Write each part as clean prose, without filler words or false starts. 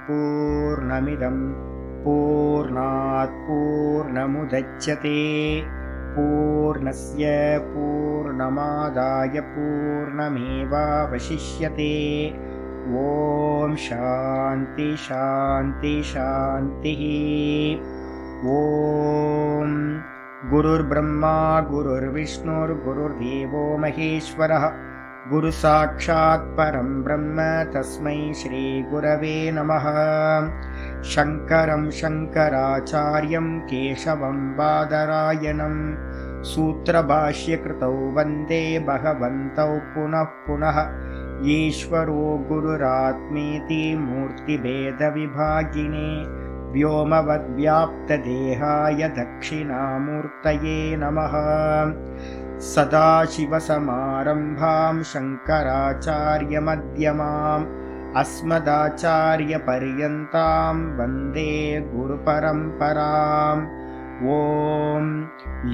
पूर्णमिदं पूर्णात् पूर्णमुदच्यते पूर्णस्य पूर्णमादाय पूर्णमेवावशिष्यते। ॐ शान्ति शान्ति शान्तिः। ॐ गुरुर्ब्रह्मा गुरुर्विष्णुर्गुरुर्देवो महेश्वरः गुरुसाक्षात् परं ब्रह्म तस्मै श्रीगुरवे नमः। शङ्करं शङ्कराचार्यं केशवं बादरायणं सूत्रभाष्यकृतौ वन्दे भगवन्तौ पुनः पुनः। ईश्वरो गुरुरात्मेति मूर्तिभेदविभागिने व्योमवद्व्याप्तदेहाय दक्षिणामूर्तये नमः। सदाशिवसमारम्भां शङ्कराचार्यमध्यमाम् अस्मदाचार्यपर्यन्तां वन्दे गुरुपरम्पराम्। ॐ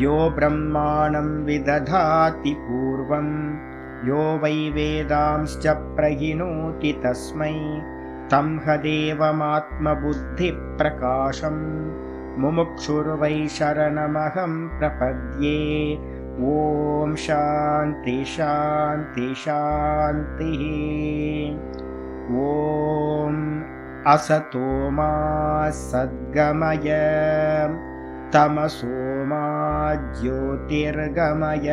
यो ब्रह्माणं विदधाति पूर्वं यो वै वेदांश्च प्रहिणोति तस्मै तं हदेवमात्मबुद्धिप्रकाशं मुमुक्षुर्वै शरणमहं प्रपद्ये। ॐ शान्ति शान्ति शान्तिः। ॐ असतो मा सद्गमय तमसो मा ज्योतिर्गमय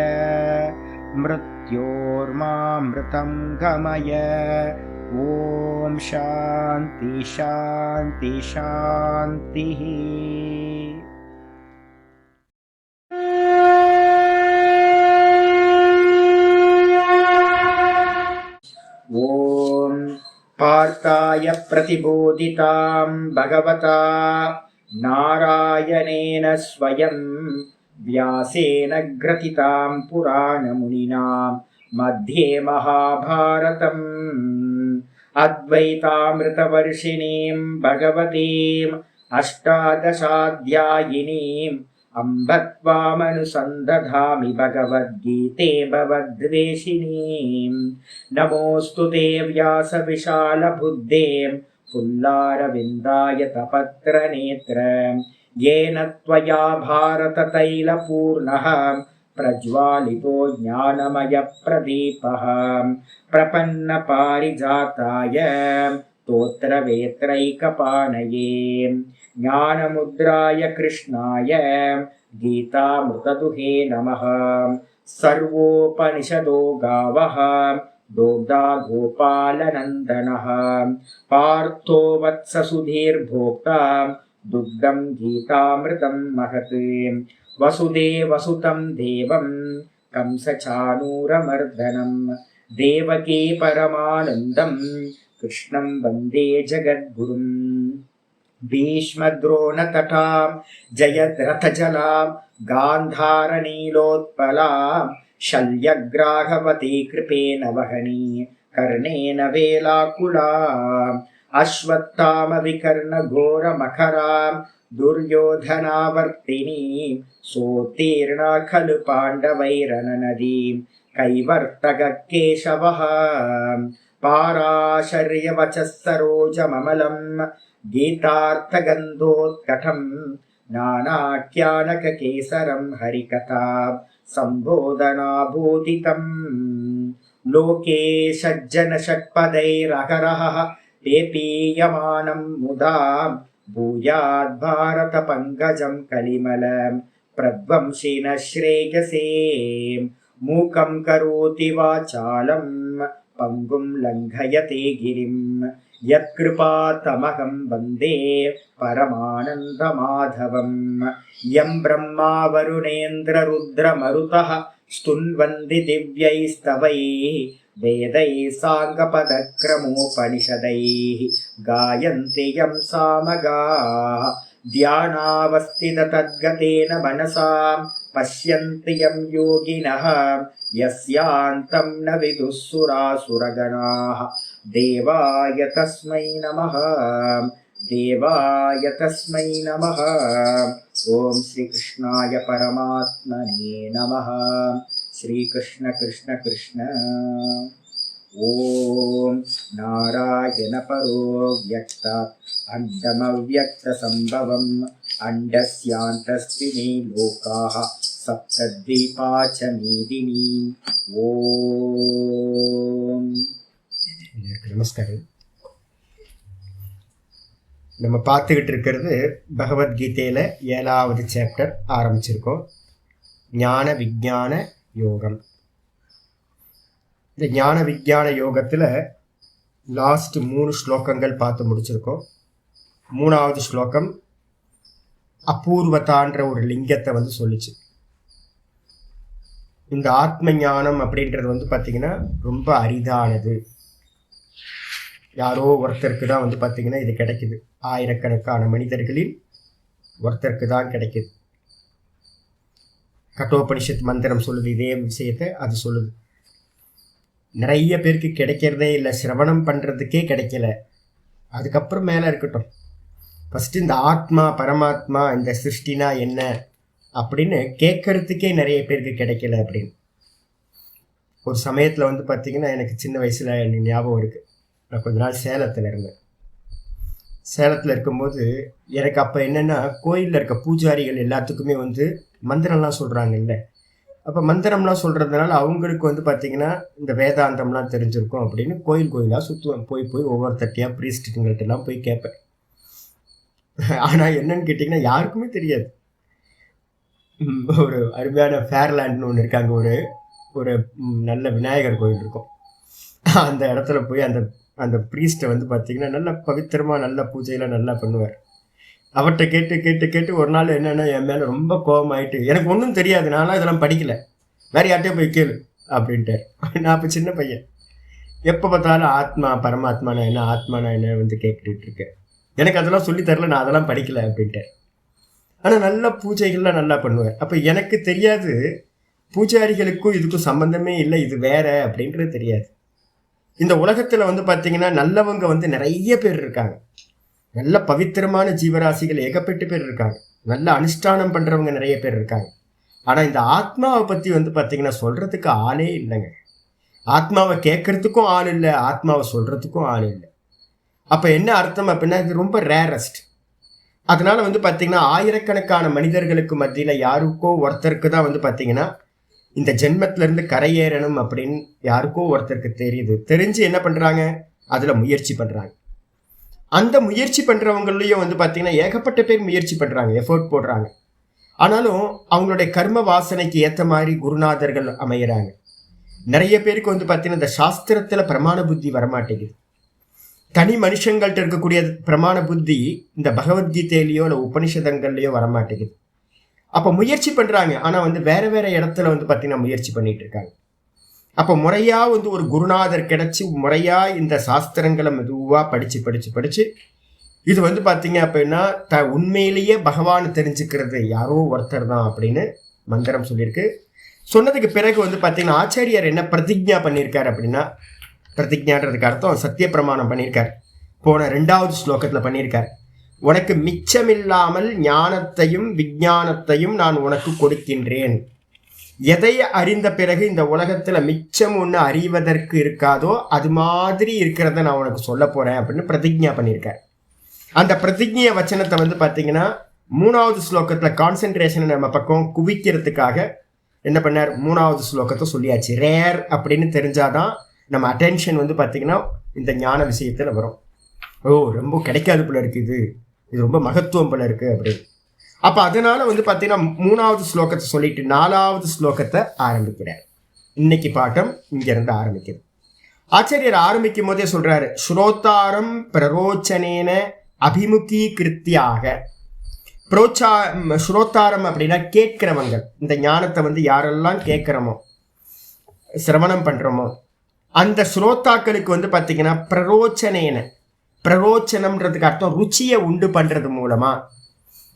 मृत्योर्मामृतं गमय। ॐ शान्ति शान्ति शान्तिः। ॐ पार्थाय प्रतिबोधितां भगवता नारायणेन स्वयं व्यासेन ग्रथितां पुराणमुनिना मध्ये महाभारतम् अद्वैतामृतवर्षिणीं भगवतीम् अष्टादशाध्यायिनीम् अम्ब त्वामनुसन्दधामि भगवद्गीते भवद्वेषिणीम्। नमोऽस्तु ते व्यासविशालबुद्धे पुल्लारविन्दाय तपत्रनेत्र येन त्वया भारततैलपूर्णः प्रज्वालितो ज्ञानमयप्रदीपः प्रपन्नपारिजाताय स्तोत्रवेत्रैकपाणये ज्ञानमुद्राय कृष्णाय गीतामृतदुहे नमः। सर्वोपनिषदो गावः दोग्धा गोपालनन्दनः पार्थो वत्ससुधीर्भोक्ता दुग्धं गीतामृतं महत्। वसुदेवसुतं देवं कंसचाणूरमर्दनं देवकी परमानन्दं कृष्णं वन्दे जगद्गुरुम्। भीष्मद्रोणतटां जयद्रथजलां गान्धारनीलोत्पलां शल्यग्राहवती कृपेण वहनी कर्णेन वेलाकुलाम् अश्वत्थामविकर्णघोरमखरां दुर्योधनावर्तिनीं सोत्तीर्णा खलु पाण्डवैरननदीं कैवर्तककेशवः पाराशर्यवचः सरोजममलं गीतार्थगन्धोत्कटं नानाख्यानककेसरं हरिकथा सम्बोधनाभूतितम्। लोके सज्जनषट्पदैरहरः पेपीयमानं मुदा भूयाद्भारतपङ्कजं कलिमलं प्रध्वंसिनः श्रेयसे। मूकं करोति वाचालं पङ्गुं लङ्घयते गिरिं यत्कृपातमहं वन्दे परमानन्दमाधवम्। यं ब्रह्मा वरुणेन्द्ररुद्रमरुतः स्तुन्वन्ति दिव्यैस्तवैः वेदैः साङ्गपदक्रमोपनिषदैः गायन्ति यं सामगाः ध्यानावस्थिततद्गतेन मनसा पश्यन्ति यं योगिनः यस्यान्तं न विदुः सुरासुरगणाः। देवाय तस्मै नमः देवाय तस्मै नमः। ॐ श्रीकृष्णाय परमात्मने नमः। श्रीकृष्ण कृष्ण कृष्ण। ஓம் நாராயண பரோ வியக்தாத் அண்டமவ்யக்த சம்பவம் அண்டஸ்யாந்தஸ்தினி லோகாஹ சப்தத்வீபாச்ச மீதினி. ஓம். நமஸ்காரம். நம்ம பார்த்துக்கிட்டு இருக்கிறது பகவத்கீதையில் 7வது சாப்டர் ஆரம்பிச்சிருக்கோம். ஞான விஞ்ஞான யோகம். இந்த ஞான விஞ்ஞான யோகத்தில் லாஸ்ட் 3 ஸ்லோகங்கள் பார்த்து முடிச்சிருக்கோம். 3வது ஸ்லோகம் அபூர்வதான்ற ஒரு லிங்கத்தை சொல்லிச்சு. இந்த ஆத்ம ஞானம் அப்படின்றது பார்த்திங்கன்னா ரொம்ப அரிதானது. யாரோ ஒருத்தருக்கு தான் பார்த்திங்கன்னா இது கிடைக்குது. ஆயிரக்கணக்கான மனிதர்களில் ஒருத்தருக்கு தான் கிடைக்குது. கட்டோபனிஷத் மந்திரம் சொல்லுது இதே விஷயத்தை. அது சொல்லுது நிறைய பேருக்கு கிடைக்கிறதே இல்லை, சிரவணம் பண்ணுறதுக்கே கிடைக்கல. அதுக்கப்புறம் மேலே இருக்கட்டும், ஃபஸ்ட்டு இந்த ஆத்மா பரமாத்மா இந்த சிருஷ்டினா என்ன அப்படின்னு கேட்கறதுக்கே நிறைய பேருக்கு கிடைக்கல அப்படின்னு. ஒரு சமயத்தில் பார்த்திங்கன்னா எனக்கு சின்ன வயசில் எனக்கு ஞாபகம் இருக்குது. நான் கொஞ்ச நாள் சேலத்தில் இருந்தேன். சேலத்தில் இருக்கும்போது எனக்கு அப்போ என்னென்னா, கோயிலில் இருக்க பூஜாரிகள் எல்லாத்துக்குமே மந்திரம்லாம் சொல்கிறாங்கல்ல. அப்போ மந்திரம்லாம் சொல்கிறதுனால அவங்களுக்கு பார்த்திங்கன்னா இந்த வேதாந்தம்லாம் தெரிஞ்சிருக்கும் அப்படின்னு கோயிலாக சுற்றுவேன். போய் ஒவ்வொருத்தட்டியாக ப்ரீஸ்ட்டுங்கள்ட்டெல்லாம் போய் கேட்பேன். ஆனால் என்னன்னு கேட்டிங்கன்னா யாருக்குமே தெரியாது. ஒரு அருமையான ஃபேர்லேண்ட்னு ஒன்று இருக்காங்க. ஒரு நல்ல விநாயகர் கோயில் இருக்கும். அந்த இடத்துல போய் அந்த ப்ரீஸ்ட்டை பார்த்திங்கன்னா நல்ல பவித்திரமாக நல்ல பூஜையெல்லாம் நல்லா பண்ணுவார். அவர்கிட்ட கேட்டு ஒரு நாள் என்னென்னா என் மேலே ரொம்ப கோபமாயிட்டு, எனக்கு ஒன்றும் தெரியாது, நான்லாம் இதெல்லாம் படிக்கலை, வேறு யார்கிட்டயே போய் கேளு அப்படின்ட்டார். நான் அப்போ சின்ன பையன். எப்போ பார்த்தாலும் ஆத்மா பரமாத்மானா என்ன, ஆத்மானா என்ன கேட்டுட்டு இருக்கேன். எனக்கு அதெல்லாம் சொல்லித்தரல, நான் அதெல்லாம் படிக்கலை அப்படின்ட்டார். ஆனால் நல்ல பூஜைகள்லாம் நல்லா பண்ணுவார். அப்போ எனக்கு தெரியாது பூஜாரிகளுக்கும் இதுக்கும் சம்மந்தமே இல்லை, இது வேற அப்படின்றது தெரியாது. இந்த உலகத்தில் பார்த்திங்கன்னா நல்லவங்க நிறைய பேர் இருக்காங்க. நல்ல பவித்திரமான ஜீவராசிகள் ஏகப்பட்டு பேர் இருக்காங்க. நல்ல அனுஷ்டானம் பண்ணுறவங்க நிறைய பேர் இருக்காங்க. ஆனால் இந்த ஆத்மாவை பற்றி பார்த்திங்கன்னா சொல்கிறதுக்கு ஆளே இல்லைங்க. ஆத்மாவை கேட்கறதுக்கும் ஆள் இல்லை, ஆத்மாவை சொல்கிறதுக்கும் ஆள் இல்லை. அப்போ என்ன அர்த்தம் அப்படின்னா இது ரொம்ப ரேரஸ்ட். அதனால் பார்த்திங்கன்னா ஆயிரக்கணக்கான மனிதர்களுக்கு மத்தியில் யாருக்கோ ஒருத்தருக்கு தான் பார்த்திங்கன்னா இந்த ஜென்மத்திலேருந்து கரையேறணும் அப்படின்னு யாருக்கோ ஒருத்தருக்கு தெரியுது. தெரிஞ்சு என்ன பண்ணுறாங்க, அதில் முயற்சி பண்ணுறாங்க. அந்த முயற்சி பண்ணுறவங்களையும் பார்த்திங்கன்னா ஏகப்பட்ட பேர் முயற்சி பண்ணுறாங்க, எஃபோர்ட் போடுறாங்க. ஆனாலும் அவங்களுடைய கர்ம வாசனைக்கு ஏற்ற மாதிரி குருநாதர்கள் அமையிறாங்க. நிறைய பேருக்கு பார்த்திங்கன்னா இந்த சாஸ்திரத்தில் பிரமாண புத்தி வரமாட்டேங்குது. தனி மனுஷங்கள்ட்ட இருக்கக்கூடிய பிரமாண புத்தி இந்த பகவத்கீதையிலையோ இல்லை உபனிஷதங்கள்லையோ வரமாட்டேங்குது. அப்போ முயற்சி பண்ணுறாங்க, ஆனால் வேறு இடத்துல பார்த்திங்கன்னா முயற்சி பண்ணிகிட்டு இருக்காங்க. அப்போ முறையாக ஒரு குருநாதர் கிடச்சி முறையாக இந்த சாஸ்திரங்களை மெதுவாக படித்து இது பார்த்திங்க அப்படின்னா உண்மையிலேயே பகவானை தெரிஞ்சுக்கிறது யாரோ ஒருத்தர் தான் அப்படின்னு மந்திரம் சொல்லியிருக்கு. சொன்னதுக்கு பிறகு பார்த்திங்கன்னா ஆச்சாரியார் என்ன பிரதிஜ்ஞா பண்ணியிருக்கார் அப்படின்னா, பிரதிஜ்ஞான்றதுக்கு அர்த்தம் சத்திய பிரமாணம் பண்ணியிருக்கார். போன 2வது ஸ்லோகத்தில் பண்ணியிருக்கார். உனக்கு மிச்சமில்லாமல் ஞானத்தையும் விஞ்ஞானத்தையும் நான் உனக்கு கொடுக்கின்றேன். எதை அறிந்த பிறகு இந்த உலகத்தில் மிச்சம் ஒன்று அறிவதற்கு இருக்காதோ அது மாதிரி இருக்கிறத நான் உனக்கு சொல்ல போகிறேன் அப்படின்னு பிரதிஜ்ஞா பண்ணியிருக்கார். அந்த பிரதிஜ்ஞ வச்சனத்தை பார்த்திங்கன்னா 3வது ஸ்லோகத்தில் கான்சென்ட்ரேஷனை நம்ம பக்கம் குவிக்கிறதுக்காக என்ன பண்ணார், 3வது ஸ்லோகத்தை சொல்லியாச்சு. ரேர் அப்படின்னு தெரிஞ்சாதான் நம்ம அட்டென்ஷன் பார்த்திங்கன்னா இந்த ஞான விஷயத்தில் வரும். ஓ ரொம்ப கிடைக்காது போல இருக்குது, இது ரொம்ப மகத்துவம் போல இருக்குது அப்படின்னு. அப்போ அதனால் பார்த்திங்கன்னா 3வது ஸ்லோகத்தை சொல்லிட்டு 4வது ஸ்லோகத்தை ஆரம்பிக்கிறார். இன்னைக்கு பாட்டம் இங்கேருந்து ஆரம்பிக்குது. ஆச்சாரியர் ஆரம்பிக்கும் போதே சொல்கிறாரு, ஸ்ரோத்தாரம் பிரரோச்சனேன அபிமுகீகிருத்தியாக. ஸ்ரோத்தாரம் அப்படின்னா கேட்கிறவங்க. இந்த ஞானத்தை யாரெல்லாம் கேட்குறோமோ சிரவணம் பண்ணுறோமோ அந்த ஸ்ரோத்தாக்களுக்கு பார்த்திங்கன்னா பிரரோச்சனேன, பிரரோச்சனம்ன்றதுக்கு அர்த்தம் ருச்சியை உண்டு பண்ணுறது மூலமாக.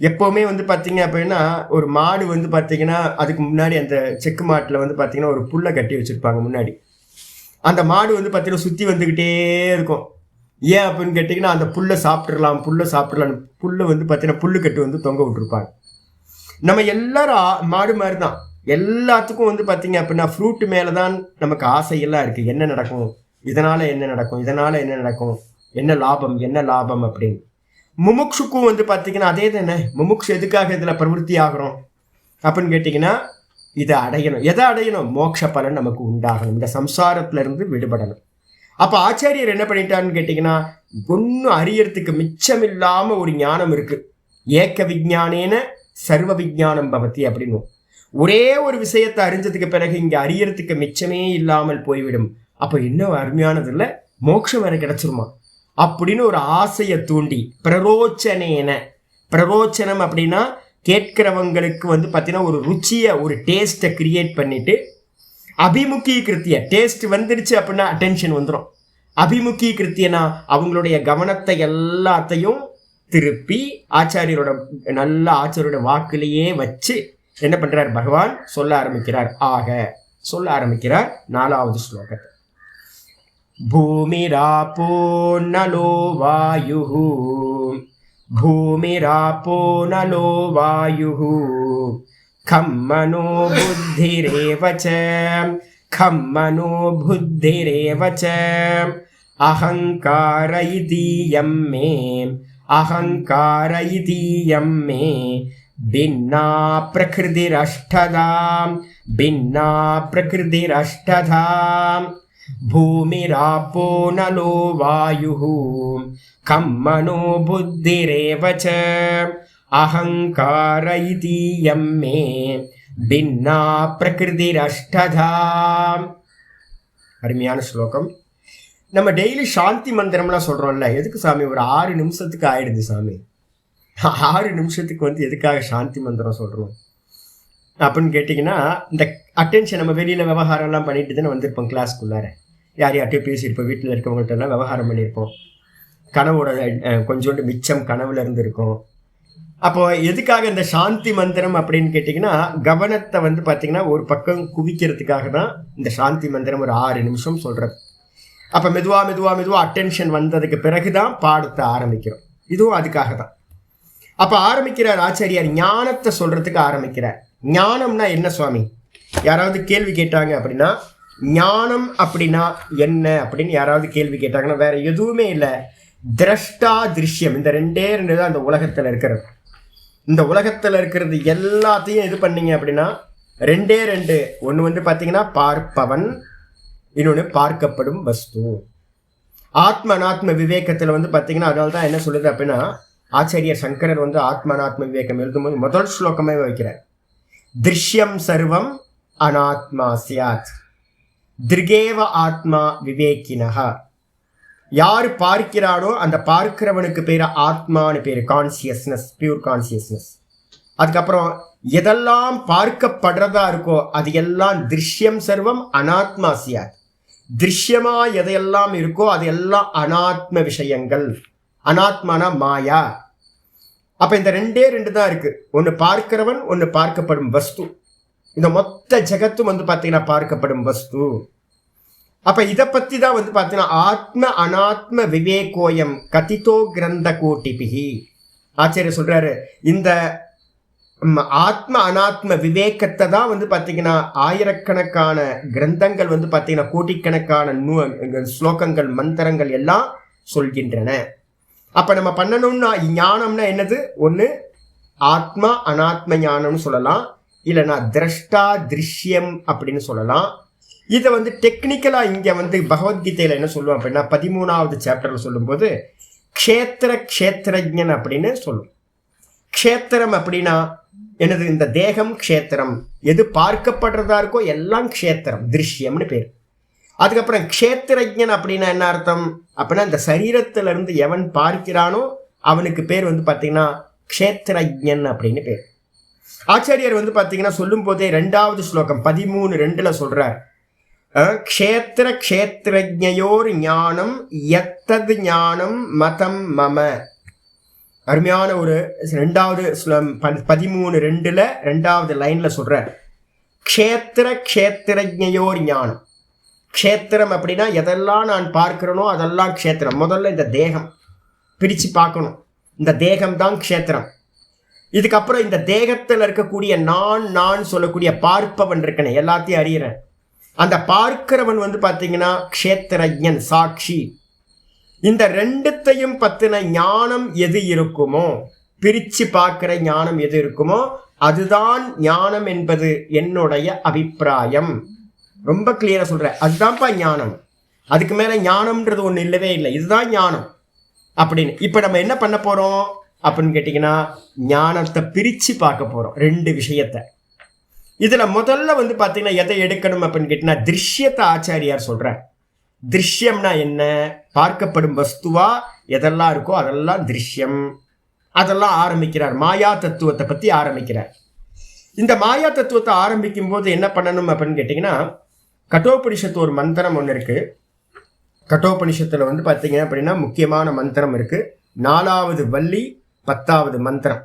எப்போவுமே பார்த்திங்க அப்படின்னா ஒரு மாடு பார்த்திங்கன்னா அதுக்கு முன்னாடி அந்த செக்கு மாட்டில் பார்த்திங்கன்னா ஒரு புல்லை கட்டி வச்சுருப்பாங்க முன்னாடி. அந்த மாடு பார்த்திங்கன்னா சுற்றி வந்துக்கிட்டே இருக்கும். ஏன் அப்படின்னு கேட்டிங்கன்னா அந்த புல்லை சாப்பிட்றலாம் புல்லு பார்த்திங்கன்னா புல்லு கட்டு தொங்க விட்டுருப்பாங்க. நம்ம எல்லாரும் மாடு மாதிரி தான். எல்லாத்துக்கும் பார்த்திங்க அப்படின்னா ஃப்ரூட்டு மேலே தான் நமக்கு ஆசையெல்லாம் இருக்குது. என்ன நடக்கும், இதனால என்ன நடக்கும், இதனால என்ன நடக்கும், என்ன லாபம், என்ன லாபம் அப்படின்னு. முமுட்சுக்கும் வந்து பார்த்தீங்கன்னா அதே தானே. முமுட்சு எதுக்காக இதில் பிரவருத்தி ஆகிறோம் அப்படின்னு கேட்டிங்கன்னா, இதை அடையணும். எதை அடையணும்? மோட்ச பலன் நமக்கு உண்டாகணும், இந்த சம்சாரத்திலிருந்து விடுபடணும். அப்போ ஆச்சாரியர் என்ன பண்ணிட்டாருன்னு கேட்டிங்கன்னா, ஒன்றும் அறியறதுக்கு மிச்சம் இல்லாமல் ஒரு ஞானம் இருக்கு. ஏக்க விஞ்ஞானேன சர்வ விஞ்ஞானம் பவதி அப்படின்னு. ஒரே ஒரு விஷயத்தை அறிஞ்சதுக்கு பிறகு இங்கே அறியறதுக்கு மிச்சமே இல்லாமல் போய்விடும். அப்போ இன்னும் அருமையானது இல்லை, மோட்சம் வேற கிடைச்சிருமா அப்படின்னு ஒரு ஆசையை தூண்டி பிரரோச்சனேன. பிரரோச்சனம் அப்படின்னா கேட்கிறவங்களுக்கு வந்து பார்த்தீங்கன்னா ஒரு ருச்சியை, ஒரு டேஸ்ட்டை கிரியேட் பண்ணிட்டு, அபிமுகீகிருத்திய டேஸ்ட் வந்துடுச்சு அப்படின்னா அட்டென்ஷன் வந்துடும். அபிமுகீகிருத்தியனா அவங்களுடைய கவனத்தை எல்லாத்தையும் திருப்பி ஆச்சாரியரோட நல்ல ஆச்சாரியோட வாக்குலேயே வச்சு என்ன பண்றார் பகவான் சொல்ல ஆரம்பிக்கிறார். ஆக சொல்ல ஆரம்பிக்கிறார் 4வது ஸ்லோகத்தை. பூமிராப்போ நலோ வாயுஹு, பூமிராப்போ நலோ வாயுஹு, கம் மனோ புத்திரேவ ச, கம் மனோ புத்திரேவ ச, அஹங்கார இதீயம் மே, அஹங்கார இதீயம் மே, भिन्ना प्रकृतिरष्टधा, भिन्ना प्रकृतिरष्टधा, भूमिरापो नलो वायुः, खं मनो बुद्धिरेव च, अहंकार इतीयं मे, भिन्ना प्रकृतिरष्टधा. அருமையான ஸ்லோகம். நம்ம டெய்லி சாந்தி மந்திரம்லாம் சொல்றோம்ல, எதுக்கு சாமி? ஒரு 6 நிமிஷத்துக்கு ஆயிடுது சாமி. 6 நிமிஷத்துக்கு வந்து எதுக்காக சாந்தி மந்திரம் சொல்கிறோம் அப்படின்னு கேட்டிங்கன்னா, இந்த அட்டென்ஷன் நம்ம வெளியில் விவகாரம்லாம் பண்ணிட்டு தானே வந்திருப்போம். கிளாஸ்க்குள்ளார யார் யார்ட்டையும் பேசியிருப்போம், வீட்டில் இருக்கவங்கள்ட்ட எல்லாம் விவகாரம் பண்ணியிருப்போம், கனவோட கொஞ்சோண்டு மிச்சம் கனவுல இருந்திருக்கும். அப்போ எதுக்காக இந்த சாந்தி மந்திரம் அப்படின்னு கேட்டிங்கன்னா, கவனத்தை வந்து பார்த்திங்கன்னா ஒரு பக்கம் குவிக்கிறதுக்காக தான் இந்த சாந்தி மந்திரம் ஒரு 6 நிமிஷம் சொல்கிறது. அப்போ மெதுவாக மெதுவாக மெதுவாக அட்டென்ஷன் வந்ததுக்கு பிறகு தான் பாடத்தை ஆரம்பிக்கிறோம். இதுவும் அதுக்காக தான். அப்போ ஆரம்பிக்கிறார் ஆச்சாரியார், ஞானத்தை சொல்றதுக்கு ஆரம்பிக்கிறார். ஞானம்னா என்ன சுவாமி? யாராவது கேள்வி கேட்டாங்க அப்படின்னா, ஞானம் அப்படின்னா என்ன அப்படின்னு யாராவது கேள்வி கேட்டாங்கன்னா, வேற எதுவுமே இல்லை, திரஷ்டா திருஷ்யம். இந்த 2 தான் இந்த உலகத்தில் இருக்கிறது. இந்த உலகத்தில் இருக்கிறது எல்லாத்தையும் இது பண்ணீங்க அப்படின்னா 2. ஒன்று வந்து பார்த்தீங்கன்னா பார்ப்பவன், இன்னொன்று பார்க்கப்படும் வஸ்து. ஆத்ம அனாத்ம விவேகத்தில் வந்து பார்த்தீங்கன்னா, அதனால தான் என்ன சொல்லுது அப்படின்னா, ஆச்சாரியர் சங்கரர் வந்து ஆத்ம அனாத்ம விவேகம் எழுதும்போது முதல் ஸ்லோகமே வைக்கிறார். திருஷ்யம் சர்வம் அனாத்மா சியாத், திருகேவ ஆத்மா விவேகினஹா. யார் பார்க்கிறானோ அந்த பார்க்கிறவனுக்கு பேர் ஆத்மான்னு பேர், கான்சியஸ்னஸ், பியூர் கான்சியஸ்னஸ். அதுக்கப்புறம் எதெல்லாம் பார்க்கப்படுறதா இருக்கோ அது எல்லாம் திருஷ்யம் சர்வம் அனாத்மா சியாத். திருஷ்யமா எதையெல்லாம் இருக்கோ அது எல்லாம் அனாத்ம விஷயங்கள். அனாத்மானா மாயா. அப்ப இந்த 2 தான் இருக்கு, ஒன்னு பார்க்கிறவன், ஒன்னு பார்க்கப்படும் வஸ்து. இந்த மொத்த ஜகத்தும் வந்து பாத்தீங்கன்னா பார்க்கப்படும் வஸ்து. அப்ப இதை பத்தி தான் வந்து பாத்தீங்கன்னா ஆத்ம அனாத்ம விவேகோயம் கதிதோ கிரந்த கோட்டிபிகி. ஆச்சாரியர் சொல்றாரு, இந்த ஆத்ம அனாத்ம விவேகத்தை தான் வந்து பாத்தீங்கன்னா ஆயிரக்கணக்கான கிரந்தங்கள் வந்து பாத்தீங்கன்னா கோட்டிக்கணக்கான ஸ்லோகங்கள், மந்திரங்கள் எல்லாம் சொல்கின்றன. அப்ப நம்ம பண்ணணும்னா ஞானம்னா என்னது? ஒன்று ஆத்மா அனாத்ம ஞானம்னு சொல்லலாம், இல்லைன்னா திரஷ்டா திருஷ்யம் அப்படின்னு சொல்லலாம். இதை வந்து டெக்னிக்கலா இங்க வந்து பகவத்கீதையில என்ன சொல்லுவோம் அப்படின்னா 13வது சாப்டர்ல சொல்லும்போது க்ஷேத்திர க்ஷேத்திரஜன் அப்படின்னு சொல்லும். க்ஷேத்திரம் அப்படின்னா என்னது? இந்த தேகம் க்ஷேத்திரம், எது பார்க்கப்படுறதா இருக்கோ எல்லாம் க்ஷேத்திரம், திருஷ்யம்னு பேர். அதுக்கப்புறம் க்ஷேத்திரஜன் அப்படின்னா என்ன அர்த்தம் அப்படின்னா, இந்த சரீரத்திலிருந்து எவன் பார்க்கிறானோ அவனுக்கு பேர் வந்து பார்த்தீங்கன்னா க்ஷேத்திரஜன் அப்படின்னு பேர். ஆச்சாரியர் வந்து பார்த்தீங்கன்னா சொல்லும் போதே 2வது ஸ்லோகம் 13:2 சொல்றார், க்ஷேத்திர க்ஷேத்திரஜயோர் ஞானம் எத்தது ஞானம் மதம் மம. அருமையான ஒரு 2வது 13:2 2வது லைன்ல சொல்றார், க்ஷேத்திர க்ஷேத்திரஜயோர் ஞானம். க்ஷேத்திரம் அப்படின்னா எதெல்லாம் நான் பார்க்கிறேனோ அதெல்லாம் க்ஷேத்திரம். முதல்ல இந்த தேகம் பிரித்து பார்க்கணும், இந்த தேகம் தான் க்ஷேத்திரம். இதுக்கப்புறம் இந்த தேகத்தில் இருக்கக்கூடிய நான் சொல்லக்கூடிய பார்ப்பவன் இருக்கேன், எல்லாத்தையும் அறியறேன். அந்த பார்க்கிறவன் வந்து பார்த்தீங்கன்னா க்ஷேத்திரஜன், சாட்சி. இந்த ரெண்டுத்தையும் பத்தின ஞானம் எது இருக்குமோ, பிரிச்சு பார்க்கிற ஞானம் எது இருக்குமோ அதுதான் ஞானம் என்பது என்னுடைய அபிப்பிராயம். ரொம்ப கிளியரா சொல்றேன், அதுதான்ப்பா ஞானம். அதுக்கு மேல ஞானம்ன்றது ஒண்ணு இல்லவே இல்லை, இதுதான் ஞானம் அப்படின்னு. இப்ப நம்ம என்ன பண்ண போறோம் அப்படின்னு கேட்டீங்கன்னா, ஞானத்தை பிரிச்சு பார்க்க போறோம் ரெண்டு விஷயத்த. இதுல முதல்ல வந்து பாத்தீங்கன்னா எதை எடுக்கணும் அப்படின்னு கேட்டீங்கன்னா, திருஷ்யத்தை ஆச்சாரியார் சொல்றார். திருஷ்யம்னா என்ன? பார்க்கப்படும் வஸ்துவா எதெல்லாம் இருக்கோ அதெல்லாம் திருஷ்யம். அதெல்லாம் ஆரம்பிக்கிறார், மாயா தத்துவத்தை பத்தி ஆரம்பிக்கிறார். இந்த மாயா தத்துவத்தை ஆரம்பிக்கும் போது என்ன பண்ணணும் அப்படின்னு கேட்டீங்கன்னா, கட்டோபனிஷத்து ஒரு மந்திரம் ஒன்று இருக்கு. கட்டோபனிஷத்துல வந்து பாத்தீங்க அப்படின்னா முக்கியமான மந்திரம் இருக்கு. 4வது வள்ளி 10வது மந்திரம்,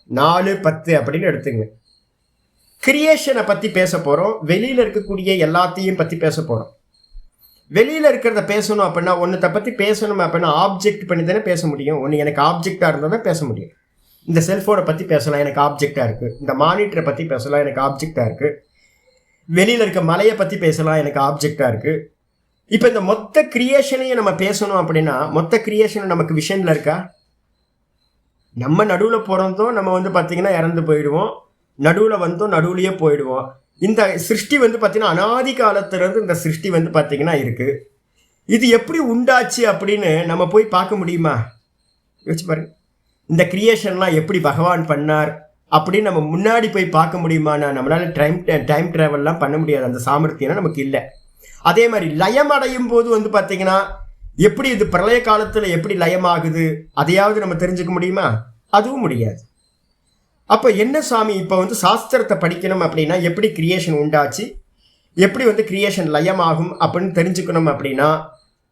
4-10 அப்படின்னு எடுத்துங்க. கிரியேஷனை பத்தி பேச போறோம். வெளியில இருக்கக்கூடிய எல்லாத்தையும் பத்தி பேச போறோம். வெளியில இருக்கிறத பேசணும் அப்படின்னா, ஒன்னத்தை பத்தி பேசணும் அப்படின்னா ஆப்ஜெக்ட் பண்ணி தானே பேச முடியும். ஒன்று எனக்கு ஆப்ஜெக்டா இருந்தால் தான் பேச முடியும். இந்த செல்போனை பத்தி பேசலாம், எனக்கு ஆப்ஜெக்டா இருக்கு. இந்த மானிட்டரை பத்தி பேசலாம், எனக்கு ஆப்ஜெக்டா இருக்கு. வெளியில இருக்க மலையை பத்தி பேசலாம், எனக்கு ஆப்ஜெக்டா இருக்கு. இப்போ இந்த மொத்த கிரியேஷனையும் நம்ம பேசணும் அப்படின்னா, மொத்த கிரியேஷன் நமக்கு விஷன்ல இருக்கா? நம்ம நடுவில் பிறந்தோம், நம்ம வந்து பார்த்தீங்கன்னா இறந்து போயிடுவோம். நடுவில் வந்தோம், நடுவுலையே போயிடுவோம். இந்த சிருஷ்டி வந்து பார்த்தீங்கன்னா அனாதி காலத்திலிருந்து இந்த சிருஷ்டி வந்து பார்த்தீங்கன்னா இருக்கு. இது எப்படி உண்டாச்சு அப்படின்னு நம்ம போய் பார்க்க முடியுமா? யோசிச்சு பாருங்க. இந்த கிரியேஷன்லாம் எப்படி பகவான் பண்ணார் அப்படின்னு நம்ம முன்னாடி போய் பார்க்க முடியுமானா, நம்மளால டைம் டிராவல்லாம் பண்ண முடியாது, அந்த சாமர்த்தியம் நமக்கு இல்லை. அதே மாதிரி லயம் அடையும் போது வந்து பார்த்தீங்கன்னா எப்படி இது பிரளய காலத்தில் எப்படி லயமாகுது அதையாவது நம்ம தெரிஞ்சுக்க முடியுமா? அதுவும் முடியாது. அப்போ என்ன சாமி, இப்போ வந்து சாஸ்திரத்தை படிக்கணும் அப்படின்னா எப்படி கிரியேஷன் உண்டாச்சு, எப்படி வந்து கிரியேஷன் லயமாகும் அப்படின்னு தெரிஞ்சுக்கணும் அப்படின்னா,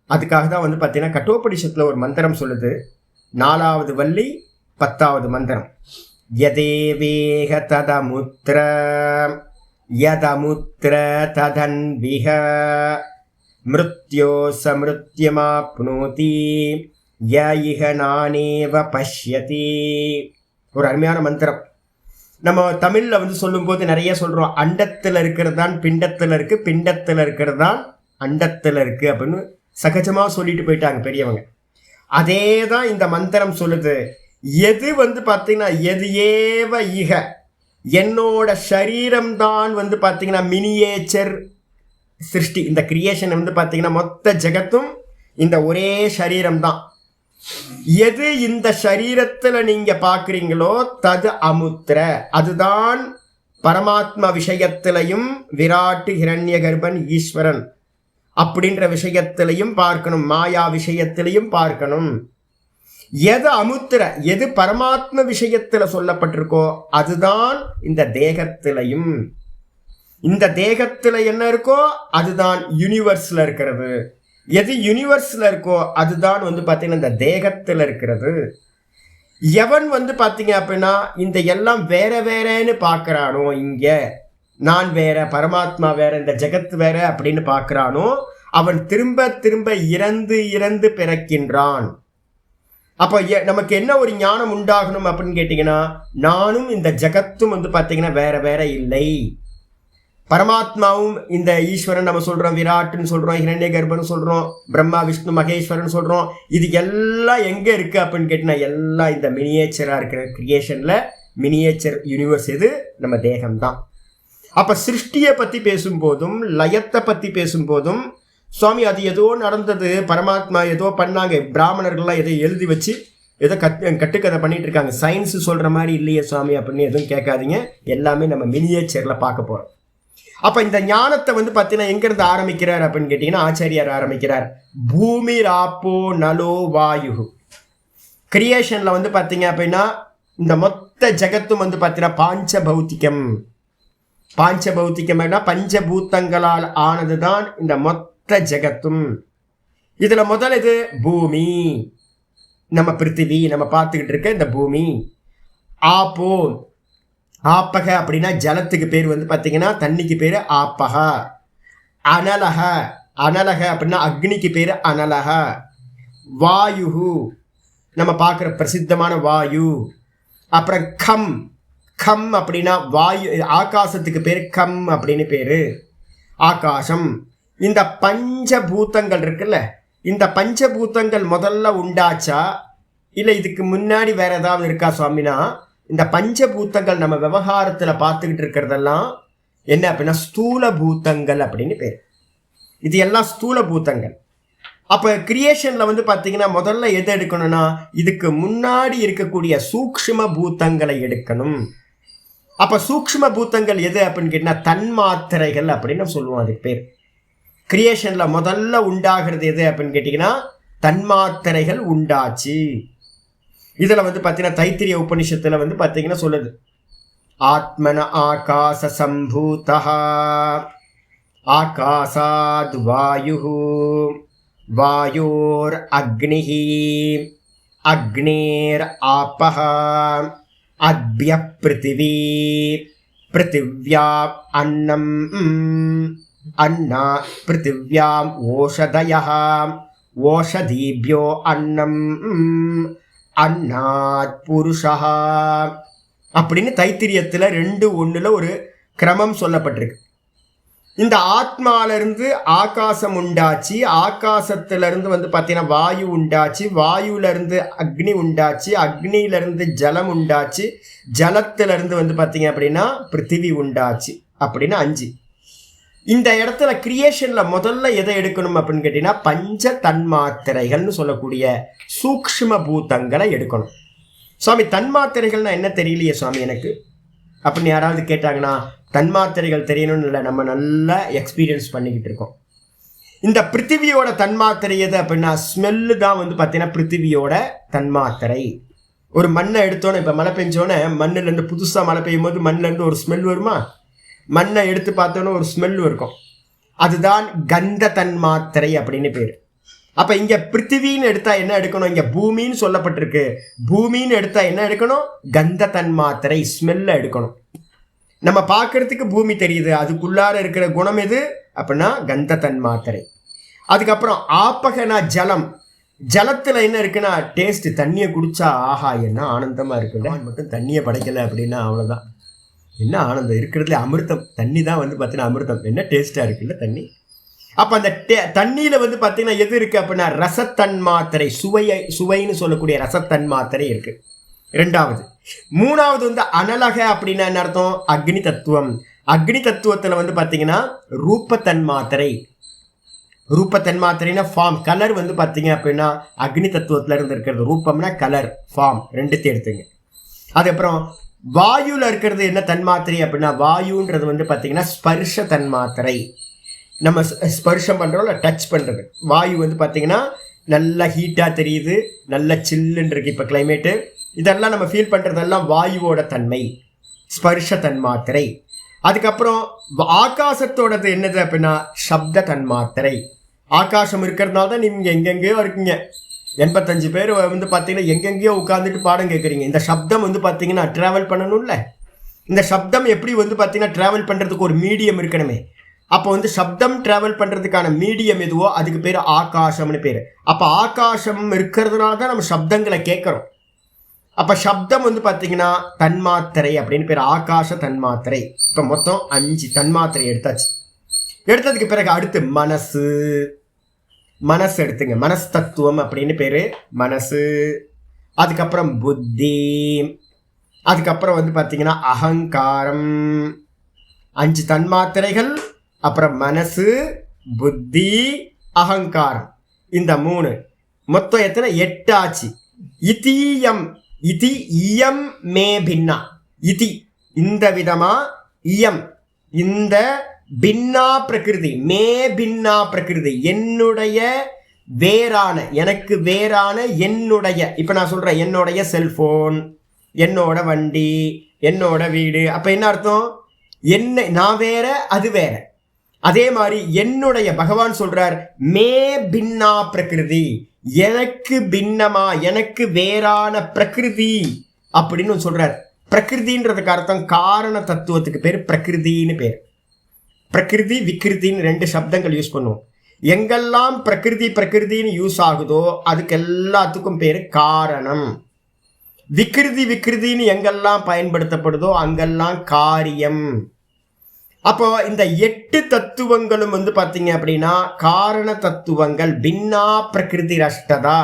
அதுக்காக தான் வந்து பார்த்தீங்கன்னா கட்டோபனிஷத்தில் ஒரு மந்திரம் சொல்லுது. 4வது வள்ளி 10வது மந்திரம். யதேவேக ததமுத்ர யதமுத்ர ததன்விஹ மிருத்யோ சமிருத்யமாப்னோதி யயிஹ நானேவ பஷ்யதி. ஒரு அருமையான மந்திரம். நம்ம தமிழில் வந்து சொல்லும்போது நிறைய சொல்கிறோம், அண்டத்தில் இருக்கிறது தான் பிண்டத்தில் இருக்கு, பிண்டத்தில் இருக்கிறது தான் அண்டத்தில் இருக்கு அப்படின்னு சகஜமாக சொல்லிட்டு போயிட்டாங்க பெரியவங்க. அதே தான் இந்த மந்திரம் சொல்லுது. எது வந்து பார்த்தீங்கன்னா எது ஏவ இக, என்னோட சரீரம்தான் வந்து பார்த்தீங்கன்னா மினியேச்சர் சிருஷ்டி. இந்த கிரியேஷன் வந்து பார்த்தீங்கன்னா மொத்த ஜெகத்தும் இந்த ஒரே சரீரம் தான். எது இந்த சரீரத்துல நீங்க பாக்குறீங்களோ தது அமுத்திர, அதுதான் பரமாத்மா விஷயத்திலையும் விராட்டு ஹிரண்ய கர்ப்பன் ஈஸ்வரன் அப்படின்ற விஷயத்திலையும் பார்க்கணும், மாயா விஷயத்திலையும் பார்க்கணும். எது அமுத்திர, எது பரமாத்ம விஷயத்துல சொல்லப்பட்டிருக்கோ அதுதான் இந்த தேகத்திலையும். இந்த தேகத்துல என்ன இருக்கோ அதுதான் யூனிவர்ஸ்ல இருக்கிறது. எது யூனிவர்ஸ்ல இருக்கோ அதுதான் வந்து பார்த்தீங்கன்னா இந்த தேகத்தில் இருக்கிறது. எவன் வந்து பார்த்தீங்க அப்படின்னா இந்த எல்லாம் வேற வேறன்னு பார்க்கறானோ, இங்க நான் வேற பரமாத்மா வேற இந்த ஜெகத் வேற அப்படின்னு பார்க்கறானோ, அவன் திரும்ப திரும்ப இறந்து இறந்து பிறக்கின்றான். அப்போ நமக்கு என்ன ஒரு ஞானம் உண்டாகணும் அப்படின்னு கேட்டீங்கன்னா, நானும் இந்த ஜெகத்தும் வந்து பார்த்தீங்கன்னா வேற வேற இல்லை. பரமாத்மாவும் இந்த ஈஸ்வரன் நம்ம சொல்றோம், விராட்டுன்னு சொல்றோம், ஹிரண்ய கர்ப்பன்னு சொல்றோம், பிரம்மா விஷ்ணு மகேஸ்வரன் சொல்றோம். இது எல்லாம் எங்க இருக்கு அப்படின்னு கேட்டீங்கன்னா, எல்லாம் இந்த மினியேச்சரா இருக்கிற கிரியேஷன்ல மினியேச்சர் யூனிவர்ஸ் எது? நம்ம தேகம்தான். அப்ப சிருஷ்டியை பத்தி பேசும்போதும் லயத்தை பத்தி பேசும்போதும், சுவாமி அது ஏதோ நடந்தது, பரமாத்மா ஏதோ பண்ணாங்க, பிராமணர்கள்லாம் எதோ எழுதி வச்சு ஏதோ கட்டுக்கதை பண்ணிட்டு இருக்காங்க, சயின்ஸ் சொல்ற மாதிரி இல்லையே சுவாமி அப்படின்னு எதுவும் கேட்காதீங்க. எல்லாமே நம்ம மினியேச்சர்ல பார்க்க போறோம். அப்ப இந்த ஞானத்தை வந்து பார்த்தீங்கன்னா எங்கிருந்து ஆரம்பிக்கிறார் அப்படின்னு கேட்டீங்கன்னா, ஆச்சாரியார் ஆரம்பிக்கிறார். பூமி ராப்போ நலோ வாயு. கிரியேஷன்ல வந்து பார்த்தீங்க அப்படின்னா இந்த மொத்த ஜெகத்தும் வந்து பார்த்தீங்கன்னா பாஞ்சபௌத்திகம். பாஞ்சபௌத்திகம்னா பஞ்சபூத்தங்களால் ஆனதுதான் இந்த மொத்த ஜெகத்தும். இதுல முதல் இது பூமி, நம்ம பிருத்திவி, நம்ம பார்த்துக்கிட்டு இருக்க இந்த பூமி. ஆப்போ, ஆப்பக அப்படின்னா ஜலத்துக்கு பேர் வந்து பார்த்தீங்கன்னா தண்ணிக்கு பேர் ஆப்பக. அனலக, அனலக அப்படின்னா அக்னிக்கு பேர் அனலக. வாயு, நம்ம பார்க்குற பிரசித்தமான வாயு. அப்புறம் கம், கம் அப்படின்னா வாயு, ஆகாசத்துக்கு பேர் கம் அப்படின்னு பேரு. ஆகாசம். இந்த பஞ்சபூதங்கள் இருக்குல்ல, இந்த பஞ்சபூதங்கள் முதல்ல உண்டாச்சா இல்லை இதுக்கு முன்னாடி வேற ஏதாவது இருக்கா சுவாமினா, இந்த பஞ்சபூதங்கள் நம்ம விவகாரத்தில் பார்த்துக்கிட்டு இருக்கிறதெல்லாம் என்ன அப்படின்னா ஸ்தூல பூதங்கள் அப்படின்னு பேர். இது எல்லாம் ஸ்தூல பூதங்கள். அப்போ கிரியேஷனில் வந்து பார்த்தீங்கன்னா முதல்ல எதை எடுக்கணும்னா இதுக்கு முன்னாடி இருக்கக்கூடிய சூக்ஷ்ம பூதங்களை எடுக்கணும். அப்போ சூக்ஷ்ம பூதங்கள் எது அப்படின்னு கேட்டால் தன்மாத்திரைகள் அப்படின்னு சொல்லுவோம். அதுக்கு பேர் கிரியேஷனில் முதல்ல உண்டாகிறது எது அப்படின்னு கேட்டிங்கன்னா தன்மாத்திரைகள் உண்டாச்சு. இதில் வந்து பார்த்தீங்கன்னா தைத்திரிய உபனிஷத்தில் வந்து பார்த்தீங்கன்னா சொல்லுது, ஆத்மன ஆகாச சம்பூதா ஆகாசாத் வாயு வாயோர் அக்னிஹி அக்னேர் ஆபஹ அத்ய பிருத்திவி பிருத்திவ்யாம் அன்னம் அன்னா பிருத்திவ்யாம் ஓஷதயः ஓஷதீப்யோ அன்னம் அன்னாத் புருஷः அப்படின்னு தைத்திரியத்தில் 2:1 ஒரு கிரமம் சொல்லப்பட்டிருக்கு. இந்த ஆத்மாவிலிருந்து ஆகாசம் உண்டாச்சு, ஆகாசத்திலிருந்து வந்து பார்த்தீங்கன்னா வாயு உண்டாச்சு, வாயுவிலிருந்து அக்னி உண்டாச்சு, அக்னியிலிருந்து ஜலம் உண்டாச்சு, ஜலத்திலிருந்து வந்து பார்த்தீங்க அப்படின்னா பிருத்திவி உண்டாச்சு அப்படின்னு 5. இந்த இடத்துல கிரியேஷனில் முதல்ல எதை எடுக்கணும் அப்படின்னு கேட்டிங்கன்னா பஞ்ச தன்மாத்திரைகள்னு சொல்லக்கூடிய சூக்ஷ்ம பூதங்களை எடுக்கணும். சுவாமி தன்மாத்திரைகள்னா என்ன தெரியலையே சுவாமி எனக்கு அப்படின்னு யாராவது கேட்டாங்கன்னா, தன்மாத்திரைகள் தெரியணும்னு இல்லை, நம்ம நல்லா எக்ஸ்பீரியன்ஸ் பண்ணிக்கிட்டு இருக்கோம். இந்த பிருத்திவியோட தன்மாத்திரை எது அப்படின்னா ஸ்மெல்லு தான் வந்து பார்த்தீங்கன்னா பிருத்திவியோட தன்மாத்திரை. ஒரு மண்ணை எடுத்தோன்னே, இப்போ மழை பெஞ்சோன்னே மண்ணிலேருந்து புதுசாக மழை பெய்யும் போது மண்ணிலேருந்து ஒரு ஸ்மெல் வருமா, மண்ணை எடுத்து பார்த்தோன்னே ஒரு ஸ்மெல் இருக்கும், அதுதான் கந்த தன்மாத்திரை அப்படின்னு பேர். அப்போ இங்கே பிருத்திவின்னு எடுத்தால் என்ன எடுக்கணும், இங்கே பூமின்னு சொல்லப்பட்டிருக்கு, பூமின்னு எடுத்தால் என்ன எடுக்கணும், கந்த தன்மாத்திரை ஸ்மெல்லை எடுக்கணும். நம்ம பார்க்கறதுக்கு பூமி தெரியுது, அதுக்குள்ளார இருக்கிற குணம் எது அப்படின்னா கந்த தன்மாத்திரை. அதுக்கப்புறம் ஆப்பகனா ஜலம், ஜலத்தில் என்ன இருக்குன்னா டேஸ்ட், தண்ணியை குடிச்சா ஆஹா என்ன ஆனந்தமாக இருக்குல்ல, மட்டும் தண்ணியை படைக்கலை அப்படின்னா அவ்வளோதான், என்ன ஆனந்தம் இருக்கிறதுல அமிர்தம், தண்ணி தான் வந்து பார்த்தீங்கன்னா அமிர்தம், என்ன டேஸ்ட்டாக இருக்குல்ல தண்ணி. அப்போ அந்த தண்ணியில் வந்து பார்த்தீங்கன்னா எது இருக்குது அப்படின்னா ரசத்தன்மாத்திரை, சுவைன்னு சொல்லக்கூடிய ரசத்தன்மாத்திரை இருக்குது. 2வது. 3வது வந்து அனலக அப்படின்னா என்ன அர்த்தம், அக்னி தத்துவம். அக்னி தத்துவத்தில் வந்து பார்த்தீங்கன்னா ரூபத்தன்மாத்திரை. ரூபத்தன்மாத்திரைனா ஃபார்ம், கலர் வந்து பார்த்தீங்க அப்படின்னா அக்னி தத்துவத்தில் இருந்து இருக்கிறது. ரூபம்னா கலர், ஃபார்ம் ரெண்டுத்தையும் எடுத்துங்க. அதுக்கப்புறம் வாயுவில் இருக்கிறது என்ன தன்மாத்திரை அப்படின்னா வாயுன்றது வந்து பார்த்தீங்கன்னா ஸ்பர்ஷ தன்மாத்திரை. நம்ம ஸ்பர்ஷம் பண்ணுறோம்ல, டச் பண்ணுறது. வாயு வந்து பார்த்தீங்கன்னா நல்லா ஹீட்டாக தெரியுது, நல்லா சில்லுன்னு இருக்குது இப்போ கிளைமேட்டு, இதெல்லாம் நம்ம ஃபீல் பண்ணுறதெல்லாம் வாயுவோட தன்மை, ஸ்பர்ஷ தன்மாத்திரை. அதுக்கப்புறம் ஆகாசத்தோடது என்னது அப்படின்னா சப்த தன்மாத்திரை. ஆகாசம் இருக்கிறதுனால தான் நீங்கள் எங்கெங்கேயோ இருக்கீங்க, 85 பேர் வந்து பார்த்தீங்கன்னா எங்கெங்கேயோ உட்காந்துட்டு பாடம் கேட்குறீங்க. இந்த சப்தம் வந்து பார்த்தீங்கன்னா ட்ராவல் பண்ணணும்ல, இந்த சப்தம் எப்படி வந்து பார்த்தீங்கன்னா ட்ராவல் பண்ணுறதுக்கு ஒரு மீடியம் இருக்கணுமே. அப்போ வந்து சப்தம் ட்ராவல் பண்ணுறதுக்கான மீடியம் எதுவோ அதுக்கு பேர் ஆகாசம்னு பேர். அப்போ ஆகாசம் இருக்கிறதுனால தான் நம்ம சப்தங்களை கேட்குறோம். அப்போ சப்தம் வந்து பார்த்தீங்கன்னா தன்மாத்திரை அப்படின்னு பேர், ஆகாச தன்மாத்திரை. இப்போ மொத்தம் 5 தன்மாத்திரை எடுத்தாச்சு. எடுத்ததுக்கு பிறகு அடுத்து மனசு. மனசு எடுத்துங்க, மனசு தத்துவம் அப்படின்னு பேர் மனசு. அதுக்கப்புறம் புத்தி, அதுக்கப்புறம் வந்து பார்த்தீங்கன்னா அகங்காரம். 5 தன்மாத்திரைகள், அப்புறம் மனசு, புத்தி, அகங்காரம், இந்த 3 மொத்தம் எத்தனை, 8 ஆச்சு. இதியம், இதி இயம் மே பின்னா, இதி இந்த விதமா, இயம் இந்த, பின்னா பிரகிருதி, மே பின்னா பிரகிருதி என்னுடைய வேறான, எனக்கு வேறான என்னுடைய. இப்போ நான் சொல்கிறேன் என்னுடைய செல்ஃபோன், என்னோட வண்டி, என்னோட வீடு. அப்போ என்ன அர்த்தம், என்ன நான் வேற அது வேற. அதே மாதிரி என்னுடைய பகவான் சொல்றார் மே பின்னா பிரகிருதி, எனக்கு பின்னமா எனக்கு வேறான பிரகிருதி அப்படின்னு சொல்றார். பிரகிருதின்றதுக்கு அர்த்தம் காரண தத்துவத்துக்கு பேர் பிரகிருதின்னு பேர். பிரகிருதி விகிருதின்னு 2 சப்தங்கள் யூஸ் பண்ணுவோம். எங்கெல்லாம் பிரகிருதி பிரகிருதின்னு யூஸ் ஆகுதோ அதுக்கு எல்லாத்துக்கும் பேர் காரணம். விகிருதி விகிருதின்னு எங்கெல்லாம் பயன்படுத்தப்படுதோ அங்கெல்லாம் காரியம். அப்போ இந்த 8 தத்துவங்களும் வந்து பார்த்தீங்க அப்படின்னா காரண தத்துவங்கள். பின்னா பிரகிருதி ரஷ்டதா,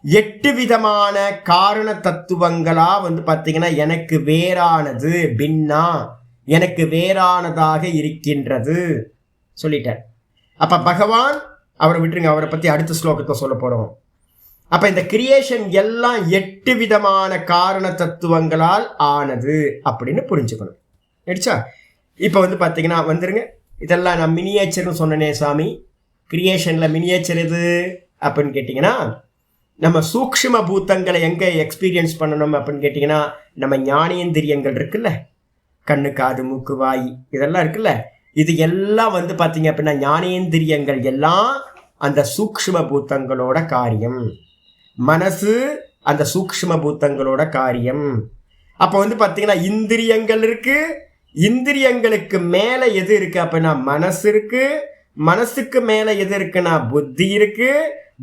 8 விதமான காரண தத்துவங்களா வந்து பார்த்தீங்கன்னா எனக்கு வேறானது, பின்னா எனக்கு வேறானதாக இருக்கின்றது சொல்லிட்டார். அப்ப பகவான் அவரை விட்டுருங்க, அவரை பத்தி அடுத்த ஸ்லோகத்தை சொல்ல போறோம். அப்ப இந்த கிரியேஷன் எல்லாம் 8 விதமான காரண தத்துவங்களால் ஆனது அப்படின்னு புரிஞ்சுக்கணும். ஆயிடுச்சா? இப்ப வந்து பாத்தீங்கன்னா வந்துருங்க, இதெல்லாம் நான் மினியேச்சர்னு சொன்னனே சாமி. கிரியேஷன்ல மினியேச்சர் எது அப்படின்னு கேட்டீங்கன்னா, நம்ம சூக்ஷ்ம பூத்தங்களை எங்க எக்ஸ்பீரியன்ஸ் பண்ணணும் அப்படின்னு கேட்டீங்கன்னா, நம்ம ஞானேந்திரியங்கள் இருக்குல்ல, கண்ணு காது மூக்கு வாய் இதெல்லாம் இருக்குல்ல, இது எல்லாம் வந்து பார்த்தீங்க அப்படின்னா ஞானேந்திரியங்கள் எல்லாம் அந்த சூக்ஷ்ம பூத்தங்களோட காரியம். மனசு அந்த சூக்ஷ்ம பூத்தங்களோட காரியம். அப்போ வந்து பார்த்தீங்கன்னா இந்திரியங்கள் இருக்கு, இந்திரியங்களுக்கு மேலே எது இருக்கு அப்படின்னா மனசு இருக்கு, மனசுக்கு மேலே எது இருக்குன்னா புத்தி இருக்கு,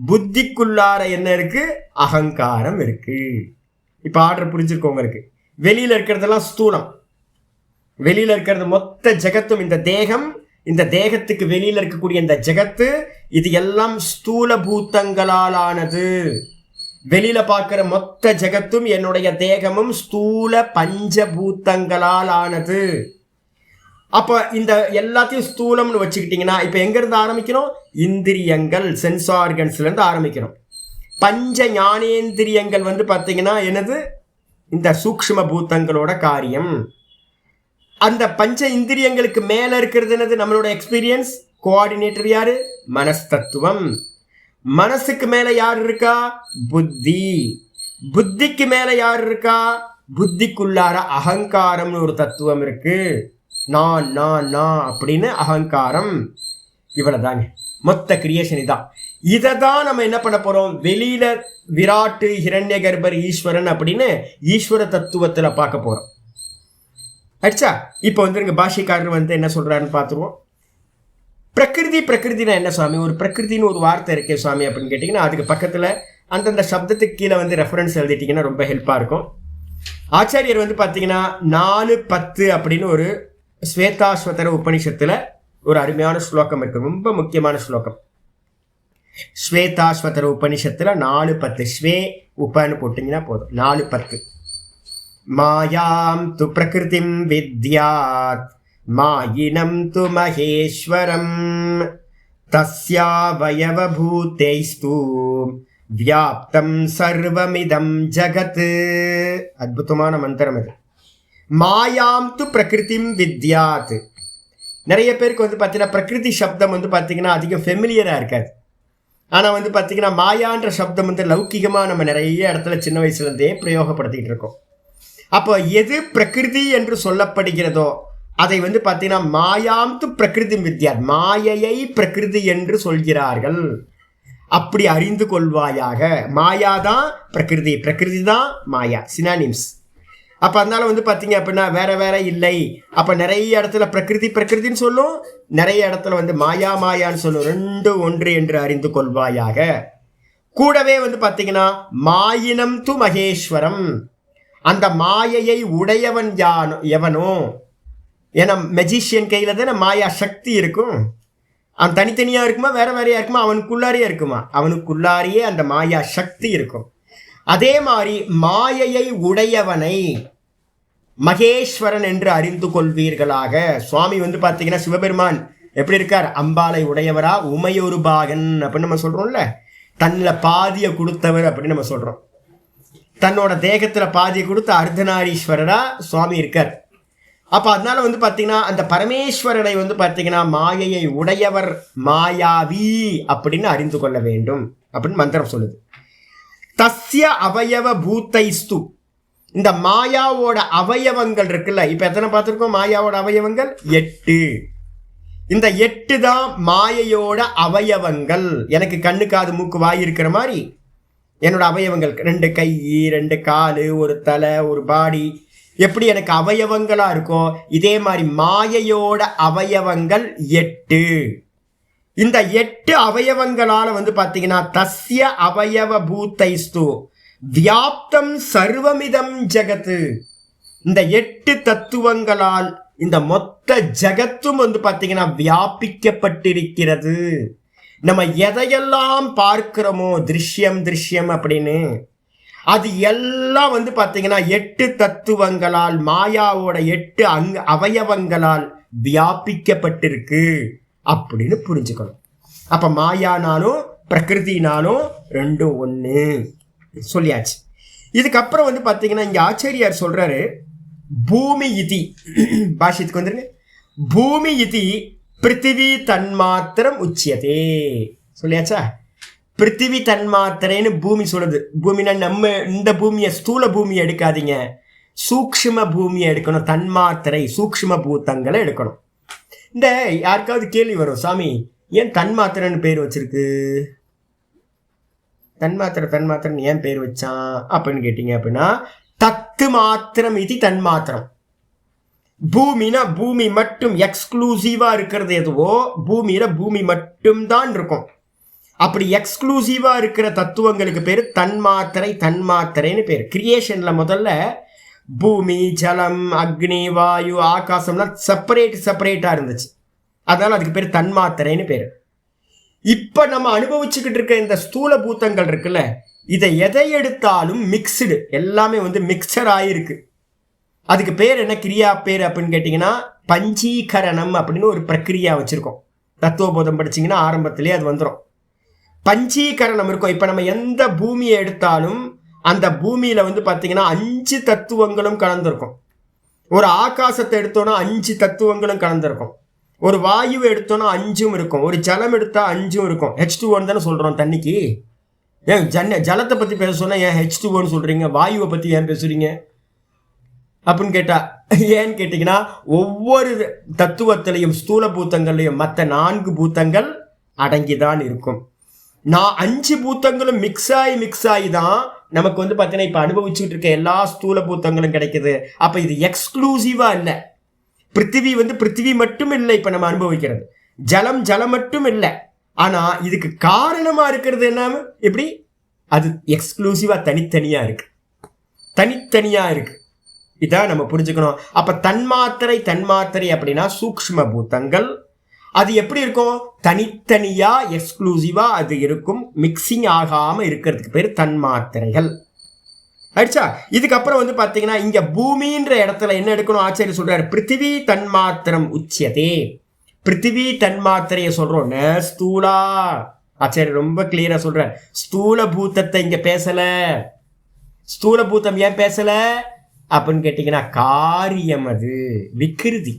புத்திக்குள்ளார என்ன இருக்கு? அகங்காரம் இருக்கு. இப்போ ஆர்டர் புரிஞ்சிருக்கோங்க இருக்கு. வெளியில இருக்கிறதெல்லாம் ஸ்தூலம், வெளியில இருக்கிறது மொத்த ஜெகத்தும் இந்த தேகம், இந்த தேகத்துக்கு வெளியில இருக்கக்கூடிய இந்த ஜெகத்து, இது எல்லாம் ஸ்தூல பூத்தங்களால் ஆனது. வெளியில பார்க்கிற மொத்த ஜெகத்தும் என்னுடைய தேகமும் ஸ்தூல பஞ்சபூத்தங்களால் ஆனது. அப்ப இந்த எல்லாத்தையும் ஸ்தூலம்னு வச்சுக்கிட்டீங்கன்னா இப்ப எங்க இருந்து ஆரம்பிக்கணும்? இந்திரியங்கள், சென்ஸ் ஆர்கன்ஸ்ல இருந்து ஆரம்பிக்கணும். பஞ்ச ஞானேந்திரியங்கள் வந்து பார்த்தீங்கன்னா என்னது? இந்த சூக்ஷ்ம பூத்தங்களோட காரியம். அந்த பஞ்ச இந்திரியங்களுக்கு மேல இருக்கிறது என்னது? நம்மளோட எக்ஸ்பீரியன்ஸ். கோஆர்டினேட்டர் யாரு? மனஸ்தத்துவம். மனசுக்கு மேல யார் இருக்கா? புத்தி. புத்திக்கு மேல யார் இருக்கா? புத்திக்குள்ளார அகங்காரம்னு ஒரு தத்துவம் இருக்கு. நான் நான் நான் அப்படின்னு அகங்காரம். இவ்வளவுதாங்க மொத்த கிரியேஷன். இதான். இதை தான் நம்ம என்ன பண்ண போறோம்? வெளியில விராட்டு, ஹிரண்ய கர்ப்பர், ஈஸ்வரன் அப்படின்னு ஈஸ்வர தத்துவத்துல பார்க்க போறோம். அடிச்சா இப்போ வந்துருங்க, பாஷைக்காரர் வந்து என்ன சொல்றாருன்னு பார்த்துருவோம். பிரகிருதி, பிரகிருதினா என்ன சுவாமி? ஒரு பிரகிருதின்னு ஒரு வார்த்தை இருக்கே சுவாமி அப்படின்னு கேட்டிங்கன்னா, அதுக்கு பக்கத்தில் அந்தந்த சப்தத்துக்கு கீழே வந்து ரெஃபரன்ஸ் எழுதிட்டிங்கன்னா ரொம்ப ஹெல்ப்பாக இருக்கும். ஆச்சாரியர் வந்து பார்த்தீங்கன்னா 4:10 அப்படின்னு ஒரு ஸ்வேதாஸ்வதர உபனிஷத்தில் ஒரு அருமையான ஸ்லோகம் இருக்கு, ரொம்ப முக்கியமான ஸ்லோகம். ஸ்வேதாஸ்வதர உபனிஷத்தில் 4:10 ஸ்வே உபன்னு போட்டிங்கன்னா போதும். 4:10 மாயாம் து பிரகிருதிம் வித்யாத் மாயினம் து மகேஸ்வரம் தஸ்யாவயவபூதைஸ்து வியாப்தம் சர்வமிதம் ஜகத். அற்புதமான மந்திரம் இது. மாயாம் து பிரகிருதிம் வித்யாத். நிறைய பேருக்கு வந்து பார்த்தீங்கன்னா பிரகிருதி சப்தம் வந்து பார்த்தீங்கன்னா அதிகம் ஃபெமிலியராக இருக்காது. ஆனால் வந்து பார்த்தீங்கன்னா மாயான்ற சப்தம் வந்து லௌக்கிகமாக நம்ம நிறைய இடத்துல சின்ன வயசுலேருந்தே பிரயோகப்படுத்திக்கிட்டு இருக்கோம். அப்போ எது பிரகிருதி என்று சொல்லப்படுகிறதோ அதை வந்து பார்த்தீங்கன்னா மாயாம் து பிரகிருதி வித்யா, மாயையை பிரகிருதி என்று சொல்கிறார்கள். அப்படி அறிந்து கொள்வாயாக. மாயா தான் பிரகிருதி, பிரகிருதி தான் மாயா, சினானிம்ஸ். அப்போ அதனால வந்து பார்த்தீங்க அப்படின்னா வேற வேற இல்லை. அப்போ நிறைய இடத்துல பிரகிருதி பிரகிருதின்னு சொல்லும், நிறைய இடத்துல வந்து மாயா மாயான்னு சொல்லும். 2 ஒன்று என்று அறிந்து கொள்வாயாக. கூடவே வந்து பார்த்தீங்கன்னா மாயினம் து மகேஸ்வரம், அந்த மாயையை உடையவன் எவனோ. ஏன்னா மெஜிஷியன் கையில தானே மாயா சக்தி இருக்கும். அவன் தனித்தனியா இருக்குமா, வேற வேறையா இருக்குமா, அவனுக்குள்ளாரியே இருக்குமா, அவனுக்குள்ளாரியே அந்த மாயா சக்தி இருக்கும். அதே மாதிரி மாயையை உடையவனை மகேஸ்வரன் என்று அறிந்து கொள்வீர்களாக. சுவாமி வந்து பார்த்தீங்கன்னா சிவபெருமான் எப்படி இருக்கார்? அம்பாளை உடையவரா, உமையொரு பாகன் அப்படின்னு நம்ம சொல்றோம்ல. தன்னில் பாதியை கொடுத்தவர் அப்படின்னு நம்ம சொல்றோம். தன்னோட தேகத்தில் பாதியை கொடுத்த அர்த்தநாரீஸ்வரரா சுவாமி இருக்கார். அப்போ அதனால வந்து பார்த்தீங்கன்னா அந்த பரமேஸ்வரனை வந்து பார்த்தீங்கன்னா மாயையை உடையவர், மாயாவி அப்படின்னு அறிந்து கொள்ள வேண்டும் அப்படின்னு மந்திரம் சொல்லுது. தஸ்ய அவயவ பூத்தைஸ்து, இந்த மாயாவோட அவயவங்கள் இருக்குல்ல. இப்போ எத்தனை பார்த்துருக்கோம் மாயாவோட அவயவங்கள்? 8. இந்த 8 தான் மாயையோட அவயவங்கள். எனக்கு கண்ணு காது மூக்கு வாய் இருக்கிற மாதிரி என்னோட அவயவங்கள் 2 கை, 2 காலு, ஒரு தலை, ஒரு பாடி, எப்படி எனக்கு அவயவங்களா இருக்கோ இதே மாதிரி மாயையோட அவயவங்கள் 8. இந்த 8 அவயவங்களால வந்து பார்த்தீங்கன்னா தஸ்ய அவயவ பூத்தைஸ்து வியாப்தம் சர்வமிதம் ஜகத்து, இந்த 8 தத்துவங்களால் இந்த மொத்த ஜகத்தும் வந்து பாத்தீங்கன்னா வியாபிக்கப்பட்டிருக்கிறது. நம்ம எதையெல்லாம் பார்க்கிறோமோ திருஷ்யம் திருஷ்யம் அப்படின்னு, அது எல்லாம் வந்து பாத்தீங்கன்னா 8 தத்துவங்களால், மாயாவோட 8 அவயவங்களால் வியாபிக்கப்பட்டிருக்கு அப்படின்னு புரிஞ்சுக்கணும். அப்ப மாயானாலும் பிரகிருதினாலும் ரெண்டும் ஒண்ணு சொல்லியாச்சு. இதுக்கப்புறம் வந்து பாத்தீங்கன்னா இங்க ஆச்சாரியார் சொல்றாரு, பூமி இதி பாஷ்யத்துக்கு வந்துருங்க. பூமி இதி பிருத்திவி தன்மாத்திரம் உச்சியதே சொல்லியாச்சா. பிருத்திவி தன்மாத்திரைன்னு பூமி சொல்லுது. பூமினா நம்ம இந்த பூமியை, ஸ்தூல பூமியை எடுக்காதீங்க, சூக்ஷ்ம பூமியை எடுக்கணும். தன்மாத்திரை சூக்ஷ்ம பூத்தங்களை எடுக்கணும். இந்த யாருக்காவது கேள்வி வரும், சாமி ஏன் தன்மாத்திரன்னு பேர் வச்சிருக்கு, தன்மாத்திரம் ஏன் பேர் வச்சான் அப்படின்னு கேட்டீங்க அப்படின்னா, தத்து மாத்திரம் இது தன்மாத்திரம். பூமினா பூமி மட்டும் எக்ஸ்க்ளூசிவா இருக்கிறது எதுவோ, பூமியில பூமி மட்டும் தான் இருக்கும். அப்படி எக்ஸ்க்ளூசிவா இருக்கிற தத்துவங்களுக்கு பேரு தன்மாத்திரைன்னு பேரு. கிரியேஷன்ல முதல்ல பூமி, ஜலம், அக்னி, வாயு, ஆகாசம்லாம் செப்பரேட்டா இருந்துச்சு. அதனால அதுக்கு பேரு தன்மாத்திரைன்னு பேரு. இப்ப நம்ம அனுபவிச்சுக்கிட்டு இருக்க இந்த ஸ்தூல பூத்தங்கள் இருக்குல்ல, இதை எதை எடுத்தாலும் மிக்ஸ்டு, எல்லாமே வந்து மிக்சர் ஆயிருக்கு. அதுக்கு பேர் என்ன கிரியா பேர் அப்படின்னு கேட்டீங்கன்னா, பஞ்சீகரணம் அப்படின்னு ஒரு பிரக்கிரியா வச்சிருக்கோம். தத்துவபோதம் படிச்சீங்கன்னா ஆரம்பத்திலேயே அது வந்துடும். பஞ்சீகரணம் இருக்கும். இப்ப நம்ம எந்த பூமியை எடுத்தாலும் அந்த பூமியில வந்து பாத்தீங்கன்னா 5 தத்துவங்களும் கலந்துருக்கும். ஒரு ஆகாசத்தை எடுத்தோம்னா 5 தத்துவங்களும் கலந்துருக்கும். ஒரு வாயுவை எடுத்தோம்னா 5 இருக்கும். ஒரு ஜலம் எடுத்தா 5 இருக்கும். H2O தானே சொல்றோம் தண்ணிக்கு. ஏன் ஜலத்தை பத்தி பேச சொன்னா ஏன் H2Oன்னு சொல்றீங்க, வாயுவை பத்தி ஏன் பேசுறீங்க அப்படின்னு கேட்டா, ஏன்னு கேட்டீங்கன்னா ஒவ்வொரு தத்துவத்திலையும் ஸ்தூல பூத்தங்கள்லையும் மற்ற 4 பூத்தங்கள் அடங்கிதான் இருக்கும். 5 பூத்தங்களும் மிக்ஸ் ஆகி தான் நமக்கு வந்து பார்த்தீங்கன்னா இப்போ அனுபவிச்சுட்டு இருக்க எல்லா ஸ்தூல பூத்தங்களும் கிடைக்குது. அப்போ இது எக்ஸ்க்ளூசிவா இல்லை. பிருத்திவி வந்து பிருத்திவி மட்டும் இல்லை, இப்போ நம்ம அனுபவிக்கிறது ஜலம் மட்டும் இல்லை. ஆனா இதுக்கு காரணமா இருக்கிறது என்ன, எப்படி அது எக்ஸ்க்ளூசிவா தனித்தனியா இருக்கு. இதான் நம்ம புரிஞ்சுக்கணும். அப்ப தன்மாத்திரை அப்படின்னா சூக்ஷ்ம பூத்தங்கள். அது எப்படி இருக்கும், தனித்தனியா எக்ஸ்க்ளூசிவா அது இருக்கும், மிக்சிங் ஆகாம இருக்கிறதுக்கு பேர் தன்மாத்திரைகள். ஆயிடுச்சா. இதுக்கப்புறம் வந்து பாத்தீங்கன்னா இங்க பூமின்ற இடத்துல என்ன எடுக்கணும், ஆச்சாரியர் சொல்றாரு, பிருத்திவி தன்மாத்திரம் உச்சியதே. பிருத்திவி தன்மாத்திரைய சொல்றோம், ஸ்தூலா. ஆச்சாரியர் ரொம்ப கிளியரா சொல்றார், ஸ்தூல பூத்தத்தை இங்க பேசல. ஸ்தூல பூத்தம் ஏன் பேசல அப்படின்னு கேட்டீங்கன்னா, காரியம் அது விக்கிருதி.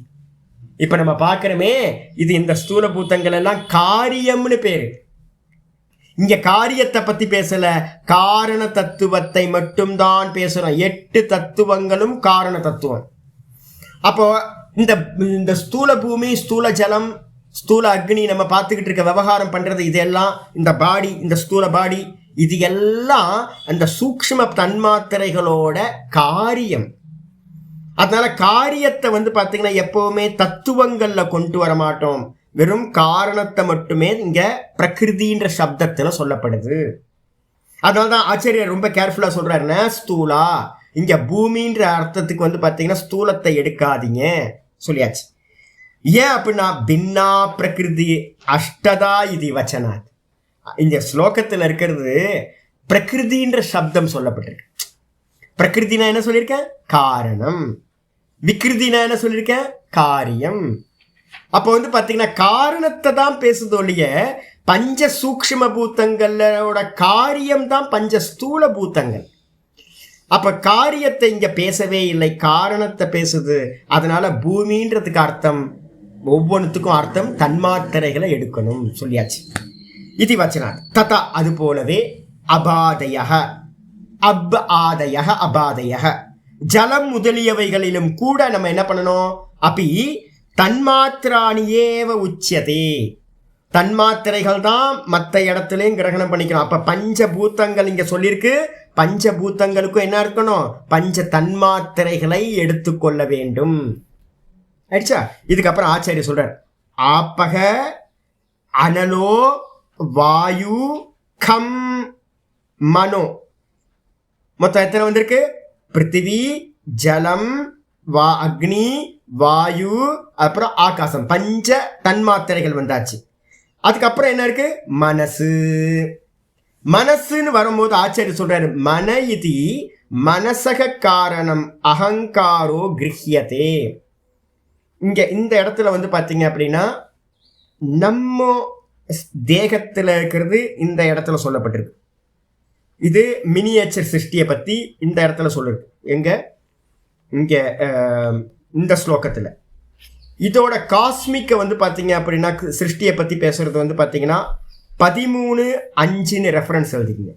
இப்ப நம்ம பார்க்கிறோமே, இது இந்த ஸ்தூல பூத்தங்கள் எல்லாம் காரியம்னு பேரு. இங்க காரியத்தை பத்தி பேசல, காரண தத்துவத்தை மட்டும்தான் பேசுறோம். 8 தத்துவங்களும் காரண தத்துவம். அப்போ இந்த ஸ்தூல பூமி, ஸ்தூல ஜலம், ஸ்தூல அக்னி நம்ம பார்த்துக்கிட்டு இருக்க விவகாரம் பண்றது, இதெல்லாம் இந்த பாடி, இந்த ஸ்தூல பாடி, இது எல்லாம் அந்த சூக்ஷ்ம தன்மாத்திரைகளோட காரியம். அதனால காரியத்தை வந்து பாத்தீங்கன்னா எப்பவுமே தத்துவங்கள்ல கொண்டு வர மாட்டோம், வெறும் காரணத்தை மட்டுமே இங்க பிரகிருதின்ற சப்தத்துல சொல்லப்படுது. அதனாலதான் ஆச்சாரியர் ரொம்ப கேர்ஃபுல்லா சொல்றாருன்னா, ஸ்தூலா இங்க பூமின்ற அர்த்தத்துக்கு வந்து பாத்தீங்கன்னா ஸ்தூலத்தை எடுக்காதீங்க சொல்லியாச்சு. ஏன் அப்படின்னா, பின்னா பிரகிருதி அஷ்டதா இது வச்சனாத். இந்த ஸ்லோகத்துல இருக்கிறது பிரகிருதின்ற சப்தம் சொல்லப்பட்டிருக்கு. பிரகிருதினா என்ன சொல்லியிருக்கேன், காரணம். விக்கிருதினா என்ன சொல்லியிருக்கேன், காரியம். அப்போ வந்து பாத்தீங்கன்னா காரணத்தை தான் பேசுதோ இல்லைய, பஞ்ச சூக்ஷ்ம பூத்தங்களோட காரியம் தான் பஞ்ச ஸ்தூல பூத்தங்கள். அப்ப காரியத்தை இங்க பேசவே இல்லை, காரணத்தை பேசுது. அதனால பூமின்றதுக்கு அர்த்தம், ஒவ்வொன்றுத்துக்கும் அர்த்தம் தன்மாத்திரைகளை எடுக்கணும் சொல்லியாச்சு. இது வச்சனா ததா, அது போலவே அபாதய அபாதய ஜலம் முதலியவைகளிலும் கூட நம்ம என்ன பண்ணணும், அப்படி தன்மாத்திராணியேவ உச்சியதே. தன்மாத்திரைகள் தான் மற்ற இடத்துலையும் கிரகணம் பண்ணிக்கணும். அப்ப பஞ்சபூத்தங்கள் இங்க சொல்லியிருக்கு, பஞ்சபூத்தங்களுக்கும் என்ன இருக்கணும், பஞ்ச தன்மாத்திரைகளை எடுத்துக்கொள்ள வேண்டும். ஆயிடுச்சா. இதுக்கப்புறம் ஆச்சாரியர் சொல்றார், ஆப்பக அனலோ வாயு கம் மனோ. மொத்தம் எத்தனை வந்திருக்கு, பிருத்திவி, ஜலம், அக்னி, வாயு, அப்புறம் ஆகாசம், பஞ்ச தன்மாத்திரைகள் வந்தாச்சு. அதுக்கப்புறம் என்ன இருக்கு? மனசு. மனசுன்னு வரும்போது ஆச்சாரியர் சொல்றாரு, மன இதி மனசக காரணம் அகங்காரோ கிரஹ்யதே. இங்க இந்த இடத்துல வந்து பாத்தீங்க அப்படின்னா நம்ம தேகத்துல இருக்கிறது இந்த இடத்துல சொல்லப்பட்டிருக்கு. இது மினியேச்சர் சிருஷ்டியை பத்தி இந்த இடத்துல சொல்லிருக்கு. எங்க? இங்க இந்த ஸ்லோகத்துல. இதோட காஸ்மிக்கை வந்து பாத்தீங்க அப்படின்னா சிருஷ்டியை பத்தி பேசுறது வந்து பாத்தீங்கன்னா 13:5 ரெஃபரன்ஸ் எழுதிக்கங்க.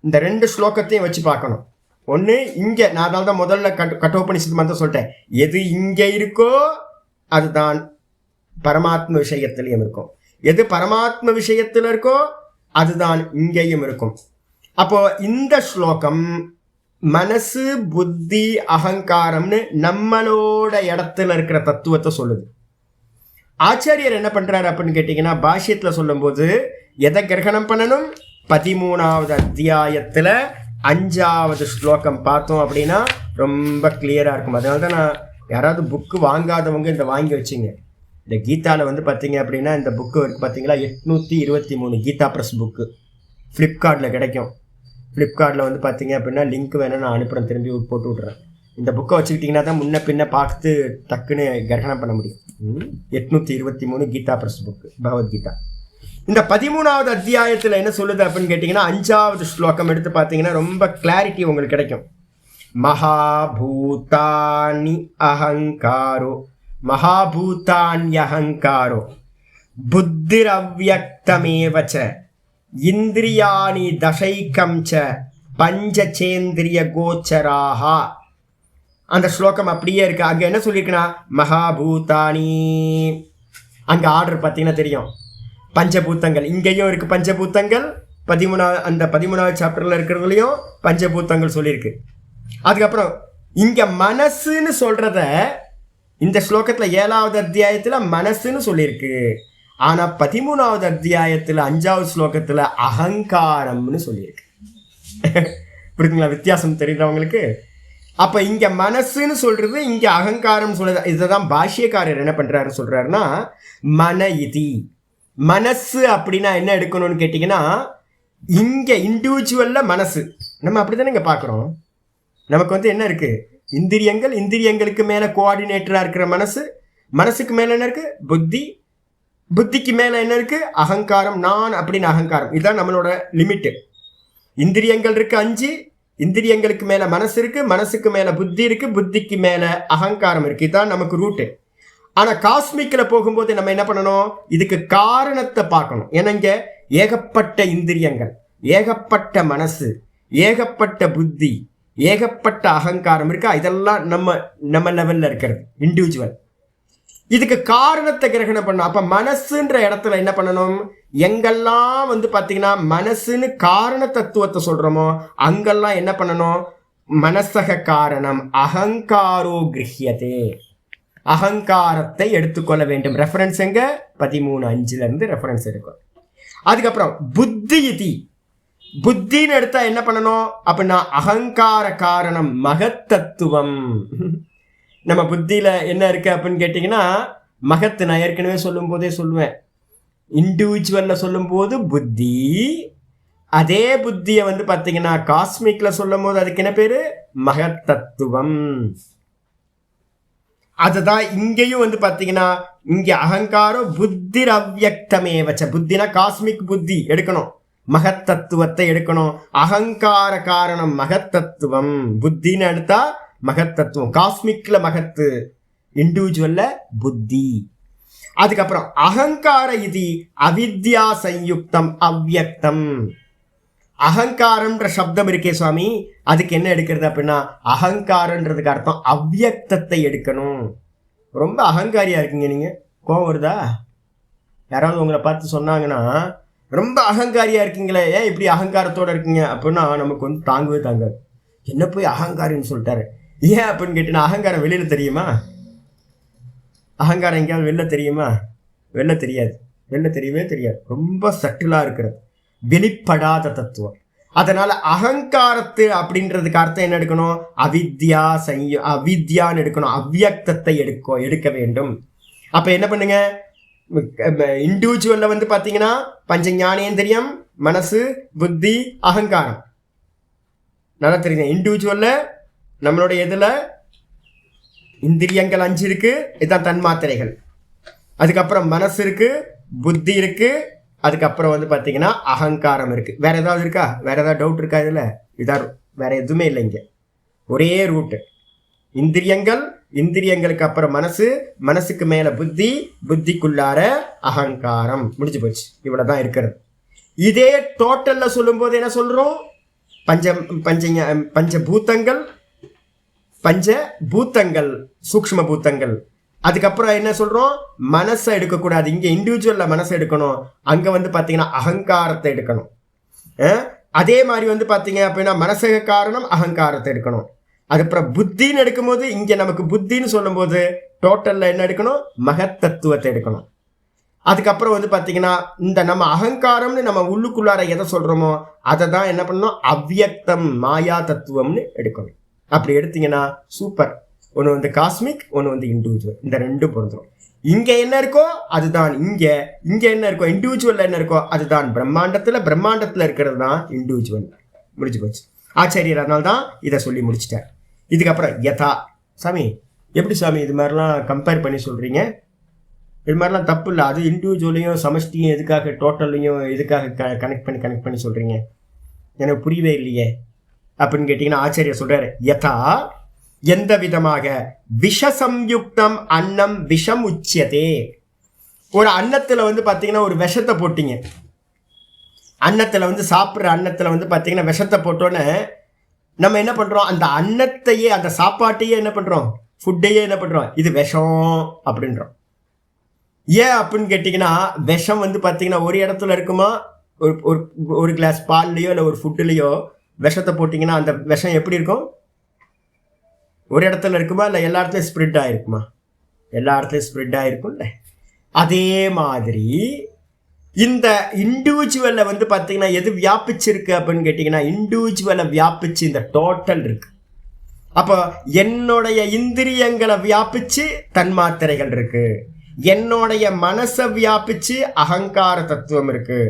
இந்த 2 ஸ்லோகத்தையும் வச்சு பார்க்கணும். ஒன்று இங்கே, நான் அதனால தான் முதல்ல கட்டோபனிஷத்து மட்டும் சொல்லிட்டேன், எது இங்கே இருக்கோ அதுதான் பரமாத்ம விஷயத்திலையும் இருக்கும், எது பரமாத்ம விஷயத்தில் இருக்கோ அதுதான் இங்கேயும் இருக்கும். அப்போ இந்த ஸ்லோகம் மனசு, புத்தி, அகங்காரம்னு நம்மளோட இடத்துல இருக்கிற தத்துவத்தை சொல்லுது. ஆச்சாரியர் என்ன பண்றாரு அப்படின்னு கேட்டீங்கன்னா, பாஷ்யத்தில் சொல்லும்போது எதை கிரகணம் பண்ணணும்? 13வது அத்தியாயத்துல 5வது ஸ்லோகம் பார்த்தோம் அப்படின்னா ரொம்ப கிளியரா இருக்கும். அதனால தான் நான், யாராவது புக்கு வாங்காதவங்க இந்த வாங்கி வச்சுங்க. இந்த கீதாவில் வந்து பார்த்தீங்க அப்படின்னா இந்த புக்கு இருக்குது பார்த்தீங்களா, 823 கீதா ப்ரெஸ் புக்கு ஃப்ளிப்கார்ட்டில் கிடைக்கும். ஃப்ளிப்கார்ட்டில் வந்து பார்த்தீங்க அப்படின்னா லிங்க் வேணும், நான் அனுப்புகிறேன், திரும்பி போட்டு விட்றேன். இந்த புக்கை வச்சுக்கிட்டிங்கன்னா தான் முன்ன பின்ன பார்த்து டக்குன்னு கிரகணம் பண்ண முடியும். 823 கீதா ப்ரெஸ் புக்கு, பகவத்கீதா. இந்த 13வது அத்தியாயத்தில் என்ன சொல்லுது அப்படின்னு கேட்டிங்கன்னா, 5வது ஸ்லோகம் எடுத்து பார்த்தீங்கன்னா ரொம்ப கிளாரிட்டி உங்களுக்கு கிடைக்கும். மகாபூதானி அகங்காரோ, மகாபூதான்யஹங்காரோ புத்திரவ்யக்தமேவச்ச இந்திரியாணி தசைக்கம் ச பஞ்சசேந்திரிய கோச்சராக. அந்த ஸ்லோகம் அப்படியே இருக்கு. அங்கே என்ன சொல்லியிருக்குன்னா மகாபூதானி, அங்கே ஆர்டர் பார்த்தீங்கன்னா தெரியும், பஞ்சபூத்தங்கள் இங்கேயும் இருக்கு. பஞ்சபூத்தங்கள் 13வது சாப்டர்ல இருக்கிறதுலையும் பஞ்சபூத்தங்கள் சொல்லியிருக்கு. அதுக்கப்புறம் இங்க மனசுன்னு சொல்றத இந்த ஸ்லோகத்துல 7வது அத்தியாயத்துல மனசுன்னு சொல்லியிருக்கு. ஆனா 13வது அத்தியாயத்துல 5வது ஸ்லோகத்துல அகங்காரம்னு சொல்லியிருக்கு. புரியுதுங்களா வித்தியாசம் தெரியுறவங்களுக்கு? அப்ப இங்க மனசுன்னு சொல்றது, இங்க அகங்காரம் சொல்றது. இதுதான் பாஷ்யக்காரர் என்ன பண்றாரு சொல்றாருன்னா, மன இதி, மனசு அப்படின்னா என்ன எடுக்கணும்னு கேட்டீங்கன்னா, இங்க இண்டிவிஜுவல்ல மனசு நம்ம அப்படித்தானே இங்க பாக்குறோம். நமக்கு வந்து என்ன இருக்கு? இந்திரியங்கள், இந்திரியங்களுக்கு மேல கோஆர்டினேட்டரா இருக்கிற மனசு, மனசுக்கு மேல என்ன இருக்கு? புத்தி, புத்திக்கு மேல என்ன இருக்கு? அகங்காரம், நான் அப்படின்னு அகங்காரம். இதுதான் நம்மளோட லிமிட். இந்திரியங்கள் இருக்கு 5, இந்திரியங்களுக்கு மேல மனசு இருக்கு, மனசுக்கு மேல புத்தி இருக்கு, புத்திக்கு மேல அகங்காரம் இருக்கு. இதுதான் நமக்கு ரூட்டு. ஆனா காஸ்மிக்ல போகும்போது நம்ம என்ன பண்ணணும்? இதுக்கு காரணத்தை பார்க்கணும். ஏன்னா இங்க ஏகப்பட்ட இந்திரியங்கள், ஏகப்பட்ட மனசு, ஏகப்பட்ட புத்தி, ஏகப்பட்ட அகங்காரம் இருக்கா. இதெல்லாம் நம்ம லெவல்ல இருக்கிறது இண்டிவிஜுவல். இதுக்கு காரணத்தை கிரகணம் பண்ணணும். அப்ப மனசுன்ற இடத்துல என்ன பண்ணணும்? எங்கெல்லாம் வந்து பாத்தீங்கன்னா மனசுன்னு காரண தத்துவத்தை சொல்றோமோ அங்கெல்லாம் என்ன பண்ணணும்? மனசக காரணம் அகங்காரோ கிரஹ்யதே, அகங்காரத்தை எடுத்துக்கொள்ள வேண்டும். ரெஃபரன்ஸ் எங்க? 13:5 இருந்து ரெஃபரன்ஸ் இருக்கும். அதுக்கப்புறம் புத்தி இதி, புத்தின்னு எடுத்தா என்ன பண்ணணும் அப்படின்னா அகங்கார காரணம் மகத்தத்துவம். நம்ம புத்தியில என்ன இருக்கு அப்படின்னு கேட்டீங்கன்னா மகத்து. நான் ஏற்கனவே சொல்லும் போதே சொல்லுவேன், இண்டிவிஜுவல்ல சொல்லும் போது புத்தி, அதே புத்தியை வந்து பாத்தீங்கன்னா காஸ்மிக்ல சொல்லும் போது அதுக்கு என்ன பேரு? மகத்தத்துவம். அதுதான் இங்கேயும் வந்து பாத்தீங்கன்னா, இங்க அகங்காரம் புத்தி அவ்யக்தமே வச்ச, புத்தினா காஸ்மிக் புத்தி எடுக்கணும், மகத்தத்துவத்தை எடுக்கணும். அகங்கார காரணம் மகத்தத்துவம். புத்தின்னு எடுத்தா மகத்தத்துவம், காஸ்மிக்ல மகத்து, இண்டிவிஜுவல்ல புத்தி. அதுக்கப்புறம் அகங்கார இது அவித்யா சயுக்தம் அவ்யக்தம். அகங்காரம்ன்ற சப்தம் இருக்கே சுவாமி, அதுக்கு என்ன எடுக்கிறது அப்படின்னா அகங்காரன்றதுக்கு அர்த்தம் அவ்யக்தத்தை எடுக்கணும். ரொம்ப அகங்காரியா இருக்கீங்க நீங்க, கோவம் வருதா? யாராவது உங்களை பார்த்து சொன்னாங்கன்னா ரொம்ப அகங்காரியா இருக்கீங்களே, ஏன் இப்படி அகங்காரத்தோட இருக்கீங்க அப்படின்னா நமக்கு வந்து தாங்கவே தாங்காது. என்ன போய் அகங்காரின்னு சொல்லிட்டாரு, ஏன் அப்படின்னு கேட்டீங்கன்னா அகங்காரம் வெளியில தெரியுமா? அகங்காரம் எங்கேயாவது வெளில தெரியுமா? வெளில தெரியாது, வெளில தெரியவே தெரியாது. ரொம்ப சட்டிலா இருக்கிறது, வெளிப்படாத தத்துவம். அதனால அகங்காரத்து அப்படின்றதுக்கு அர்த்தம் என்ன எடுக்கணும்? அவித்யான்னு எடுக்கணும். அவ்வியக்தத்தை எடுக்க வேண்டும். அப்ப என்ன பண்ணுங்க, இண்டிவிஜுவல்ல வந்து பாத்தீங்கன்னா பஞ்ச ஞானேந்திரியம், மனசு, புத்தி, அகங்காரம். நல்லா தெரியுங்க. இண்டிவிஜுவல்ல நம்மளுடைய இதுல இந்திரியங்கள் 5 இருக்கு, இதுதான் தன்மாத்திரைகள். அதுக்கப்புறம் மனசு இருக்கு, புத்தி இருக்கு, அதுக்கப்புறம் வந்து பாத்தீங்கன்னா அகங்காரம் இருக்கு. வேற ஏதாவது இருக்கா? வேற ஏதாவது டவுட் இருக்கா? இதுல இதான், வேற எதுவுமே இல்லை. இங்க ஒரே ரூட்டு. இந்திரியங்களுக்கு அப்புறம் மனசு, மனசுக்கு மேல புத்தி, புத்திக்குள்ளார அகங்காரம். முடிஞ்சு போச்சு. இவ்வளவுதான் இருக்கிறது. இதே டோட்டல்ல சொல்லும் போது என்ன சொல்றோம்? பஞ்சபூத்தங்கள், சூக்ஷ்ம பூத்தங்கள். அதுக்கப்புறம் என்ன சொல்றோம்? மனசை எடுக்கக்கூடாது. இங்க இண்டிவிஜுவல்ல மனசை எடுக்கணும். அங்க வந்து பாத்தீங்கன்னா அகங்காரத்தை எடுக்கணும். அதே மாதிரி வந்து பாத்தீங்க அப்படின்னா மனசுக்கு காரணம் அகங்காரத்தை எடுக்கணும். அதுக்கப்புறம் புத்தின்னு எடுக்கும்போது இங்க நமக்கு புத்தின்னு சொல்லும் போது டோட்டல்ல என்ன எடுக்கணும்? மகத்தத்துவத்தை எடுக்கணும். அதுக்கப்புறம் வந்து பாத்தீங்கன்னா இந்த நம்ம அகங்காரம்னு நம்ம உள்ளுக்குள்ளார எதை சொல்றோமோ அதை தான் என்ன பண்ணணும்? அவ்வியக்தம், மாயா தத்துவம்னு எடுக்கணும். அப்படி எடுத்தீங்கன்னா சூப்பர். ஒன்று வந்து காஸ்மிக், ஒன்று வந்து இண்டிவிஜுவல். இந்த ரெண்டும் பொருந்துடும். இங்க என்ன இருக்கோ அதுதான் இங்க என்ன இருக்கோ, இண்டிவிஜுவல்ல என்ன இருக்கோ அதுதான் பிரம்மாண்டத்துல இருக்கிறது தான் இண்டிவிஜுவல். முடிஞ்சு போச்சு. ஆச்சாரியர் அதனால தான் இதை சொல்லி முடிச்சிட்டார். இதுக்கப்புறம் யதா. சாமி எப்படி சாமி இது மாதிரிலாம் கம்பேர் பண்ணி சொல்றீங்க? இது மாதிரிலாம் தப்பு இல்லை. அது இண்டிவிஜுவலையும் சமஷ்டியும் எதுக்காக டோட்டல்லையும் எதுக்காக கனெக்ட் பண்ணி சொல்றீங்க? எனக்கு புரியவே இல்லையே அப்படின்னு கேட்டீங்கன்னா ஆச்சாரியர் சொல்றாரு, யதா எந்த விதமாக விஷசம்யுக்தம் அன்னம் விஷம் உச்சியதே. ஒரு அன்னத்துல வந்து பாத்தீங்கன்னா ஒரு விஷத்தை போட்டீங்க. அன்னத்துல வந்து சாப்பிட்ற அன்னத்துல வந்து பாத்தீங்கன்னா விஷத்தை போட்டோன்னு நம்ம என்ன பண்றோம்? அந்த அன்னத்தையே, அந்த சாப்பாட்டையே என்ன பண்றோம்? ஃபுட்டையே என்ன பண்றோம்? இது விஷம் அப்படின்றோம். ஏன் அப்படின்னு கேட்டீங்கன்னா விஷம் வந்து பாத்தீங்கன்னா ஒரு இடத்துல இருக்குமா? ஒரு கிளாஸ் பால்லையோ இல்லை ஒரு ஃபுட்டுலையோ விஷத்தை போட்டிங்கன்னா அந்த விஷம் எப்படி இருக்கும்? ஒரு இடத்துல இருக்குமா இல்லை எல்லா இடத்துலையும் ஸ்ப்ரெட் ஆகிருக்குமா? எல்லா இடத்துலையும் ஸ்ப்ரெட் ஆகிருக்கும்ல. அதே மாதிரி இந்த இண்டிவிஜுவலில் வந்து பார்த்தீங்கன்னா எது வியாபிச்சிருக்கு அப்படின்னு கேட்டிங்கன்னா இண்டிவிஜுவலை வியாபிச்சு இந்த டோட்டல் இருக்கு. அப்போ என்னுடைய இந்திரியங்களை வியாபிச்சு தன்மாத்திரைகள் இருக்கு, என்னுடைய மனசை வியாபிச்சு அகங்கார தத்துவம் இருக்கு,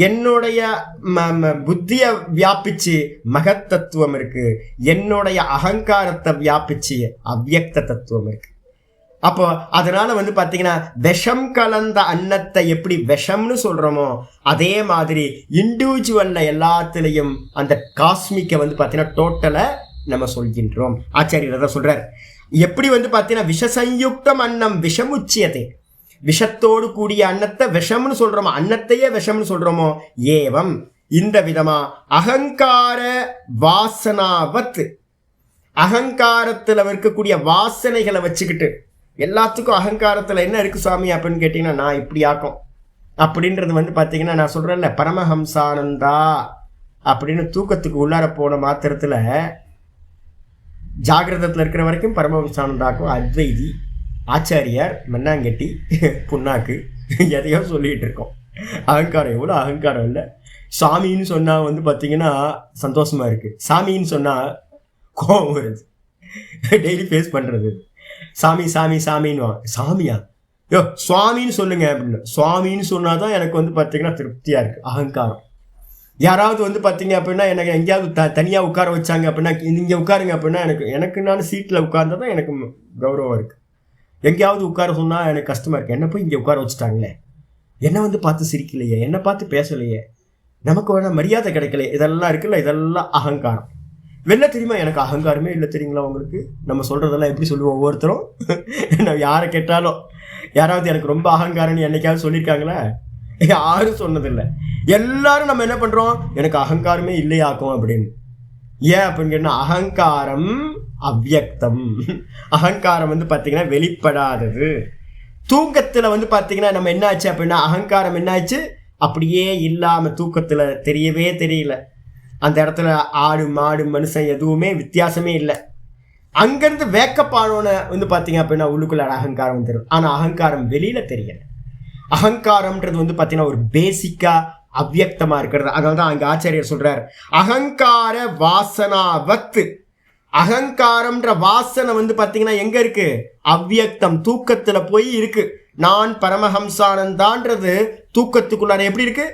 என்னுடைய புத்திய வியாபிச்சு மகத் தத்துவம் இருக்கு, என்னுடைய அகங்காரத்தை வியாபிச்சு அவ்வியக்த தத்துவம் இருக்கு. அப்போ அதனால வந்து பாத்தீங்கன்னா விஷம் கலந்த அன்னத்தை எப்படி விஷம்னு சொல்றோமோ அதே மாதிரி இண்டிவிஜுவல்ல எல்லாத்துலயும் அந்த காஸ்மிக்கை வந்து பாத்தீங்கன்னா டோட்டலை நம்ம சொல்கின்றோம். ஆச்சாரியர் தான் சொல்றார். எப்படி வந்து பாத்தீங்கன்னா விஷசயுக்தம் அன்னம் விஷமுச்சியதே, விஷத்தோடு கூடிய அன்னத்தை விஷம்னு சொல்றோமோ, அன்னத்தையே விஷம்னு சொல்றோமோ, ஏவம் இந்த விதமா அகங்கார வாசனாவத், அகங்காரத்துல இருக்கக்கூடிய வாசனைகளை வச்சுக்கிட்டு எல்லாத்துக்கும் அகங்காரத்துல என்ன இருக்கு சுவாமி அப்படின்னு கேட்டீங்கன்னா நான் இப்படி ஆக்கும் அப்படின்றது வந்து பாத்தீங்கன்னா நான் சொல்றேன்ல பரமஹம்சானந்தா அப்படின்னு தூக்கத்துக்கு உள்ளார போன மாத்திரத்துல ஜாகிரதத்தில் இருக்கிற வரைக்கும் பரமஹம்சானந்தாக்கும் அத்வைதி ஆச்சாரியார் மண்ணாங்கட்டி புண்ணாக்கு எதையோ சொல்லிட்டு இருக்கோம். அகங்காரம் எவ்வளோ அகங்காரம் இல்லை. சாமின்னு சொன்னா வந்து பார்த்தீங்கன்னா சந்தோஷமா இருக்கு, சாமின்னு சொன்னா கோபம் வருது. டெய்லி ஃபேஸ் பண்றது சாமி சாமி சாமின்னு. சாமியா? யோ சுவாமின்னு சொல்லுங்க அப்படின்னு. சுவாமின்னு சொன்னாதான் எனக்கு வந்து பார்த்தீங்கன்னா திருப்தியா இருக்கு. அகங்காரம். யாராவது வந்து பார்த்தீங்க அப்படின்னா எனக்கு எங்கேயாவது தனியாக உட்கார வச்சாங்க அப்படின்னா இங்கே உட்காருங்க அப்படின்னா எனக்கு நான் சீட்டில் உட்கார்ந்தா தான் எனக்கு கௌரவம் இருக்குது. எங்கேயாவது உட்கார சொன்னால் எனக்கு கஷ்டமாக இருக்குது. என்ன போய் இங்கே உட்கார வச்சுட்டாங்களே, என்னை வந்து பார்த்து சிரிக்கலையே, என்னை பார்த்து பேசலையே, நமக்கு வேணா மரியாதை கிடைக்கலையே, இதெல்லாம் இருக்குல்ல, இதெல்லாம் அகங்காரம். வெளில தெரியுமா எனக்கு அகங்காரமே இல்லை தெரியுங்களா உங்களுக்கு? நம்ம சொல்கிறதெல்லாம் எப்படி சொல்லுவோம் ஒவ்வொருத்தரும்? நான் யாரை கேட்டாலும் யாராவது எனக்கு ரொம்ப அகங்காரம்னு என்னைக்காவது சொல்லியிருக்காங்களா? யாரும் சொன்னதில்லை. எல்லாரும் நம்ம என்ன பண்றோம்? எனக்கு அகங்காரமே இல்லையாக்கும் அப்படின்னு. ஏன் அப்படின்னு கேட்டா அகங்காரம் அவ்வியக்தம். அகங்காரம் வந்து பாத்தீங்கன்னா வெளிப்படாதது. தூக்கத்துல வந்து பாத்தீங்கன்னா நம்ம என்ன ஆச்சு அப்படின்னா அகங்காரம் என்ன ஆச்சு? அப்படியே இல்லாம தூக்கத்துல தெரியவே தெரியல. அந்த இடத்துல ஆடு மாடு மனுஷன் எதுவுமே வித்தியாசமே இல்லை. அங்கிருந்து வேக்கப்பானோன வந்து பாத்தீங்க அப்படின்னா உள்ளுக்குள்ள அகங்காரம் தெரியும். ஆனா அகங்காரம் வெளியில தெரியல. அகங்காரம்ன்றது வந்து பார்த்தீங்கன்னா ஒரு பேசிக்காக அவ்வியக்தமா இருக்கிறது. அதனால தான் அங்க ஆச்சாரியர் சொல்றார், அகங்கார வாசனாவத்து. அகங்காரம்ன்ற வாசனை வந்து பாத்தீங்கன்னா எங்க இருக்கு? அவ்வியக்தம், தூக்கத்துல போய் இருக்கு. நான் பரமஹம்சானந்தான்றது தூக்கத்துக்குள்ளார எப்படி இருக்கு?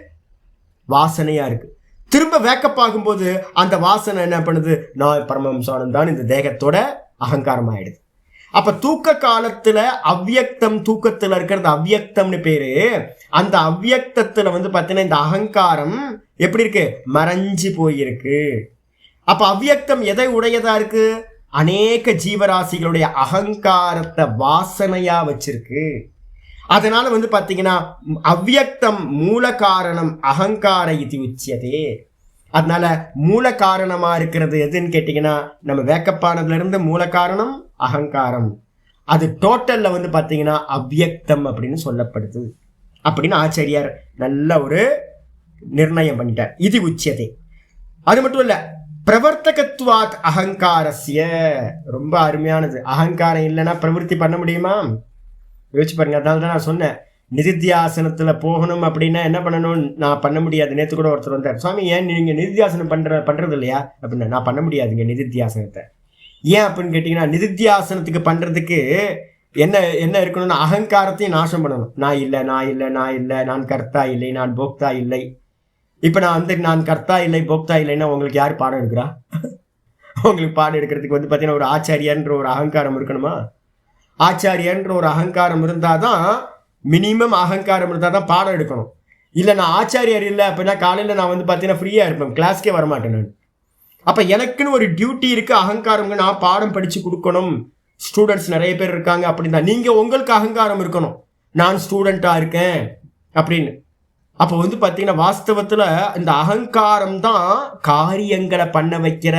வாசனையா இருக்கு. திரும்ப வேக்கப் ஆகும்போது அந்த வாசனை என்ன பண்ணுது? நான் பரமஹம்சானந்தான் இந்த தேகத்தோட அகங்காரம் ஆயிடுது. அப்ப தூக்க காலத்துல அவ்வியக்தம், தூக்கத்துல இருக்கிறது அவ்வியக்தம்னு பேரு. அந்த அவ்வியக்தத்துல வந்து பாத்தீங்கன்னா இந்த அகங்காரம் எப்படி இருக்கு? மறைஞ்சு போயிருக்கு. அப்ப அவ்வியக்தம் எதை உடையதா இருக்கு? அநேக ஜீவராசிகளுடைய அகங்காரத்தை வாசனையா வச்சிருக்கு. அதனால வந்து பாத்தீங்கன்னா அவ்வியக்தம் மூல காரணம் அகங்கார இது உச்சியதே. அதனால மூல காரணமா இருக்கிறது எதுன்னு கேட்டீங்கன்னா, நம்ம வேக்கப்பானதுல இருந்து மூல காரணம் அகங்காரம். அது டோட்டல்ல வந்து பாத்தீங்கன்னா அவ்வியக்தம் அப்படின்னு சொல்லப்படுது அப்படின்னு ஆச்சாரியார் நல்ல ஒரு நிர்ணயம் பண்ணிட்டார். இது உச்சியதே. அது மட்டும் இல்ல, பிரவர்த்தகத்வாத் அகங்காரஸ்ய, ரொம்ப அருமையானது. அகங்காரம் இல்லைன்னா பிரவருத்தி பண்ண முடியுமா? யோசிச்சு பாருங்க. அதனால தான் நான் சொன்னேன், நிதித்தியாசனத்துல போகணும் அப்படின்னா என்ன பண்ணணும்? நான் பண்ண முடியாது. நேற்று கூட ஒருத்தர் வந்தார், சுவாமி ஏன் நீங்க நிதித்தியாசனம் பண்றது இல்லையா அப்படின்னா, நான் பண்ண முடியாதுங்க நிதித்தியாசனத்தை. ஏன் அப்படின்னு கேட்டீங்கன்னா, நிதித்தியாசனத்துக்கு பண்றதுக்கு என்ன என்ன இருக்கணும்னா அகங்காரத்தையும் நாசம் பண்ணணும். நான் இல்லை, நான் இல்லை, நான் இல்லை, நான் கர்த்தா இல்லை, நான் போக்தா இல்லை. இப்ப நான் வந்து நான் கர்த்தா இல்லை போக்தா இல்லைன்னா உங்களுக்கு யார் பாடம் எடுக்கிறா? உங்களுக்கு பாடம் எடுக்கிறதுக்கு வந்து பாத்தீங்கன்னா ஒரு ஆச்சாரியன்ற ஒரு அகங்காரம் இருக்கணுமா? ஆச்சாரியன்ற ஒரு அகங்காரம் இருந்தாதான், மினிமம் அகங்காரம் இருந்தாதான் பாடம் எடுக்கணும். இல்லை நான் ஆச்சாரியர் இல்லை அப்படின்னா காலையில் நான் வந்து பார்த்தீங்கன்னா ஃப்ரீயாக இருப்பேன், கிளாஸ்க்கே வரமாட்டேன் நான். அப்போ எனக்குன்னு ஒரு டியூட்டி இருக்குது, அகங்காரங்க. நான் பாடம் படித்து கொடுக்கணும். ஸ்டூடெண்ட்ஸ் நிறைய பேர் இருக்காங்க அப்படின்னா நீங்கள் உங்களுக்கு அகங்காரம் இருக்கணும், நான் ஸ்டூடெண்ட்டாக இருக்கேன் அப்படின்னு. அப்போ வந்து பார்த்தீங்கன்னா வாஸ்தவத்தில் இந்த அகங்காரம் தான் காரியங்களை பண்ண வைக்கிற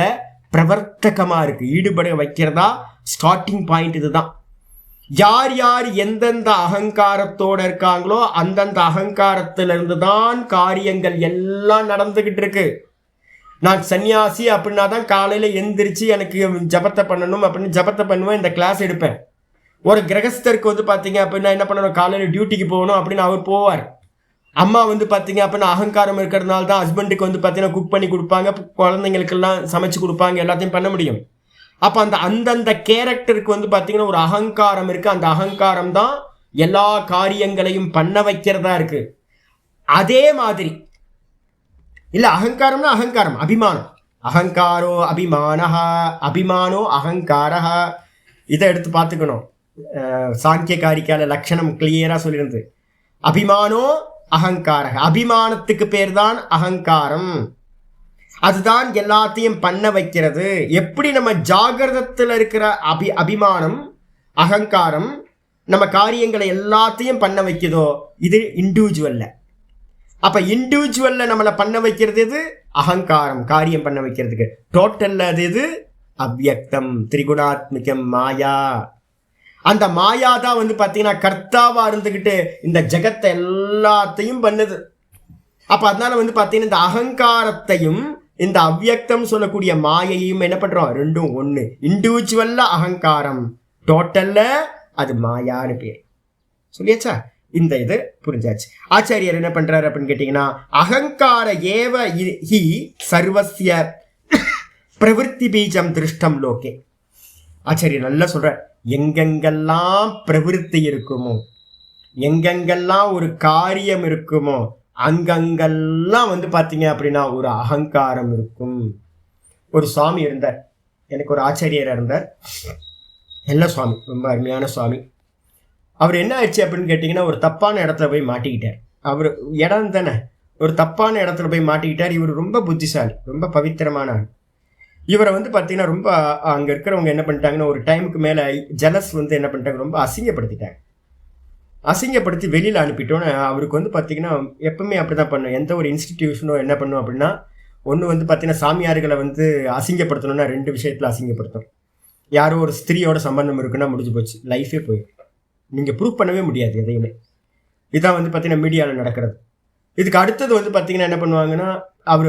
பிரவர்த்தகமாக இருக்குது, ஈடுபட வைக்கிறதா ஸ்டார்டிங் பாயிண்ட். இதுதான். யார் யார் எந்தெந்த அகங்காரத்தோட இருக்காங்களோ அந்தந்த அகங்காரத்திலிருந்து தான் காரியங்கள் எல்லாம் நடந்துகிட்டு இருக்கு. நான் சன்னியாசி அப்படின்னா தான் காலையில் எந்திரிச்சு எனக்கு ஜபத்தை பண்ணணும் அப்படின்னு ஜபத்தை பண்ணுவேன், இந்த கிளாஸ் எடுப்பேன். ஒரு கிரகஸ்தருக்கு வந்து பார்த்தீங்க அப்படின்னா என்ன பண்ணணும்? காலையில் டியூட்டிக்கு போகணும் அப்படின்னு அவர் போவார். அம்மா வந்து பார்த்தீங்க அப்படின்னா அகங்காரம் இருக்கிறதுனால தான் ஹஸ்பண்டுக்கு வந்து பார்த்தீங்கன்னா குக் பண்ணி கொடுப்பாங்க, குழந்தைங்களுக்கெல்லாம் சமைச்சு கொடுப்பாங்க, எல்லாத்தையும் பண்ண முடியும். அப்போ அந்தந்த கேரக்டருக்கு வந்து பார்த்தீங்கன்னா ஒரு அகங்காரம் இருக்கு. அந்த அகங்காரம் தான் எல்லா காரியங்களையும் பண்ண வைக்கிறதா இருக்கு. அதே மாதிரி இல்லை, அகங்காரம்னா அகங்காரம், அபிமானம். அகங்காரோ அபிமானஹா, அபிமானோ அகங்காரஹா. இதை எடுத்து பார்த்துக்கணும். சாங்கிய காரிக்கால லட்சணம் கிளியராக சொல்லியிருந்து, அபிமானோ அகங்காரஹ. அபிமானத்துக்கு பேர் தான் அகங்காரம். அதுதான் எல்லாத்தையும் பண்ண வைக்கிறது. எப்படி நம்ம ஜாகிரதத்தில் இருக்கிற அபிமானம் அகங்காரம் நம்ம காரியங்களை எல்லாத்தையும் பண்ண வைக்குதோ, இது இண்டிவிஜுவல்ல. அப்ப இண்டிவிஜுவல்ல நம்மளை பண்ண வைக்கிறது எது? அகங்காரம், காரியம் பண்ண வைக்கிறதுக்கு. டோட்டல்ல அது எது? அவ்வியக்தம், திரிகுணாத்மிகம், மாயா. அந்த மாயா தான் வந்து பார்த்தீங்கன்னா கர்த்தாவா இருந்துகிட்டு இந்த ஜெகத்தை எல்லாத்தையும் பண்ணுது. அப்ப அதனால வந்து பார்த்தீங்கன்னா இந்த அகங்காரத்தையும் இந்த அவ்வியக்தம் சொல்லக்கூடிய மாயையும் என்ன பண்றோம்? ரெண்டும் ஒண்ணு. இண்டிவிஜுவல்ல அகங்காரம், டோட்டல்ல அது மாயான்னு பேர். சொல்லியாச்சா? இந்த இது புரிஞ்சாச்சு. ஆச்சாரியர் என்ன பண்றாரு அப்படின்னு கேட்டீங்கன்னா, அகங்கார ஏவ ஹி சர்வஸ்ய பிரவருத்தி பீஜம் திருஷ்டம் லோகே. ஆச்சாரியர் நல்லா சொல்ற, எங்கெங்கெல்லாம் பிரவருத்தி இருக்குமோ, எங்கெங்கெல்லாம் ஒரு காரியம் இருக்குமோ, அங்கங்கெல்லாம் வந்து பார்த்தீங்க அப்படின்னா ஒரு அகங்காரம் இருக்கும். ஒரு சுவாமி இருந்தார், எனக்கு ஒரு ஆச்சாரியர் இருந்தார், நல்ல சுவாமி, ரொம்ப அருமையான சுவாமி. அவர் என்ன ஆச்சு அப்படின்னு கேட்டிங்கன்னா, ஒரு தப்பான இடத்துல போய் மாட்டிக்கிட்டார். அவர் இடம் தானே, ஒரு தப்பான இடத்துல போய் மாட்டிக்கிட்டார். இவர் ரொம்ப புத்திசாலி, ரொம்ப பவித்திரமான ஆள். இவரை வந்து பார்த்தீங்கன்னா ரொம்ப அங்கே இருக்கிறவங்க என்ன பண்ணிட்டாங்கன்னா, ஒரு டைமுக்கு மேலே ஜலஸ் வந்து என்ன பண்ணிட்டாங்க, ரொம்ப அசிங்கப்படுத்திட்டாங்க. அசிங்கப்படுத்தி வெளியில் அனுப்பிட்டோன்னு அவருக்கு வந்து பார்த்தீங்கன்னா எப்பவுமே அப்படி தான் பண்ணும். எந்த ஒரு இன்ஸ்டிடியூஷனோ என்ன பண்ணும் அப்படின்னா, ஒன்று வந்து பார்த்தீங்கன்னா சாமியார்களை வந்து அசிங்கப்படுத்தணும்னா ரெண்டு விஷயத்தில் அசிங்கப்படுத்தும். யாரோ ஒரு ஸ்திரீயோட சம்பந்தம் இருக்குன்னா முடிஞ்சு போச்சு, லைஃபே போயிடும். நீங்கள் ப்ரூவ் பண்ணவே முடியாது எதையுமே. இதான் வந்து பார்த்தீங்கன்னா மீடியாவில் நடக்கிறது. இதுக்கு அடுத்தது வந்து பார்த்தீங்கன்னா என்ன பண்ணுவாங்கன்னா, அவர்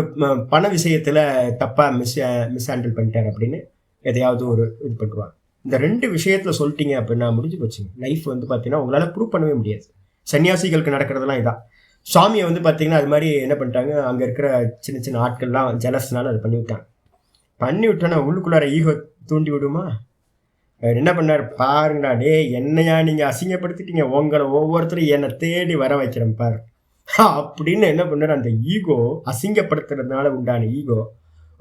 பண விஷயத்தில் தப்பாக மிஸ்ஹேண்டில் பண்ணிட்டார் அப்படின்னு எதையாவது ஒரு இது பண்ணுவாங்க. இந்த ரெண்டு விஷயத்தில் சொல்லிட்டீங்க அப்படின்னா முடிஞ்சு போச்சுங்க. லைஃப் வந்து பார்த்தீங்கன்னா உங்களால் ப்ரூவ் பண்ணவே முடியாது. சன்னியாசிகளுக்கு நடக்கிறதுலாம் இதான். சுவாமியை வந்து பார்த்தீங்கன்னா அது மாதிரி என்ன பண்ணிட்டாங்க, அங்கே இருக்கிற சின்ன சின்ன ஆட்கள்லாம் ஜெலஸ்னால அதை பண்ணி விட்டோன்னா உள்ளுக்குள்ளார ஈகோ தூண்டி விடுமா? அவர் என்ன பண்ணார் பாருங்கடா, டே என்னையா நீங்கள் அசிங்கப்படுத்திட்டீங்க, உங்களை ஒவ்வொருத்தரும் என்னை தேடி வர வைக்கிறேன் பாரு அப்படின்னு என்ன பண்ணார். அந்த ஈகோ அசிங்கப்படுத்துறதுனால உண்டான ஈகோ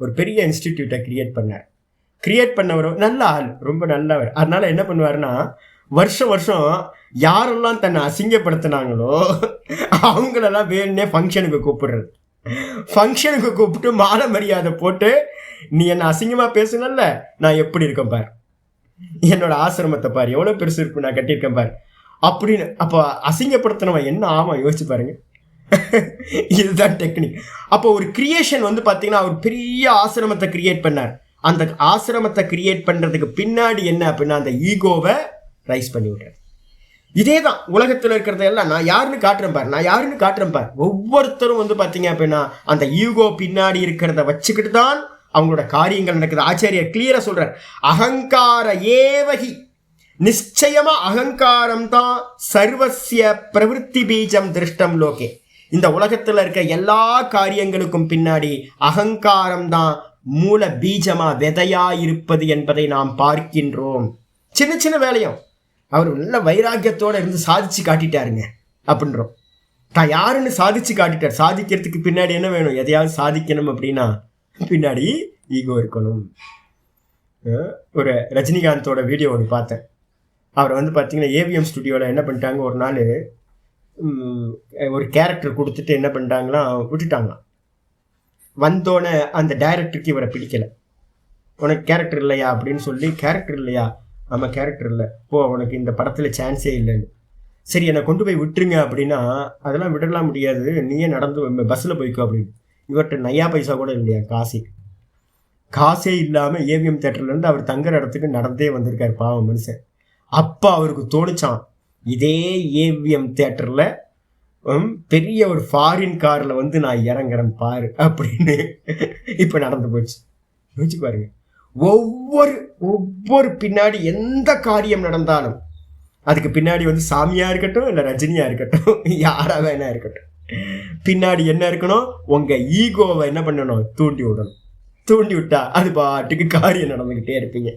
ஒரு பெரிய இன்ஸ்டிடியூட்டை கிரியேட் பண்ணவர் நல்ல ஆள், ரொம்ப நல்லவர். அதனால என்ன பண்ணுவாருன்னா, வருஷம் யாரெல்லாம் தன்னை அசிங்கப்படுத்தினாங்களோ அவங்களெல்லாம் வேணுன்னே ஃபங்க்ஷனுக்கு கூப்பிட்டு மாலை மரியாதை போட்டு, நீ என்னை அசிங்கமாக பேசுனல்ல, நான் எப்படி இருக்கேன் பார், என்னோட ஆசிரமத்தை பாரு, எவ்வளோ பெருசு இருக்கு நான் கட்டியிருக்கேன் பாரு அப்படின்னு. அப்போ அசிங்கப்படுத்தினவன் என்ன ஆமாம் யோசிச்சு பாருங்க. இதுதான் டெக்னிக். அப்போ ஒரு கிரியேஷன் வந்து பார்த்தீங்கன்னா ஒரு பெரிய ஆசிரமத்தை கிரியேட் பண்ணார். அந்த ஆசிரமத்தை கிரியேட் பண்ணுறதுக்கு பின்னாடி என்ன அப்படின்னா அந்த ஈகோவை ரைஸ் பண்ணி விடுறார். இதே தான் உலகத்தில் இருக்கிறத எல்லாம் நான் யாருன்னு காட்டுறேன் பார். ஒவ்வொருத்தரும் வந்து பார்த்தீங்க அப்படின்னா அந்த ஈகோ பின்னாடி இருக்கிறத வச்சுக்கிட்டு தான் அவங்களோட காரியங்கள் நடக்குது. ஆச்சாரியர் கிளியரா சொல்றார், அகங்கார ஏவகி, நிச்சயமா அகங்காரம் தான் சர்வசிய பிரவருத்தி பீஜம் திருஷ்டம் லோகே. இந்த உலகத்தில் இருக்க எல்லா காரியங்களுக்கும் பின்னாடி அகங்காரம் தான் மூல பீஜமா விதையா இருப்பது என்பதை நாம் பார்க்கின்றோம். சின்ன சின்ன வேலையும் அவர் நல்ல வைராக்கியத்தோட இருந்து சாதிச்சு காட்டிட்டாருங்க அப்படின்றோம். தான் யாருன்னு சாதிச்சு காட்டிட்டார். சாதிக்கிறதுக்கு பின்னாடி என்ன வேணும்? எதையாவது சாதிக்கணும் அப்படின்னா பின்னாடி ஈகோ இருக்கணும். ஒரு ரஜினிகாந்தோட வீடியோ ஒன்று பார்த்தேன். அவர் வந்து பார்த்தீங்கன்னா ஏவிஎம் ஸ்டுடியோவில் என்ன பண்ணிட்டாங்க, ஒரு நாள் ஒரு கேரக்டர் கொடுத்துட்டு என்ன பண்ணிட்டாங்களாம், விட்டுட்டாங்களாம். வந்தோடனே அந்த டைரக்டருக்கு இவரை பிடிக்கலை. உனக்கு கேரக்டர் இல்லையா அப்படின்னு சொல்லி, கேரக்டர் இல்லையா, ஆமாம் கேரக்டர் இல்லை, போ உனக்கு இந்த படத்தில் சான்ஸே இல்லைன்னு. சரி என்னை கொண்டு போய் விட்டுருங்க அப்படின்னா, அதெல்லாம் விடலாம் முடியாது, நீயே நடந்து பஸ்ஸில் போய்க்கோ அப்படின்னு. இவர்கிட்ட நையா பைசா கூட இல்லையா, காசே இல்லாமல் ஏவிஎம் தேட்டர்லேருந்து அவர் தங்குற இடத்துக்கு நடந்தே வந்திருக்கார் பாவம் மனுஷன். அப்போ அவருக்கு தோணுச்சான், இதே ஏவிஎம் தேட்டரில் பெரிய ஒரு ஃபாரின் காரில் வந்து நான் இறங்குறேன் பாரு அப்படின்னு. இப்போ நடந்து போச்சு. யோசிச்சு பாருங்க, ஒவ்வொரு பின்னாடி எந்த காரியம் நடந்தாலும் அதுக்கு பின்னாடி வந்து சாமியாக இருக்கட்டும் இல்லை ரஜினியாக இருக்கட்டும் யாராக வேணா இருக்கட்டும், பின்னாடி என்ன இருக்கணும், உங்கள் ஈகோவை என்ன பண்ணணும், தூண்டி விட்டா அது பாட்டுக்கு காரியம் நடந்துக்கிட்டே இருப்பீங்க.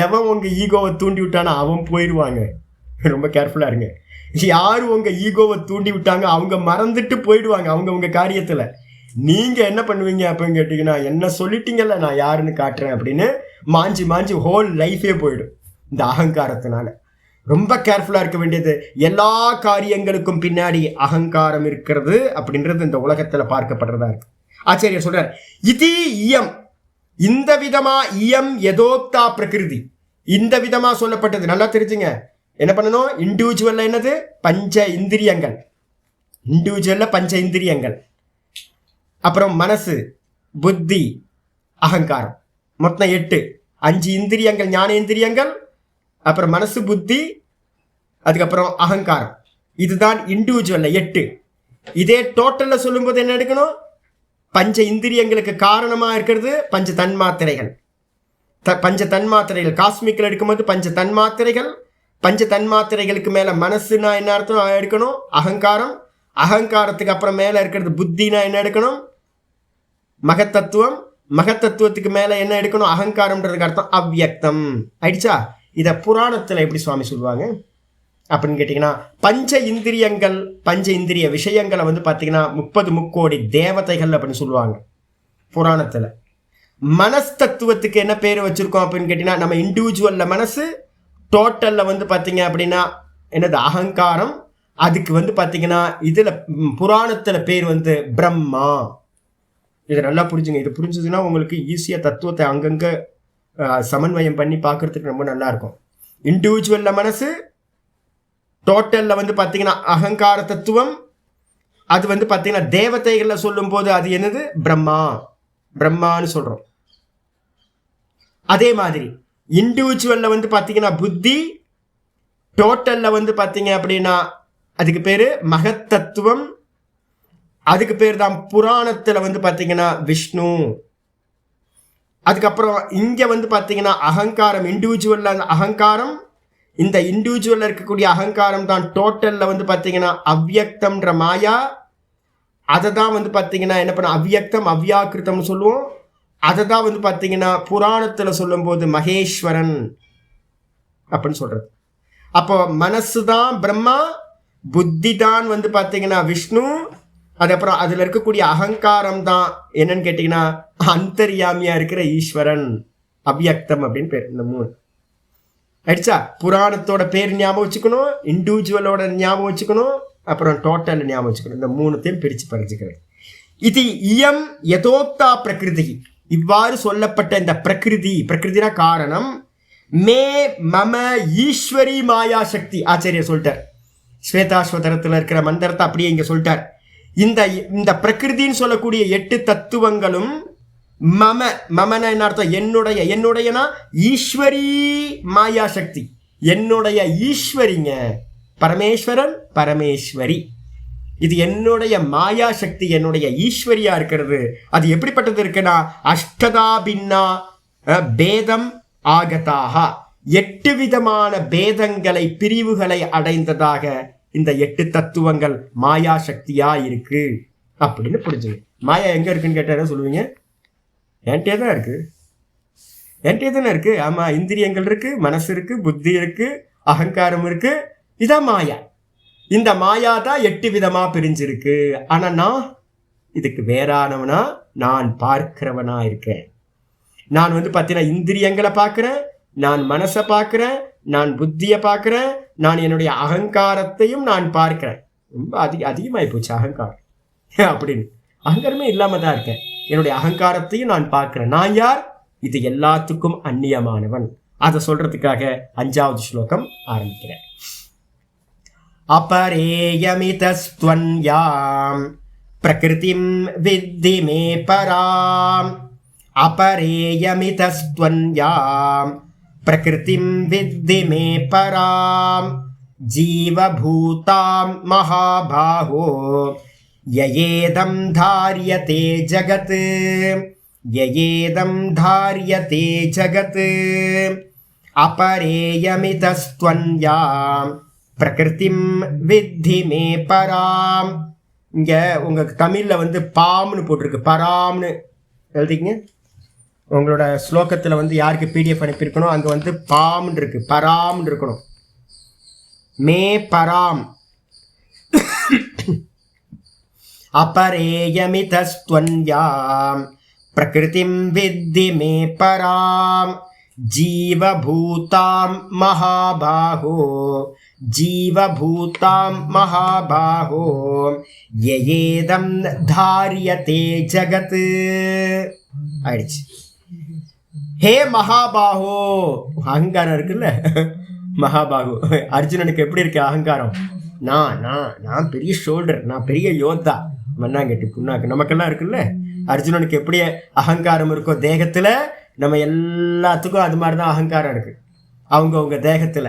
எவன் உங்கள் ஈகோவை தூண்டி விட்டானா அவன் போயிடுவாங்க. ரொம்ப கேர்ஃபுல்லாக இருங்க. யார் உங்கள் ஈகோவை தூண்டி விட்டாங்க அவங்க மறந்துட்டு போயிடுவாங்க அவங்க காரியத்தில். நீங்கள் என்ன பண்ணுவீங்க அப்படின்னு கேட்டிங்கன்னா, என்ன சொல்லிட்டீங்கல்ல நான் யாருன்னு காட்டுறேன் அப்படின்னு மாஞ்சி ஹோல் லைஃபே போயிடும் இந்த அகங்காரத்தினால. ரொம்ப கேர்ஃபுல்லாக இருக்க வேண்டியது. எல்லா காரியங்களுக்கும் பின்னாடி அகங்காரம் இருக்கிறது அப்படின்றது இந்த உலகத்தில் பார்க்கப்படுறதா இருக்கு. ஆச்சாரியர் சொல்றார், இது இயம், இந்த விதமா இயம் யதோக்தா பிரகிருதி, இந்த விதமா சொல்லப்பட்டது. நல்லா தெரிஞ்சுங்க. என்ன பண்ணணும், இண்டிவிஜுவல்ல என்னது, பஞ்ச இந்திரியங்கள், அப்புறம் மனசு, புத்தி, அகங்காரம், மொத்தம் 8. 5 இந்திரியங்கள் ஞானேந்திரியங்கள், அப்புறம் மனசு, புத்தி, அதுக்கப்புறம் அகங்காரம். இதுதான் இண்டிவிஜுவல்ல 8. இதே டோட்டல்ல சொல்லும்போது என்ன எடுக்கணும், பஞ்ச இந்திரியங்களுக்கு காரணமாக இருக்கிறது பஞ்ச தன்மாத்திரைகள். காஸ்மிக்கில் எடுக்கும்போது பஞ்ச தன்மாத்திரைகளுக்கு மேலே மனசுனா என்ன அர்த்தம் எடுக்கணும், அகங்காரத்துக்கு அப்புறம் மேலே இருக்கிறது புத்தினா என்ன எடுக்கணும், மகத்தத்துவத்துக்கு மேலே என்ன எடுக்கணும், அகங்காரம்ன்றதுக்கு அர்த்தம் அவ்யக்தம். ஆயிடுச்சா? இதை புராணத்தில் எப்படி சுவாமி சொல்லுவாங்க அப்படின்னு கேட்டிங்கன்னா, பஞ்ச இந்திரிய விஷயங்களை வந்து பார்த்தீங்கன்னா 30 முக்கோடி தேவதைகள் அப்படின்னு சொல்லுவாங்க புராணத்தில். மனஸ்தத்துவத்துக்கு என்ன பேர் வச்சுருக்கோம் அப்படின்னு கேட்டிங்கன்னா, நம்ம இண்டிவிஜுவலில் மனசு, டோட்டலில் வந்து பார்த்தீங்க அப்படின்னா என்னது அகங்காரம். அதுக்கு வந்து பார்த்தீங்கன்னா இதில் புராணத்தில் பேர் வந்து பிரம்மா. இதை நல்லா புரிஞ்சுங்க. இது புரிஞ்சதுன்னா உங்களுக்கு ஈஸியாக தத்துவத்தை அங்கங்கே சமன்வயம் பண்ணி பார்க்குறதுக்கு ரொம்ப நல்லாயிருக்கும். இண்டிவிஜுவலில் மனசு, டோட்டலில் வந்து பார்த்தீங்கன்னா அகங்கார தத்துவம். அது வந்து பார்த்தீங்கன்னா தேவதைகளில் சொல்லும் போது அது என்னது, பிரம்மான்னு சொல்கிறோம். அதே மாதிரி இண்டிவிஜுவலில் வந்து பார்த்தீங்கன்னா புத்தி, டோட்டலில் வந்து பார்த்தீங்க அப்படின்னா அதுக்கு பேர் மகத்தத்துவம். அதுக்கு பேர் தான் புராணத்தில் வந்து பார்த்தீங்கன்னா விஷ்ணு. அதுக்கப்புறம் இங்கே வந்து பார்த்தீங்கன்னா அகங்காரம், இண்டிவிஜுவலில் அகங்காரம். இந்த இண்டிவிஜுவலில் இருக்கக்கூடிய அகங்காரம் தான் டோட்டலில் வந்து பார்த்தீங்கன்னா அவ்யக்தம்ன்ற மாயா. அதை தான் வந்து பார்த்தீங்கன்னா என்ன பண்ண அவ்வியக்தம் அவ்யாக்கிருத்தம்னு சொல்லுவோம். அதை தான் வந்து பார்த்தீங்கன்னா புராணத்தில் சொல்லும்போது மகேஸ்வரன் அப்படின்னு சொல்றது. அப்போ மனசு தான் பிரம்மா, புத்தி தான் வந்து பார்த்தீங்கன்னா விஷ்ணு, அதுக்கப்புறம் அதில் இருக்கக்கூடிய அகங்காரம் தான் என்னன்னு கேட்டிங்கன்னா அந்தர்யாமியா இருக்கிற ஈஸ்வரன், அவ்யக்தம் அப்படின்னு பேர். இந்த 3 ஆயிடுச்சா? புராணத்தோட பேர் ஞாபகம் வச்சுக்கணும், இண்டிவிஜுவலோட ஞாபகம் வச்சுக்கணும், அப்புறம் டோட்டல் ஞாபகம் வச்சுக்கணும். இந்த 3த்தையும் பிரித்து படிச்சுக்கிறேன். இது இயம் யதோக்தா பிரகிருதி, இவ்வாறு சொல்லப்பட்ட இந்த பிரகிருதினா காரணம், மே மம ஈஸ்வரி மாயா சக்தி. ஆச்சாரியர் சொல்லிட்டார், ஸ்வேதாஸ்வதரத்தில் இருக்கிற மந்திரத்தை அப்படியே இங்கே சொல்லிட்டார். இந்த பிரகிருதின்னு சொல்லக்கூடிய 8 தத்துவங்களும் மமன என்ன அர்த்தம்? என்னுடையனா ஈஸ்வரி மாயா சக்தி, என்னுடைய ஈஸ்வரிங்க. பரமேஸ்வரன் பரமேஸ்வரி, இது என்னுடைய மாயா சக்தி, என்னுடைய ஈஸ்வரியா இருக்கிறது. அது எப்படிப்பட்டது இருக்குன்னா அஷ்டதா பின்னா பேதம் ஆகதாக, 8 விதமான பேதங்களை பிரிவுகளை அடைந்ததாக இந்த 8 தத்துவங்கள் மாயா சக்தியா இருக்கு அப்படின்னு புரிஞ்சுங்க. மாயா எங்க இருக்குன்னு கேட்டா சொல்லுவீங்க, என்கிட்டே தான் இருக்கு, என்கிட்டே தானே இருக்கு. ஆமா, இந்திரியங்கள் இருக்கு, மனசு இருக்கு, புத்தி இருக்கு, அகங்காரம் இருக்கு, இதான் மாயா. இந்த மாயா தான் 8 விதமா பிரிஞ்சிருக்கு. ஆனா நான் இதுக்கு வேறானவனா, நான் பார்க்கிறவனா இருக்கேன். நான் வந்து பார்த்தீங்கன்னா இந்திரியங்களை பார்க்கிறேன், நான் மனசை பார்க்கிறேன், நான் புத்தியை பார்க்கிறேன், நான் என்னுடைய அகங்காரத்தையும் நான் பார்க்கிறேன். ரொம்ப அதிகமாகி போச்சு அகங்காரம் அப்படின்னு. அகங்காரமே இல்லாம தான் இருக்கேன், என்னுடைய அகங்காரத்தையும் நான் பார்க்கிறேன். நான் யார்? இது எல்லாத்துக்கும் அந்நியமானவன். அதை சொல்றதுக்காக 5வது ஸ்லோகம் ஆரம்பிக்கிறேன். அபரேயமிதஸ்த்வன்யாம் பிரகிருதிம் வித்தி மே பராம். அபரேயமிதஸ்த்வன்யாம் பிரகிருதிம் வித்தி மே பராம். ஜீவபூதாம் மகாபாஹோ யயேதம் தாரியதே ஜகத், யயேதம் தாரியதே ஜகத். அபரேயமிதஸ்த்வன்யாம் பிரகிருதிம் வித்தி மே பராம். இங்க உங்க தமிழ்ல வந்து பாம்னு போட்டிருக்கு, பராம்னு எழுதிங்க. உங்களோட ஸ்லோகத்துல வந்து யாருக்கு பிடிஎஃப் அனுப்பியிருக்கணும் அங்க வந்து பாம்னு இருக்கு, பராம்னு இருக்கணும். மே பராம். அபரேயமிதஸ்த்வன்யாம் பிரகிருதிம் வித்தி மே பராம். ஜீவபூதாம் மகாபாஹோ, ஜீவபூதாம் மகாபாஹோ யயேதம் தாரியதே ஜகத். ஆயிடுச்சு. ஹே மகாபாஹோ, அகங்காரம் இருக்குல்ல, மகாபாகு அர்ஜுனனுக்கு எப்படி இருக்கு அகங்காரம்? நான் பெரிய ஷோல்டர், நான் பெரிய யோத்தா, மண்ணாங்கட்டி புண்ணாக்கு நமக்கெல்லாம் இருக்குல்ல. அர்ஜுனனுக்கு எப்படி அகங்காரம் இருக்கோ தேகத்துல, நம்ம எல்லாத்துக்கும் அது மாதிரி தான் அகங்காரம் இருக்கு அவங்க தேகத்துல.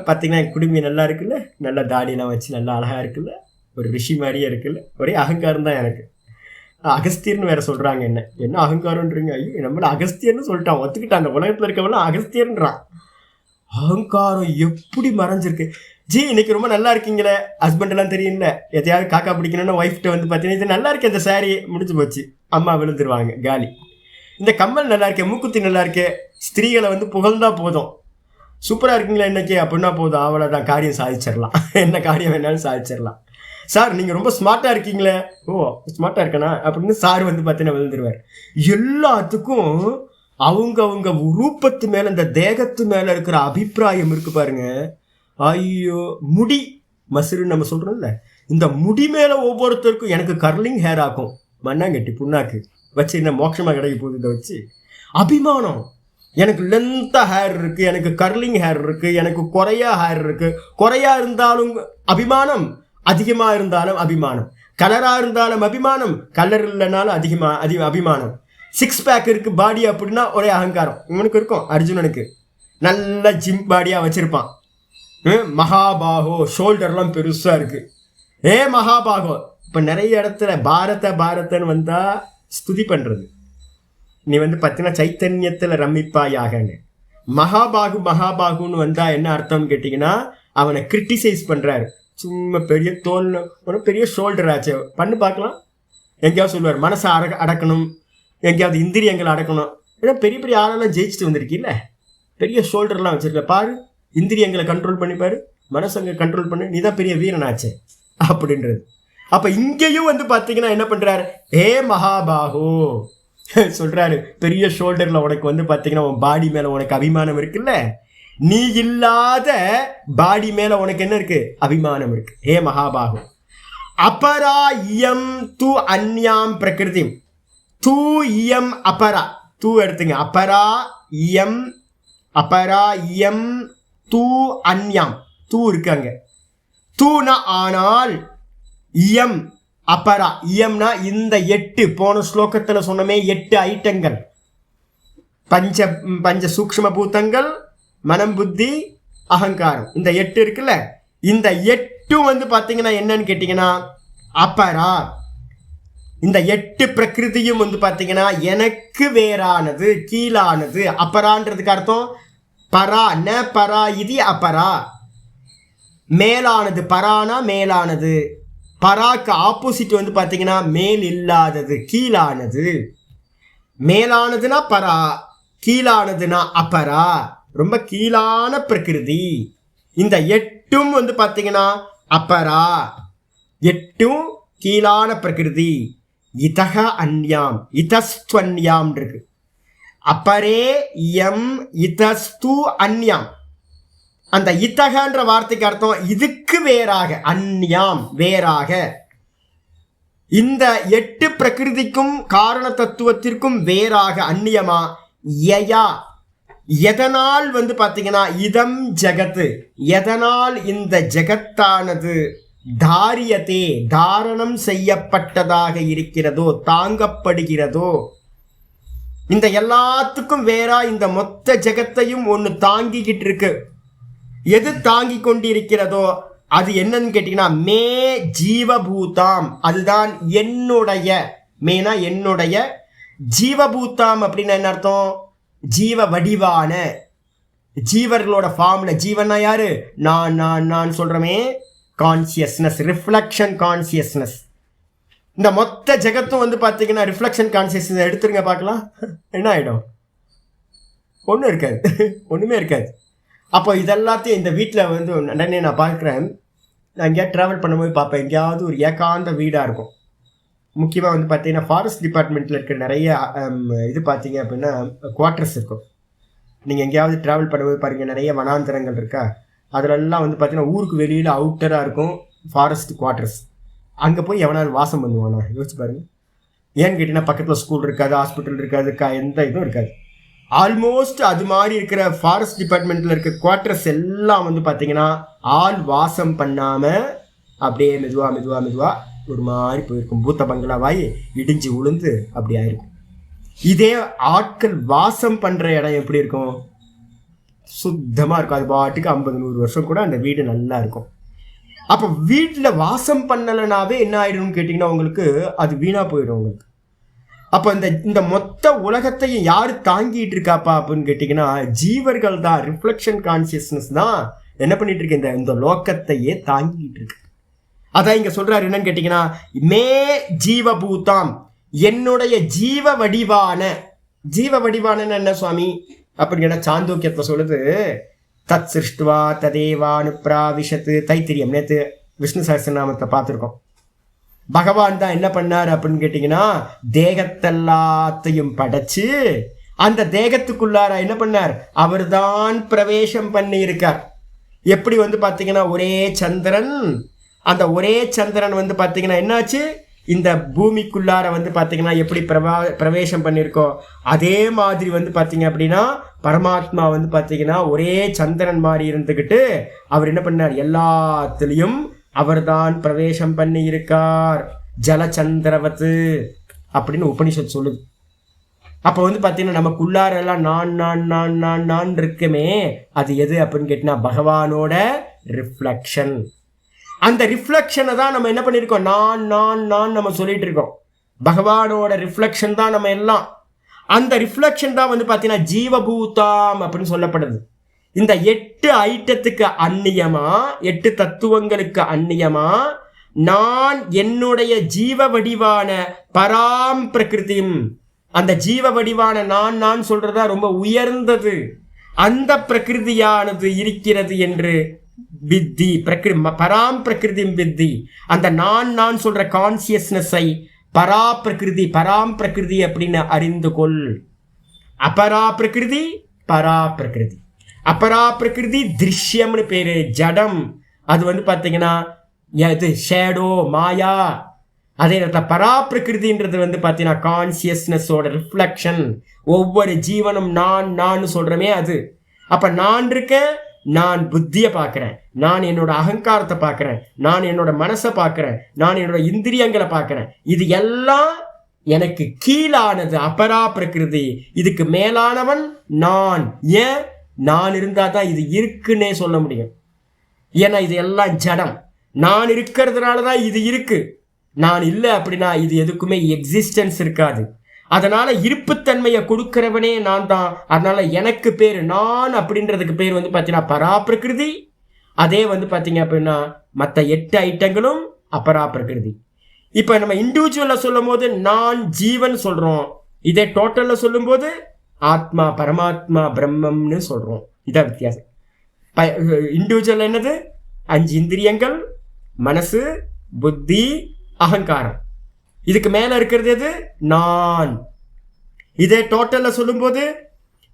பார்த்தீங்கன்னா குடுமி நல்லா இருக்குல்ல, நல்லா தாடியெல்லாம் வச்சு நல்லா அழகா இருக்குல்ல, ஒரு ரிஷி மாதிரியே இருக்குல்ல. ஒரே அகங்காரம் தான் எனக்கு. அகஸ்தியர்னு வேற சொல்றாங்க. என்ன அகங்காரம்ன்றீங்க? ஐயோ, நம்மள அகஸ்தியர்னு சொல்லிட்டான், ஒத்துக்கிட்டான். அந்த உலகத்துல இருக்கவெல்லாம் அகஸ்தியர்ன்றான். அகங்காரம் எப்படி மறைஞ்சிருக்கு. ஜி இன்னைக்கு ரொம்ப நல்லா இருக்கீங்களே, ஹஸ்பண்ட் எல்லாம் தெரியும்ல, எதையாவது காக்கா பிடிக்கணும்னு ஒய்ஃப்ட்ட வந்து பார்த்தீங்கன்னா இது நல்லா இருக்கு, இந்த சாரி முடிஞ்சு போச்சு, அம்மா விழுந்துருவாங்க காலி. இந்த கம்மல் நல்லா இருக்கே, மூக்குத்தி நல்லா இருக்கே, ஸ்திரீகளை வந்து புகழ்ந்தா போதும், சூப்பராக இருக்குங்களா இன்னைக்கு அப்படின்னா போதும், அவ்வளோதான், காரியம் சாதிச்சிடலாம். என்ன காரியம் வேணாலும் சாதிச்சிடலாம். சார் நீங்கள் ரொம்ப ஸ்மார்ட்டாக இருக்கீங்களே, ஓ ஸ்மார்ட்டாக இருக்கணா அப்படின்னு சார் வந்து பார்த்தீங்கன்னா விழுந்துருவார். எல்லாத்துக்கும் அவங்க ரூபத்து மேலே, இந்த தேகத்து மேலே இருக்கிற அபிப்பிராயம் இருக்கு பாருங்க. ஐயோ, முடி மசுருன்னு நம்ம சொல்கிறோம்ல, இந்த முடி மேலே ஒவ்வொருத்தருக்கும், எனக்கு கர்லிங் ஹேர் ஆக்கும், மண்ணாங்கட்டி புண்ணாக்கு வச்சு என்ன மோட்சமாக கிடைக்க போகுது, இதை வச்சு அபிமானம். எனக்கு லென்த்தாக ஹேர் இருக்குது, எனக்கு கர்லிங் ஹேர் இருக்குது, எனக்கு குறையா ஹேர் இருக்குது. குறையா இருந்தாலும் அபிமானம், அதிகமாக இருந்தாலும் அபிமானம். கலராக இருந்தாலும் அபிமானம், கலர் இல்லைனாலும் அபிமானம். 6 பேக் இருக்குது பாடி அப்படின்னா ஒரே அகங்காரம் இவனுக்கு இருக்கும். அர்ஜுனனுக்கு நல்ல ஜிம் பாடியாக வச்சுருப்பான். மகாபாகோ, ஷோல்டர்லாம் பெருசாக இருக்குது. மகாபாகோ. இப்போ நிறைய இடத்துல பாரதன்னு வந்தால் ஸ்துதி பண்ணுறது. நீ வந்து பார்த்தீங்கன்னா சைத்தன்யத்தில் ரமிப்பாயாகன்னு. மகாபாகுன்னு வந்தால் என்ன அர்த்தம்னு கேட்டிங்கன்னா அவனை கிரிட்டிசைஸ் பண்ணுறாரு. சும்மா பெரிய தோல், ஒரு பெரிய ஷோல்டர் ஆச்சு, பண்ணு பார்க்கலாம். எங்கேயாவது சொல்லுவார் மனசை அடக்கணும், எங்கேயாவது இந்திரியங்களை அடக்கணும். ஏன்னா பெரிய பெரிய ஆளெல்லாம் ஜெயிச்சுட்டு வந்திருக்கீல்ல, பெரிய ஷோல்டர்லாம் வச்சிருக்க பாரு, இந்திரியங்களை கண்ட்ரோல் பண்ணிப்பாரு, மனசங்க கண்ட்ரோல் பண்ணு, நீ தான் பெரிய வீரனாச்சே அப்படின்றது. அப்போ இங்கேயும் வந்து பார்த்தீங்கன்னா என்ன பண்ணுறாரு, ஏ மகாபாகோ சொல்கிறாரு, பெரிய ஷோல்டரில் உனக்கு வந்து பார்த்தீங்கன்னா உன் பாடி மேலே உனக்கு அபிமானம் இருக்குல்ல, நீ இல்லாத பாடி மேலே உனக்கு என்ன இருக்கு, அபிமானம் இருக்கு. ஏ மகாபாகோ அபரா இயம் து அந்யாம் பிரகிருதி, தூ இயம் அபரா, தூ எடுத்துங்க, அபரா இயம் தூ அந்யாம், தூ இருக்காங்க, தூனா ஆனால், இயம் அபரா, இயம்னா இந்த 8 போன ஸ்லோகத்தில் சொன்னமே 8 ஐட்டங்கள், பஞ்ச சூக்ஷ்ம பூதங்கள், மனம் புத்தி அகங்காரம், இந்த 8 இருக்குல்ல, இந்த 8 வந்து பார்த்தீங்கன்னா என்னன்னு கேட்டிங்கன்னா அபரா. இந்த 8 பிரகிருதியும் வந்து பார்த்தீங்கன்னா எனக்கு வேறானது, கீழானது. அபரான்றதுக்கு அர்த்தம் பரா, ந பரா இது அபரா, மேலானது. பரானா மேலானது, பராக்கு ஆப்போசிட் வந்து பார்த்தீங்கன்னா மேல் இல்லாதது, கீழானது. மேலானதுன்னா பரா, கீழானதுன்னா அபரா, ரொம்ப கீழான பிரகிருதி. இந்த 8 வந்து பார்த்தீங்கன்னா அபரா, 8 கீழான பிரகிருதி. இதக அந்யாம், இதஸ்துவன்யாம் இருக்கு. அப்பரே யம் இதஸ்து அந்யாம். அந்த இத்தகன்ற வார்த்தைக்கு அர்த்தம் இதுக்கு வேறாக, அந்யாம் வேறாக. இந்த 8 பிரகிருதிக்கும் காரண தத்துவத்திற்கும் வேறாக, அந்நியமா, யயா, எதனால் வந்து பார்த்தீங்கன்னா இதம் ஜகத்து, எதனால் இந்த ஜகத்தானது தாரியத்தே, தாரணம் செய்யப்பட்டதாக இருக்கிறதோ, தாங்கப்படுகிறதோ, இந்த எல்லாத்துக்கும் வேறா இந்த மொத்த ஜகத்தையும் ஒன்று தாங்கிக்கிட்டு இருக்கு. எது தாங்கி கொண்டிருக்கிறதோ அது என்னன்னு கேட்டீங்கன்னா மே ஜீவபூதாம், அதுதான் என்னுடைய. மேனா என்னுடைய, ஜீவபூதாம் அப்படின்னு என்ன அர்த்தம், ஜீவ வடிவான, ஜீவர்களோட ஃபார்ம்ல. ஜீவனா யாரு, நான் சொல்றமே கான்சியஸ்னஸ், ரிஃப்ளெக்ஷன் கான்சியஸ்னஸ். இந்த மொத்த ஜெகத்தும் வந்து பார்த்தீங்கன்னா ரிஃப்ளெக்ஷன் கான்சியஸ்னஸ் எடுத்துருங்க பார்க்கலாம், என்ன ஆகிடும், ஒன்றும் இருக்காது, ஒன்றுமே இருக்காது. அப்போ இதெல்லாத்தையும் இந்த வீட்டில் வந்து உடனே நான் பார்க்குறேன், நான் எங்கேயாவது ட்ராவல் பண்ணும்போது பார்ப்பேன், எங்கேயாவது ஒரு ஏகாந்த வீடாக இருக்கும். முக்கியமாக வந்து பார்த்தீங்கன்னா ஃபாரஸ்ட் டிபார்ட்மெண்ட்டில் இருக்கிற நிறைய இது பார்த்தீங்க அப்படின்னா குவார்ட்டர்ஸ் இருக்கும். நீங்கள் எங்கேயாவது ட்ராவல் பண்ணும்போது பாருங்கள், நிறைய வனாந்தரங்கள் இருக்கா, அதிலெல்லாம் வந்து பார்த்தீங்கன்னா ஊருக்கு வெளியில் அவுட்டராக இருக்கும் ஃபாரஸ்ட் குவார்ட்டர்ஸ். அங்கே போய் எவனாவது வாசம் பண்ணுவானா, யோசிச்சு பாருங்கள். ஏன்னு கேட்டிங்கன்னா பக்கத்தில் ஸ்கூல் இருக்காது, ஹாஸ்பிட்டல் இருக்காது, எந்த இதுவும் இருக்காது. ஆல்மோஸ்ட் அது மாதிரி இருக்கிற ஃபாரஸ்ட் டிபார்ட்மெண்ட்டில் இருக்க குவார்ட்டர்ஸ் எல்லாம் வந்து பார்த்தீங்கன்னா ஆள் வாசம் பண்ணாமல் அப்படியே மெதுவாக ஒரு மாதிரி போயிருக்கும், பூத்த பங்களாவாய் இடிஞ்சு உளுந்து அப்படி ஆயிருக்கும். இதே ஆட்கள் வாசம் பண்ணுற இடம் எப்படி இருக்கும், சுத்தமாக இருக்கும். அது பாட்டுக்கு 50-100 வருஷம் கூட அந்த வீடு நல்லா இருக்கும். அப்போ வீட்டில் வாசம் பண்ணலைனாவே என்ன ஆயிடும்னு கேட்டிங்கன்னா உங்களுக்கு அது வீணாக போயிடும் உங்களுக்கு. அப்போ இந்த மொத்த உலகத்தையும் யார் தாங்கிட்டு இருக்காப்பா அப்படின்னு கேட்டிங்கன்னா ஜீவர்கள் தான், ரிஃப்ளெக்ஷன் கான்சியஸ்னஸ் தான் என்ன பண்ணிட்டு இருக்கு, இந்த லோக்கத்தையே தாங்கிட்டு இருக்கு. அதான் இங்கே சொல்கிறாரு என்னன்னு கேட்டிங்கன்னா மே ஜீவபூதாம், என்னுடைய ஜீவ வடிவான என்ன சுவாமி அப்படின்னு கேட்டால் சாந்தோக்கியத்தை சொல்லுது, தத் சிருஷ்டுவா ததேவானு பிராவிஷத்து, தைத்திரியம். நேற்று விஷ்ணு சஹஸ்ரநாமத்தை பார்த்துருக்கோம். பகவான் தான் என்ன பண்ணார் அப்படின்னு கேட்டிங்கன்னா தேகத்தெல்லாத்தையும் படைச்சு அந்த தேகத்துக்குள்ளார என்ன பண்ணார், அவர் தான் பிரவேசம் பண்ணி இருக்கார். எப்படி வந்து பார்த்தீங்கன்னா ஒரே சந்திரன், அந்த ஒரே சந்திரன் வந்து பார்த்தீங்கன்னா என்னாச்சு, இந்த பூமிக்குள்ளார வந்து பார்த்தீங்கன்னா எப்படி பிரவேசம் பண்ணியிருக்கோம், அதே மாதிரி வந்து பார்த்தீங்க அப்படின்னா பரமாத்மா வந்து பார்த்தீங்கன்னா ஒரே சந்திரன் மாதிரி இருந்துக்கிட்டு அவர் என்ன பண்ணார், எல்லாத்துலேயும் அவர்தான் பிரவேசம் பண்ணி இருக்கார், ஜலச்சந்திரவத்து அப்படின்னு உபனிஷத் சொல்லுது. அப்போ வந்து பார்த்தீங்கன்னா நமக்குள்ளாரெல்லாம் நான் இருக்குமே, அது எது அப்படின்னு கேட்டிங்கன்னா பகவானோட ரிஃப்ளெக்ஷன். அந்த ரிஃப்ளெக்ஷனை தான் நம்ம என்ன பண்ணியிருக்கோம், நான் நம்ம சொல்லிட்டு இருக்கோம். பகவானோட ரிஃப்ளெக்ஷன் தான் நம்ம எல்லாம். அந்த ரிஃப்ளெக்ஷன் தான் வந்து பார்த்தீங்கன்னா ஜீவபூதாம் அப்படின்னு சொல்லப்படுது. இந்த 8 ஐட்டத்துக்கு அந்நியமா, 8 தத்துவங்களுக்கு அந்நியமா நான் என்னுடைய ஜீவ வடிவான பராம் பிரகிருதியும், அந்த ஜீவ வடிவான நான் சொல்றதா ரொம்ப உயர்ந்தது, அந்த பிரகிருதியானது இருக்கிறது என்று வித்தி பராம் பிரகிருதி வித்தி. அந்த நான் சொல்ற கான்சியஸ்னஸை பரா பிரகிருதி பராம் பிரகிருதி அப்படின்னு அறிந்து கொள். அபரா பிரகிருதி பரா பிரகிருதி. அபரா பிரகிருதி திருஷ்யம்னு பேரு, ஜடம். அது வந்து பார்த்தீங்கன்னா இது ஷேடோ, மாயா. அதே நேரத்தில் பரா பிரகிருதின்றது வந்து பார்த்தீங்கன்னா கான்சியஸ்னஸோட ரிஃப்ளெக்ஷன். ஒவ்வொரு ஜீவனும் நான் சொல்றமே அது. அப்ப நான் இருக்கேன், நான் புத்தியை பார்க்கிறேன், நான் என்னோட அகங்காரத்தை பார்க்கிறேன், நான் என்னோட மனசை பார்க்கிறேன், நான் என்னோட இந்திரியங்களை பார்க்கிறேன். இது எல்லாம் எனக்கு கீழானது அபரா பிரகிருதி. இதுக்கு மேலானவன் நான். ஏன்? நான் இருந்தா தான் இது இருக்குன்னே சொல்ல முடியும். ஏன்னா இது எல்லாம் ஜடம். நான் இருக்கிறதுனால தான் இது இருக்கு. நான் இல்லை அப்படின்னா இது எதுக்குமே எக்ஸிஸ்டன்ஸ் இருக்காது. அதனால இருப்புத்தன்மையை கொடுக்கிறவனே நான் தான். அதனால எனக்கு பேர் நான் அப்படின்றதுக்கு பேர் வந்து பார்த்தீங்கன்னா பரா பிரகிருதி. அதே வந்து பார்த்தீங்க அப்படின்னா மற்ற 8 ஐட்டங்களும் அபரா பிரகிருதி. இப்போ நம்ம இண்டிவிஜுவலில் சொல்லும் போது நான் ஜீவன் சொல்றோம், இதே டோட்டலில் சொல்லும் போது ஆத்மா பரமாத்மா பிரம்மம்னு சொல்றோம். இதான் வித்தியாசம். இண்டிவிஜுவல் என்னது? 5 இந்திரியங்கள், மனசு, புத்தி, அகங்காரம். இதுக்கு மேல இருக்கிறது எது? நான். இதே டோட்டல்ல சொல்லும்போது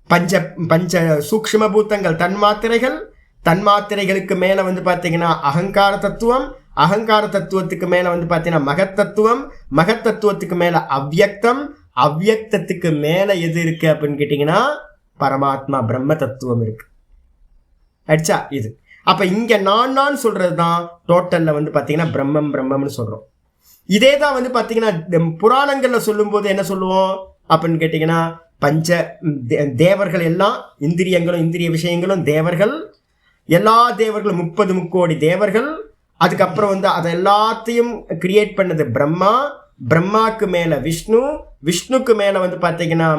பஞ்ச பஞ்ச சூக்ஷ்ம பூத்தங்கள், தன்மாத்திரைகள். தன்மாத்திரைகளுக்கு மேல வந்து பார்த்தீங்கன்னா அகங்கார தத்துவம். அகங்கார தத்துவத்துக்கு மேல வந்து பார்த்தீங்கன்னா மகத்தத்துவம். மகத்தத்துவத்துக்கு மேல அவ்யக்தம். அவ்யக்தத்துக்கு மேல எது இருக்கு அப்படின்னு கேட்டீங்கன்னா பரமாத்மா பிரம்ம தத்துவம் இருக்கு. அடிச்சா இது. அப்ப இங்க நான் சொல்றது தான் டோட்டல்ல வந்து பார்த்தீங்கன்னா பிரம்மம்னு சொல்றோம். இதே தான் வந்து பார்த்தீங்கன்னா புராணங்கள்ல சொல்லும் போது என்ன சொல்லுவோம் அப்படின்னு கேட்டீங்கன்னா பஞ்ச தேவர்கள் எல்லாம், இந்திரியங்களும் இந்திரிய விஷயங்களும் தேவர்கள், எல்லா தேவர்களும் 30 முக்கோடி தேவர்கள். அதுக்கப்புறம் வந்து அதை எல்லாத்தையும் கிரியேட் பண்ணது பிரம்மா. பிரம்மாக்கு மேல விஷ்ணு. விஷ்ணுக்கு மேல வந்து பார்த்தீங்கன்னா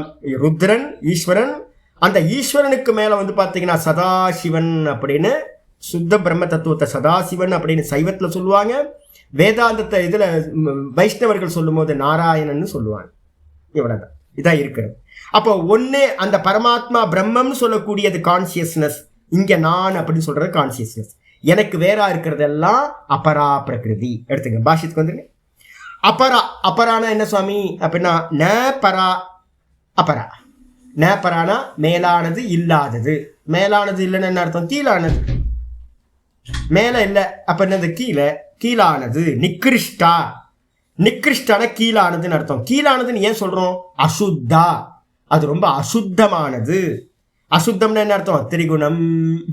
ருத்ரன், ஈஸ்வரன். அந்த ஈஸ்வரனுக்கு மேல வந்து பார்த்தீங்கன்னா சதாசிவன் அப்படின்னு, சுத்த பிரம்ம தத்துவத்தை சதாசிவன் அப்படின்னு சைவத்துல சொல்லுவாங்க. வேதாந்தத்தை இதுல வைஷ்ணவர்கள் சொல்லும் போது நாராயணன் சொல்லுவாங்க. இவ்வளவுதான், இதான் இருக்கிறது. அப்போ ஒன்னு அந்த பரமாத்மா பிரம்மம்னு சொல்லக்கூடியது கான்சியஸ்னஸ். இங்க நான் அப்படின்னு சொல்றது கான்சியஸ்னஸ். எனக்கு வேறா இருக்கிறதெல்லாம் அபரா பிரகிருதி. எடுத்துங்க, பாஷத்துக்கு வந்துருங்க. அபரா, அபரானா என்ன சுவாமி அப்படின்னா ந பரா அபரா. ந பரானா மேலானது இல்லாதது. மேலானது இல்லைன்னு என்ன அர்த்தம்? கீழானது. மேல இல்லை அப்ப என்னது? கீழே. கீழானது. நிக்கிருஷ்டா. நிக்கிருஷ்டான கீழானதுன்னு அர்த்தம். கீழானதுன்னு ஏன் சொல்றோம்? அசுத்தா. அது ரொம்ப அசுத்தமானது. அசுத்தம்னு என்ன அர்த்தம்? திரிகுணம்.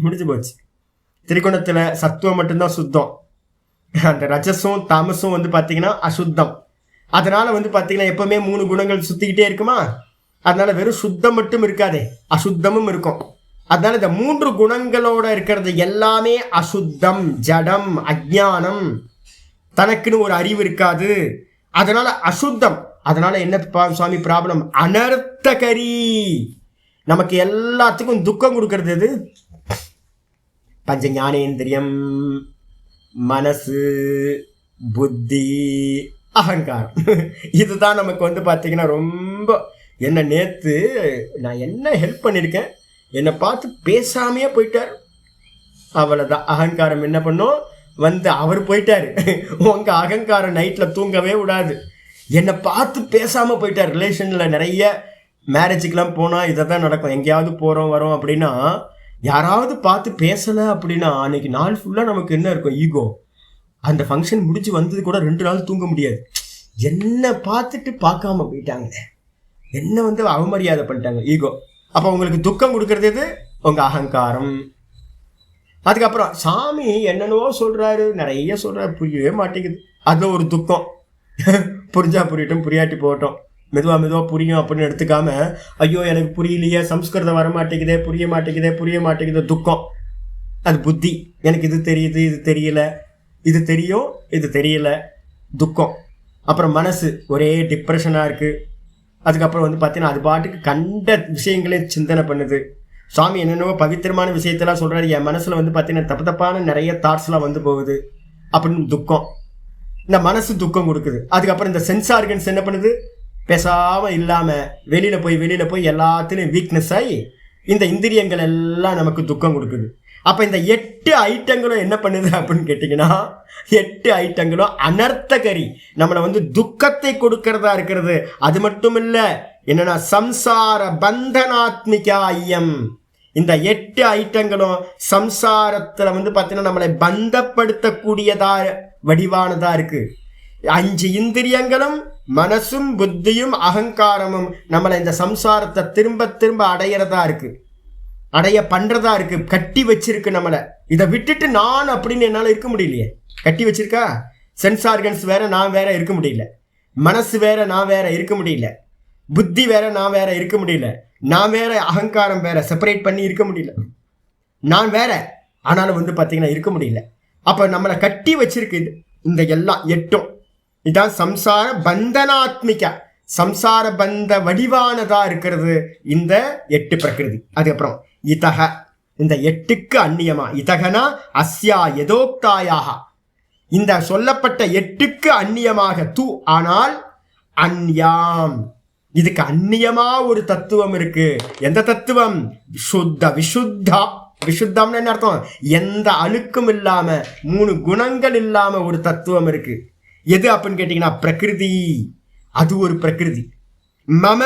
முடிஞ்சு போச்சு. திரிகுணத்துல சத்துவம் மட்டும்தான் சுத்தம். அந்த ரஜஸும் தாமஸும் வந்து பார்த்தீங்கன்னா அசுத்தம். அதனால வந்து பார்த்தீங்கன்னா எப்பவுமே 3 குணங்கள் சுத்திக்கிட்டே இருக்குமா. அதனால வெறும் சுத்தம் மட்டும் இருக்காதே, அசுத்தமும் இருக்கும். அதனால இந்த 3 குணங்களோட இருக்கிறது எல்லாமே அசுத்தம், ஜடம், அஜ்ஞானம். தனக்குன்னு ஒரு அறிவு இருக்காது. அதனால அசுத்தம். அதனால என்ன சுவாமி ப்ராப்ளம்? அனர்த்தகரி. நமக்கு எல்லாத்துக்கும் துக்கம் கொடுக்கறது எது? பஞ்ச ஞானேந்திரியம், மனசு, புத்தி, அகங்காரம். இதுதான் நமக்கு வந்து பார்த்தீங்கன்னா ரொம்ப என்ன. நேற்று நான் என்ன ஹெல்ப் பண்ணியிருக்கேன், என்னை பார்த்து பேசாமையே போயிட்டார். அவ்வளோதான். அகங்காரம் என்ன பண்ணும்? வந்து அவர் போயிட்டாரு. உங்க அகங்காரம் நைட்டில் தூங்கவே விடாது. என்னை பார்த்து பேசாமல் போயிட்டார். ரிலேஷனில் நிறைய மேரேஜுக்கெலாம் போனால் இதை தான் நடக்கும். எங்கேயாவது போகிறோம் வரோம் அப்படின்னா யாராவது பார்த்து பேசலை அப்படின்னா அன்னைக்கு நாள் ஃபுல்லாக நமக்கு என்ன இருக்கும்? ஈகோ. அந்த ஃபங்க்ஷன் முடிச்சு வந்தது கூட 2 நாள் தூங்க முடியாது. என்னை பார்த்துட்டு பார்க்காம போயிட்டாங்க, என்ன வந்து அவமரியாதை பண்ணிட்டாங்க, ஈகோ. அப்போ உங்களுக்கு துக்கம் கொடுக்கறது எது? உங்கள் அகங்காரம். அதுக்கப்புறம் சாமி என்னென்னவோ சொல்கிறாரு, நிறைய சொல்கிறாரு, புரியவே மாட்டேங்குது. அது ஒரு துக்கம். புரிஞ்சா புரியட்டும், புரியாட்டி போகட்டும், மெதுவாக புரியும் அப்படின்னு எடுத்துக்காம ஐயோ எனக்கு புரியலையே, சம்ஸ்கிருதம் வர மாட்டேங்குதே, புரிய மாட்டேங்குது, துக்கம். அது புத்தி. எனக்கு இது தெரியுது, இது தெரியல, இது தெரியும், இது தெரியல, துக்கம். அப்புறம் மனசு ஒரே டிப்ரெஷனாக இருக்குது. அதுக்கப்புறம் வந்து பார்த்தீங்கன்னா அது பாட்டுக்கு கண்ட விஷயங்களே சிந்தனை பண்ணுது. சுவாமி என்னென்னவோ பவித்திரமான விஷயத்தெல்லாம் சொல்றாரு, என் மனசுல வந்து பார்த்தீங்கன்னா தப்பு தப்பான நிறைய தாட்ஸ்லாம் வந்து போகுது அப்படின்னு துக்கம். இந்த மனசு துக்கம் கொடுக்குது. அதுக்கப்புறம் இந்த சென்ஸ் ஆர்கன்ஸ் என்ன பண்ணுது, பேசாம இல்லாம வெளியில போய் எல்லாத்துலயும் வீக்னஸ் ஆகி இந்த இந்திரியங்கள் எல்லாம் நமக்கு துக்கம் கொடுக்குது. அப்ப இந்த 8 ஐட்டங்களும் என்ன பண்ணுது அப்படின்னு கேட்டீங்கன்னா, 8 ஐட்டங்களும் அனர்த்தகரி, நம்மளை வந்து துக்கத்தை கொடுக்கறதா இருக்கிறது. அது மட்டும் இல்ல, என்னன்னா சம்சார பந்தனாத்மிகா ஐயம். இந்த 8 ஐட்டங்களும் சம்சாரத்துல வந்து பார்த்தீங்கன்னா நம்மளை பந்தப்படுத்தக்கூடியதா வடிவானதா இருக்கு. 5 இந்திரியங்களும் மனசும் புத்தியும் அகங்காரமும் நம்மளை இந்த சம்சாரத்தை திரும்ப திரும்ப அடையிறதா இருக்கு, அடைய பண்றதா இருக்கு, கட்டி வச்சிருக்கு நம்மளை. இதை விட்டுட்டு நான் அப்படின்னு என்னால இருக்க முடியலையே. கட்டி வச்சிருக்கா. சென்ஸ் ஆர்கன்ஸ் வேற நான் வேற இருக்க முடியல, மனசு வேற நான் வேற இருக்க முடியல, புத்தி வேற நான் வேற இருக்க முடியல, நான் வேற அகங்காரம் வேற செப்பரேட் பண்ணி இருக்க முடியல, நான் வேற ஆனாலும் வந்து பார்த்தீங்கன்னா இருக்க முடியல. அப்ப நம்மளை கட்டி வச்சிருக்கு இந்த எல்லாம் 8. இதான் சம்சார பந்தனாத்மிக, சம்சார பந்த வடிவானதா இருக்கிறது இந்த 8 பிரகிருதி. அதுக்கப்புறம் இதக, இந்த 8க்கு அந்நியமா, இதகனா அஸ்யா யதோக்தாயாக, இந்த சொல்லப்பட்ட 8க்கு அந்நியமாக தூ, ஆனால் அந்யாம், இதுக்கு அந்நியமா ஒரு தத்துவம் இருக்கு. எந்த தத்துவம்? சுத்த விசுத்தா. விசுத்தம்னு என்ன அர்த்தம்? எந்த அழுக்கும் இல்லாம 3 குணங்கள் இல்லாம ஒரு தத்துவம் இருக்கு. எது அப்படின்னு கேட்டீங்கன்னா பிரகிருதி. அது ஒரு பிரகிருதி. மம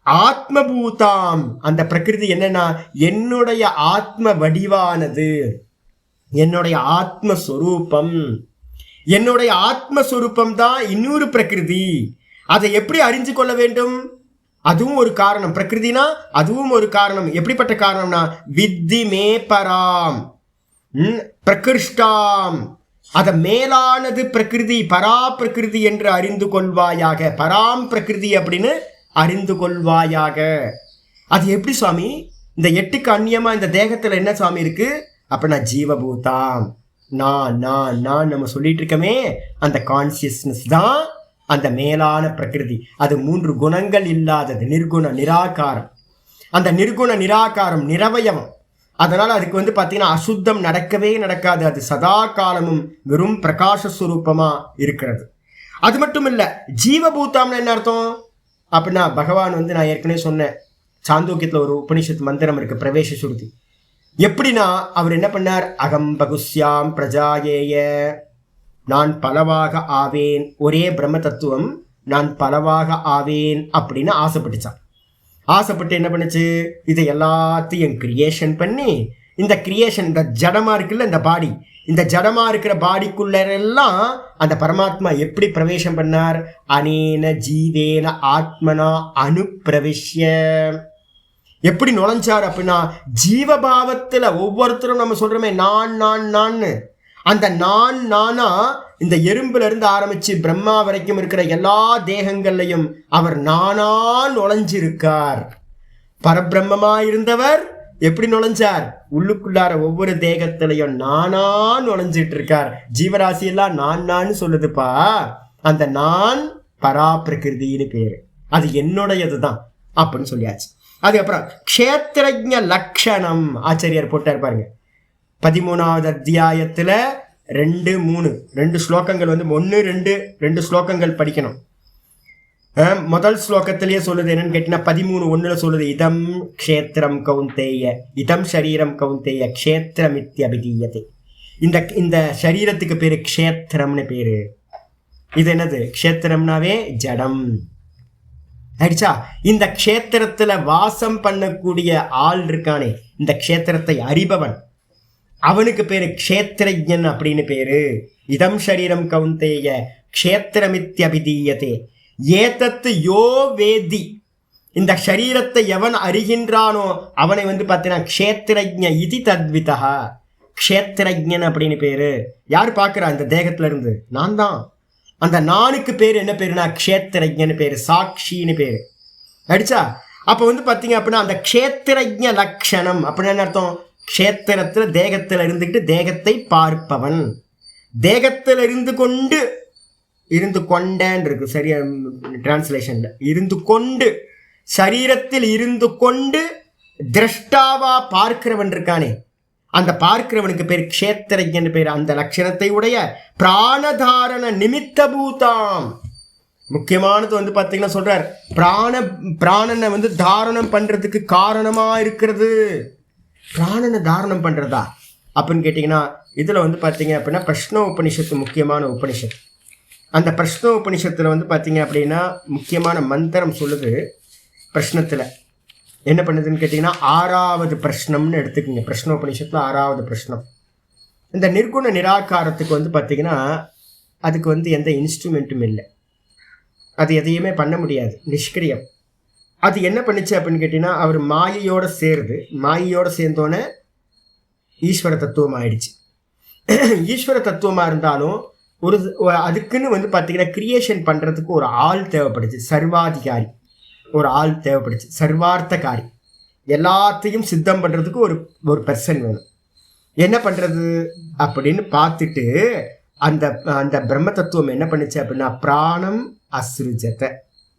ஆத்மபூதாம், அந்த பிரகிருதி என்னன்னா என்னுடைய ஆத்ம வடிவானது, என்னுடைய ஆத்மஸ்வரூபம். என்னுடைய ஆத்மஸ்வரூபம் தான் இன்னொரு பிரகிருதி. அதை எப்படி அறிஞ்சு கொள்ள வேண்டும்? அதுவும் ஒரு காரணம். பிரகிருதினா அதுவும் ஒரு காரணம். எப்படிப்பட்ட காரணம்னா வித்தி மே பராம் பிரகிருஷ்டாம், அத மேலானது பிரகிருதி, பரா பிரகிருதி என்று அறிந்து கொள்வாயாக. பராம் பிரகிருதி அப்படின்னு அறிந்து கொள்வாயாக. அது எப்படி சுவாமி? இந்த 8க்கு அந்நியமா இந்த தேகத்துல என்ன சுவாமி இருக்கு அப்படின்னா ஜீவபூதாம், நான் நான் நான் நம்ம சொல்லிட்டு இருக்கமே அந்த கான்சியஸ்னஸ் தான் அந்த மேலான பிரகிருதி. அது 3 குணங்கள் இல்லாதது, நிர்குண நிராகாரம். அந்த நிர்குண நிராகாரம் நிரவயவம். அதனால அதுக்கு வந்து பார்த்தீங்கன்னா அசுத்தம் நடக்கவே நடக்காது. அது சதா காலமும் வெறும் பிரகாசஸ்வரூபமா இருக்கிறது. அது மட்டும் இல்ல, ஜீவபூதாம்னு என்ன அர்த்தம் அப்படின்னா பகவான் வந்து நான் ஏற்கனவே சொன்னேன், சாந்தோக்கியத்துல ஒரு உபனிஷத் மந்திரம் இருக்கு, பிரவேச சுருதி. எப்படின்னா அவர் என்ன பண்ணார், அகம் பகுஸ்யாம் பிரஜாயேய, நான் பலவாக ஆவேன். ஒரே பிரம்ம தத்துவம் நான் பலவாக ஆவேன் அப்படின்னு ஆசைப்பட்டுச்சான். ஆசைப்பட்டு என்ன பண்ணுச்சு, இதை எல்லாத்தையும் கிரியேஷன் பண்ணி, இந்த கிரியேஷன், இந்த ஜடமா இருக்குல்ல இந்த பாடி, இந்த ஜடமா இருக்கிற பாடிக்குள்ள எல்லாம் அந்த பரமாத்மா எப்படி பிரவேசம் பண்ணார்? அனேன ஜீவேன ஆத்மனா அனுப்பிரவிஷ்ய. எப்படி நுழைஞ்சார் அப்படின்னா ஜீவபாவத்துல ஒவ்வொருத்தரும் நம்ம சொல்றோமே நான் நான் நான், அந்த நான் நானா இந்த எறும்புல இருந்து ஆரம்பிச்சு பிரம்மா வரைக்கும் இருக்கிற எல்லா தேகங்கள்லையும் அவர் நானா நுழைஞ்சிருக்கார். பரபிரம்மமா இருந்தவர் எப்படி நுழைஞ்சார்? உள்ளுக்குள்ளார ஒவ்வொரு தேகத்திலையும் நானா நுழைஞ்சிட்டு இருக்கார். ஜீவராசி எல்லாம் நான் நான் சொல்லுதுப்பா. அந்த நான் பரா பிரகிருதின்னு பேரு, அது என்னுடையதுதான் அப்படின்னு சொல்லியாச்சு. அதுக்கப்புறம் க்ஷேத்திரஜ்ஞ லக்ஷணம் ஆச்சாரியார் போட்டார் பாருங்க, 13வது அத்தியாயத்துல 2 ஸ்லோகங்கள் வந்து 1-2 ஸ்லோகங்கள் படிக்கணும். முதல் ஸ்லோகத்திலேயே சொல்லுது என்னன்னு கேட்டீங்கன்னா 13:1 சொல்லுது, இதம் க்ஷேத்திரம் கௌந்தேய, இதம் ஷரீரம் கௌந்தேய க்ஷேத்திரமித்யபிதீயதே. இந்த சரீரத்துக்கு பேரு க்ஷேத்திரம்னு பேரு. இது என்னது? க்ஷேத்திரம்னாவே ஜடம் ஆயிடுச்சா. இந்த க்ஷேத்திரத்துல வாசம் பண்ணக்கூடிய ஆள் இருக்கானே, இந்த க்ஷேத்திரத்தை அறிபவன், அவனுக்கு பேரு க்ஷேத்திரஜன் அப்படின்னு பேரு. இதம் ஷரீரம் கௌந்தேய க்ஷேத்திரமித்யபிதீயதே ஏதத்து யோ வேதி. இந்த ஷரீரத்தை எவன் அறிகின்றானோ அவனை வந்து பார்த்தீங்கன்னா க்ஷேத்திரஜ்ஞ இதி தத்விதா, க்ஷேத்திரஜன் அப்படின்னு பேரு. யார் பார்க்கிறா இந்த தேகத்துல இருந்து? நான் தான். அந்த நானுக்கு பேரு என்ன பேருனா க்ஷேத்திரஜன்னு பேரு, சாட்சின்னு பேரு. அடிச்சா. அப்ப வந்து பாத்தீங்க அப்படின்னா அந்த க்ஷேத்திரஜ்ஞ லக்ஷணம் அப்படின்னு என்ன அர்த்தம்? க்ஷேத்திரத்துல தேகத்துல இருந்துக்கிட்டு தேகத்தை பார்ப்பவன், தேகத்துல இருந்து கொண்டேன் இருக்கு சரியா டிரான்ஸ்லேஷன்ல, இருந்து கொண்டு, சரீரத்தில் இருந்து கொண்டு திரஷ்டாவா பார்க்கிறவன் இருக்கானே, அந்த பார்க்கிறவனுக்கு பேர் க்ஷேத்திரஜன் பேர். அந்த லட்சணத்தை உடைய பிராணதாரண நிமித்த பூதாம். முக்கியமானது வந்து பார்த்தீங்கன்னா சொல்றார், பிராணனை வந்து தாரணம் பண்றதுக்கு காரணமா இருக்கிறது. பிராணனை தாரணம் பண்றதா அப்படின்னு கேட்டீங்கன்னா, இதுல வந்து பார்த்தீங்க அப்படின்னா பிரஷ்ன உபனிஷத்து முக்கியமான உபனிஷத்து. அந்த பிரஷ்ன உபனிஷத்துல வந்து பார்த்தீங்க அப்படின்னா முக்கியமான மந்திரம் சொல்லுது. பிரஷ்னத்துல என்ன பண்ணுதுன்னு கேட்டிங்கன்னா 6வது பிரஷ்னம்னு எடுத்துக்கோங்க. பிரஷ்னோபனிஷத்தில் 6வது பிரஷ்னம். இந்த நிர்குண நிராகாரத்துக்கு வந்து பார்த்திங்கன்னா அதுக்கு வந்து எந்த இன்ஸ்ட்ருமெண்ட்டும் இல்லை, அது எதையுமே பண்ண முடியாது, நிஷ்கிரியம். அது என்ன பண்ணுச்சு அப்படின்னு கேட்டிங்கன்னா, அவர் மாயையோடு சேர்ந்தோன்னே ஈஸ்வர தத்துவம் ஆயிடுச்சு. ஈஸ்வர தத்துவமாக இருந்தாலும் அதுக்குன்னு வந்து பார்த்திங்கன்னா கிரியேஷன் பண்ணுறதுக்கு ஒரு ஆள் தேவைப்படுச்சு, சர்வாதிகாரி ஒரு ஆள் தேவைப்படுச்சு, சர்வார்த்தகாரி. எல்லாத்தையும் சித்தம் பண்ணுறதுக்கு ஒரு பர்சன் வேணும். என்ன பண்ணுறது அப்படின்னு பார்த்துட்டு அந்த அந்த பிரம்ம தத்துவம் என்ன பண்ணுச்சு அப்படின்னா பிராணம் அஸ்ருஜத்தை.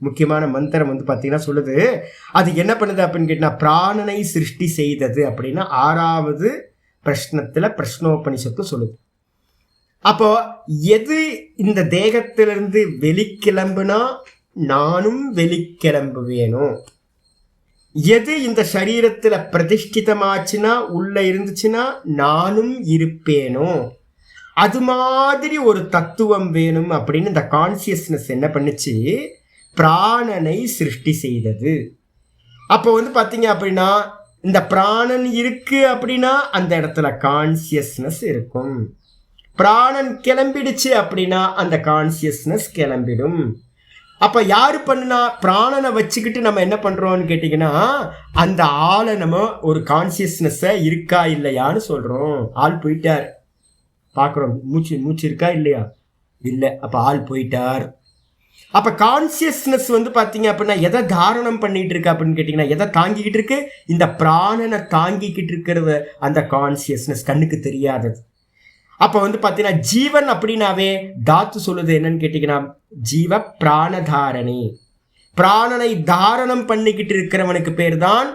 முக்கியமான மந்திரம் வந்து பார்த்தீங்கன்னா சொல்லுது, அது என்ன பண்ணுது அப்படின்னு கேட்டால் பிராணனை சிருஷ்டி செய்தது அப்படின்னா 6வது பிரஷ்னத்தில் பிரஷ்னோபனிஷத்து சொல்லுது. அப்போ எது இந்த தேகத்திலிருந்து வெளிக்கிளம்புனா நானும் வெளிக்கிளம்புவேணும், எது இந்த சரீரத்தில் பிரதிஷ்டிதமாச்சுன்னா உள்ள இருந்துச்சுன்னா நானும் இருப்பேனோ, அது மாதிரி ஒரு தத்துவம் வேணும் அப்படின்னு இந்த கான்சியஸ்னஸ் என்ன பண்ணுச்சு, பிராணனை சிருஷ்டி செய்தது. அப்போ வந்து பார்த்தீங்க அப்படின்னா இந்த பிராணன் இருக்கு அப்படின்னா அந்த இடத்துல கான்சியஸ்னஸ் இருக்கும். பிராணன் கிளம்பிடுச்சு அப்படின்னா அந்த கான்சியஸ்னஸ் கிளம்பிடும். அப்போ யார் பண்ணுனா பிராணனை வச்சுக்கிட்டு நம்ம என்ன பண்ணுறோம்னு கேட்டிங்கன்னா அந்த ஆளை நம்ம ஒரு கான்சியஸ்னஸை இருக்கா இல்லையான்னு சொல்கிறோம். ஆள் போயிட்டார் பார்க்குறோம், மூச்சு இருக்கா இல்லையா, இல்லை, அப்போ ஆள் போயிட்டார். அப்போ கான்சியஸ்னஸ் வந்து பார்த்தீங்க அப்படின்னா எதை தாரணம் பண்ணிகிட்டு இருக்கு அப்படின்னு கேட்டிங்கன்னா எதை தாங்கிக்கிட்டு இருக்கு, இந்த பிராணனை தாங்கிக்கிட்டு இருக்கிறது அந்த கான்சியஸ்னஸ், கண்ணுக்கு தெரியாதது. அப்போ வந்து பார்த்தீங்கன்னா ஜீவன் அப்படின்னாவே தாத்து சொல்லுது என்னன்னு கேட்டிங்கன்னா ஜீவ பிராணதாரணி. பிராணனை தாரணம் பண்ணிக்கிட்டு இருக்கிறவனுக்கு பேர் தான்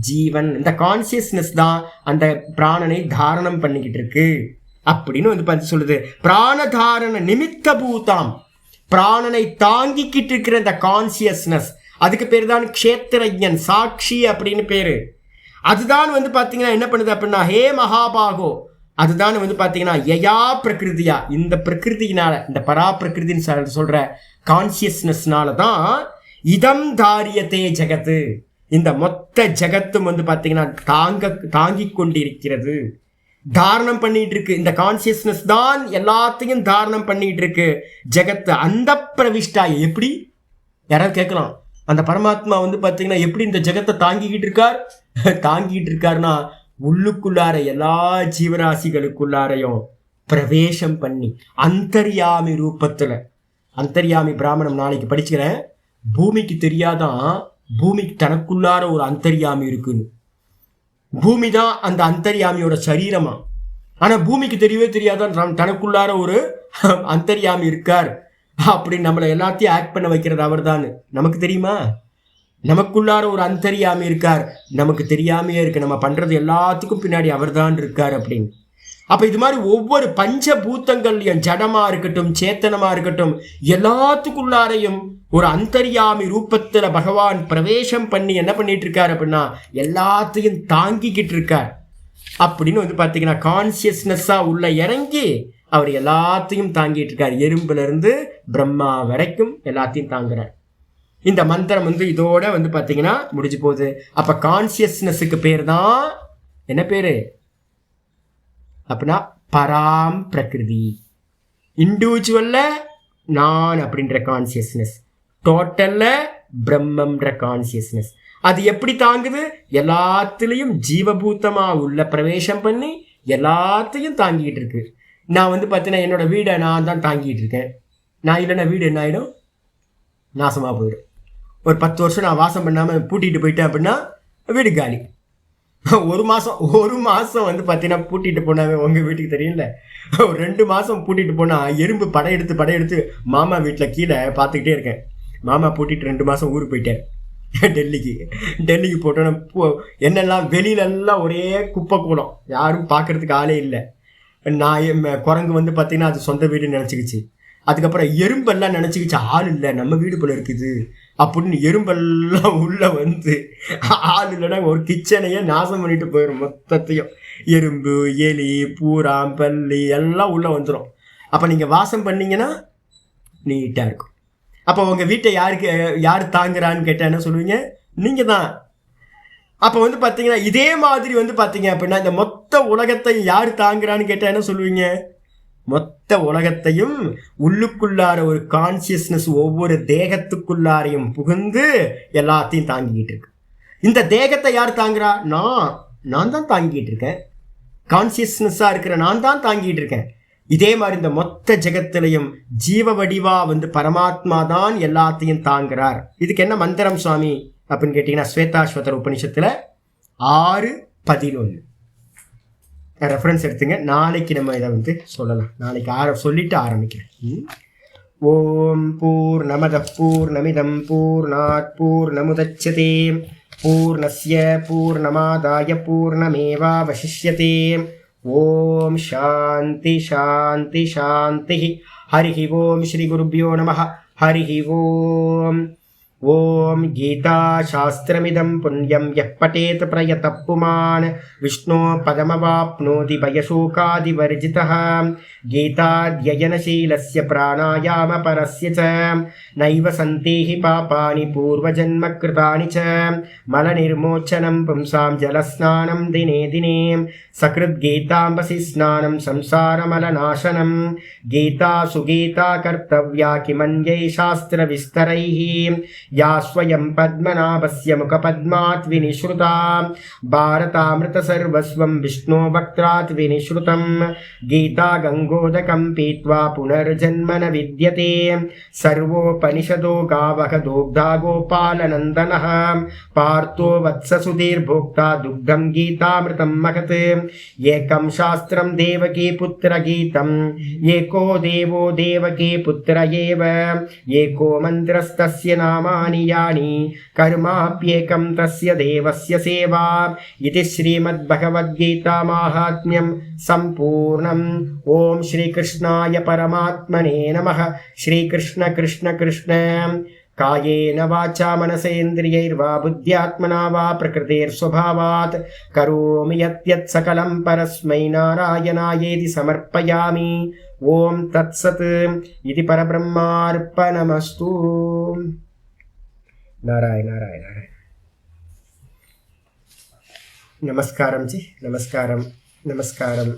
ஜீவன். இந்த கான்சியஸ்னஸ் தான் அந்த பிராணனை தாரணம் பண்ணிக்கிட்டு இருக்கு அப்படின்னு வந்து பார்த்து சொல்லுது. பிராணதாரண நிமித்த பூதாம், பிராணனை தாங்கிக்கிட்டு இருக்கிற இந்த கான்சியஸ்னஸ், அதுக்கு பேர் தான் க்ஷேத்திரஜன், சாட்சி அப்படின்னு பேரு. அதுதான் வந்து பார்த்தீங்கன்னா என்ன பண்ணுது அப்படின்னா ஹே மகாபாகோ, அதுதான் வந்து பார்த்தீங்கன்னா யயா பிரகிருதியா, இந்த பிரகிருதினால, இந்த பரா பிரகிருதின்னு சொல்ற கான்சியஸ்னஸ்னால தான் இதம் தாரியத்தே ஜெகத்து, இந்த மொத்த ஜெகத்தும் வந்து பார்த்தீங்கன்னா தாங்கி கொண்டிருக்கிறது, தாரணம் பண்ணிட்டு இருக்கு. இந்த கான்சியஸ்னஸ் தான் எல்லாத்தையும் தாரணம் பண்ணிட்டு இருக்கு ஜெகத்து. அந்த பிரவிஷ்டா எப்படி, யாராவது கேட்கலாம், அந்த பரமாத்மா வந்து பார்த்தீங்கன்னா எப்படி இந்த ஜெகத்தை தாங்கிக்கிட்டு இருக்காருன்னா உள்ளுக்குள்ளார எல்லா ஜீவராசிகளுக்குள்ளாரையும் பிரவேசம் பண்ணி அந்தர்யாமி ரூபத்துல. அந்தர்யாமி பிராமணம் நாளைக்கு படிச்சுக்கிறேன். பூமிக்கு தெரியாதான் பூமிக்கு தனக்குள்ளார ஒரு அந்தர்யாமி இருக்குன்னு. பூமி தான் அந்த அந்தர்யாமியோட சரீரமா, ஆனா பூமிக்கு தெரியவே தெரியாதான் தனக்குள்ளார ஒரு அந்தர்யாமி இருக்கார் அப்படின்னு நம்மளை எல்லாத்தையும் ஆக்ட் பண்ண வைக்கிறது அவர் தான். நமக்கு தெரியுமா? நமக்குள்ளார ஒரு அந்தர்யாமி இருக்கார், நமக்கு தெரியாமையே இருக்கு, நம்ம பண்றது எல்லாத்துக்கும் பின்னாடி அவர் தான் இருக்கார் அப்படின்னு. அப்ப இது மாதிரி ஒவ்வொரு பஞ்சபூத்தங்கள்லையும் ஜடமா இருக்கட்டும் சேத்தனமா இருக்கட்டும் எல்லாத்துக்குள்ளாரையும் ஒரு அந்தர்யாமி ரூபத்துல பகவான் பிரவேசம் பண்ணி என்ன பண்ணிட்டு இருக்காரு அப்படின்னா எல்லாத்தையும் தாங்கிக்கிட்டு இருக்கார் அப்படின்னு வந்து பார்த்தீங்கன்னா கான்சியஸ்னஸா உள்ள இறங்கி அவர் எல்லாத்தையும் தாங்கிட்டு இருக்கார். எறும்புல இருந்து பிரம்மா வரைக்கும் எல்லாத்தையும் தாங்குறார். இந்த மந்திரம் வந்து இதோட வந்து பார்த்தீங்கன்னா முடிஞ்சு போகுது. அப்ப கான்சியஸ்னஸுக்கு பேர் தான் என்ன பேரு அப்படின்னா பராம் பிரகிருதி. இண்டிவிஜுவல்ல நான் அப்படின்ற கான்சியஸ்னஸ், டோட்டல்ல பிரம்மம்ன்ற கான்சியஸ்னஸ். அது எப்படி தாங்குது? எல்லாத்துலேயும் ஜீவபூத்தமா உள்ள பிரவேசம் பண்ணி எல்லாத்தையும் தாங்கிட்டு இருக்கு. நான் வந்து பார்த்தீங்கன்னா என்னோட வீடை நான் தான் தாங்கிட்டு இருக்கேன். நான் இல்லைன்னா வீடு என்ன ஆகிடும், நாசமாக போயிடும். ஒரு 10 வருஷம் நான் வாசம் பண்ணாமல் பூட்டிகிட்டு போயிட்டேன் அப்படின்னா வீடு காலி. ஒரு மாதம் வந்து பார்த்தீங்கன்னா பூட்டிகிட்டு போனாவே உங்கள் வீட்டுக்கு தெரியல. ஒரு 2 மாதம் பூட்டிகிட்டு போனால் எறும்பு படையெடுத்து மாமா வீட்டில் கீழே பார்த்துக்கிட்டே இருக்கேன். மாமா பூட்டிட்டு 2 மாதம் ஊருக்கு போயிட்டேன். டெல்லிக்கு போட்டோன்னா என்னெல்லாம் வெளியிலெல்லாம் ஒரே குப்பை கூடம், யாரும் பார்க்குறதுக்கு ஆளே இல்லை. குரங்கு வந்து பார்த்திங்கன்னா அது சொந்த வீடுன்னு நினச்சிக்கிச்சு. அதுக்கப்புறம் எறும்பெல்லாம் நினச்சிக்கிச்சு ஆள் இல்லை, நம்ம வீடு போல இருக்குது அப்படின்னு எறும்பெல்லாம் உள்ளே வந்து ஆள் இல்லைன்னா ஒரு கிச்சனையே நாசம் பண்ணிட்டு போயிடும் மொத்தத்தையும். எறும்பு, எலி, பூராம், பல்லி எல்லாம் உள்ளே வந்துடும். அப்போ நீங்கள் வாசம் பண்ணிங்கன்னா நீட்டாக இருக்கும். அப்போ உங்கள் வீட்டை யார் தாங்குறான்னு கேட்டால் என்ன சொல்லுவீங்க? நீங்கள் தான். அப்போ வந்து பார்த்தீங்கன்னா இதே மாதிரி வந்து பார்த்தீங்க அப்படின்னா இந்த மொத்த உலகத்தையும் யார் தாங்குறான்னு கேட்டால் என்ன சொல்லுவீங்க? மொத்த உலகத்தையும் உள்ளுக்குள்ளார ஒரு கான்சியஸ்னஸ் ஒவ்வொரு தேகத்துக்குள்ளாரையும் புகுந்து எல்லாத்தையும் தாங்கிக்கிட்டு இருக்கு. இந்த தேகத்தை யார் தாங்குறா? நான் தான் தாங்கிட்டு இருக்கேன். கான்சியஸ்னஸாக இருக்கிற நான் தான் தாங்கிட்டு இருக்கேன். இதே மாதிரி இந்த மொத்த ஜெகத்திலையும் ஜீவ வடிவா வந்து பரமாத்மா தான் எல்லாத்தையும் தாங்குறார். இதுக்கு என்ன மந்திரம் சுவாமி அப்படின்னு கேட்டிங்கன்னா ஸ்வேதாஸ்வதர் உபனிஷத்தில் 6:11 ரெஃபரன்ஸ் எடுத்துங்க. நாளைக்கு நம்ம இதை வந்து சொல்லலாம். நாளைக்கு சொல்லிட்டு ஆரம்பிக்கிறேன். ஓம் பூர்ணமத பூர்ணமிதம் பூர்ணாத் பூர்ணமுதச்யதே பூர்ணஸ்ய பூர்ணமாதாய பூர்ணமேவாவசிஷ்யதே. ஓம் சாந்தி சாந்தி சாந்தி. ஹரி ஓம் ஸ்ரீ குருப்யோ நமः. ஹரி ஓம். ஓம் கீதா சாஸ்திரமிதம் புண்ணியம் யः படேத் பிரயதः புமான் விஷ்ணோ பதமவாப்னோதி பயசோகாதிவர்ஜிதः. கீதாத்யயனசீலஸ்ய பிராணாயாம பரஸ்ய ச நைவ சந்தேஹி பாபானி பூர்வஜன்ம கிருதானி ச. மலநிர்மோச்சனம் பும்சாம் ஜலஸ்நானம் தினே தினே சக்ருத் கீதாம்பசி ஸ்நானம் சம்சாரமலநாசனம். கீதா சுகீதா கர்த்தவ்யா கிமன்யை சாஸ்திர விஸ்தரைः या स्वयं पद्मनाभस्य मुखपद्मात् विनिश्रुता. भारतामृत सर्वस्वं विष्णो वक्त्रात् विनिश्रुतं. गीता गंगोदकं पीत्वा पुनर्जन्म न विद्यते. सर्वोपनिषदो गावः दोग्धा गोपालनन्दनः. पार्थो वत्ससुधीर्भोक्ता दुग्धं गीतामृतं महत्. एकं शास्त्रं देवकी पुत्र गीतम् एको देवो देवकी पुत्र एव. एको मन्त्रस्तस्य नामानि यानि कर्माप्येकं तस्य देवस्य सेवा. इति श्रीमद्भगवद्गीता माहात्म्यं सम्पूर्णम्. ओम श्रीकृष्णाय परमात्मने नमः. श्रीकृष्ण कृष्ण कृष्ण. कायेन वाचा मनसेन्द्रियैर्वा बुद्ध्यात्मना वा प्रकृतेर्स्वभावात् करोमि यत् सकलं परस्मै नारायणायेति समर्पयामि. ओम तत्सत्. इति परब्रह्मार्पणमस्तु. नारायण नारायण नारायण. नमस्कारम जी. नमस्कारम नमस्कारम.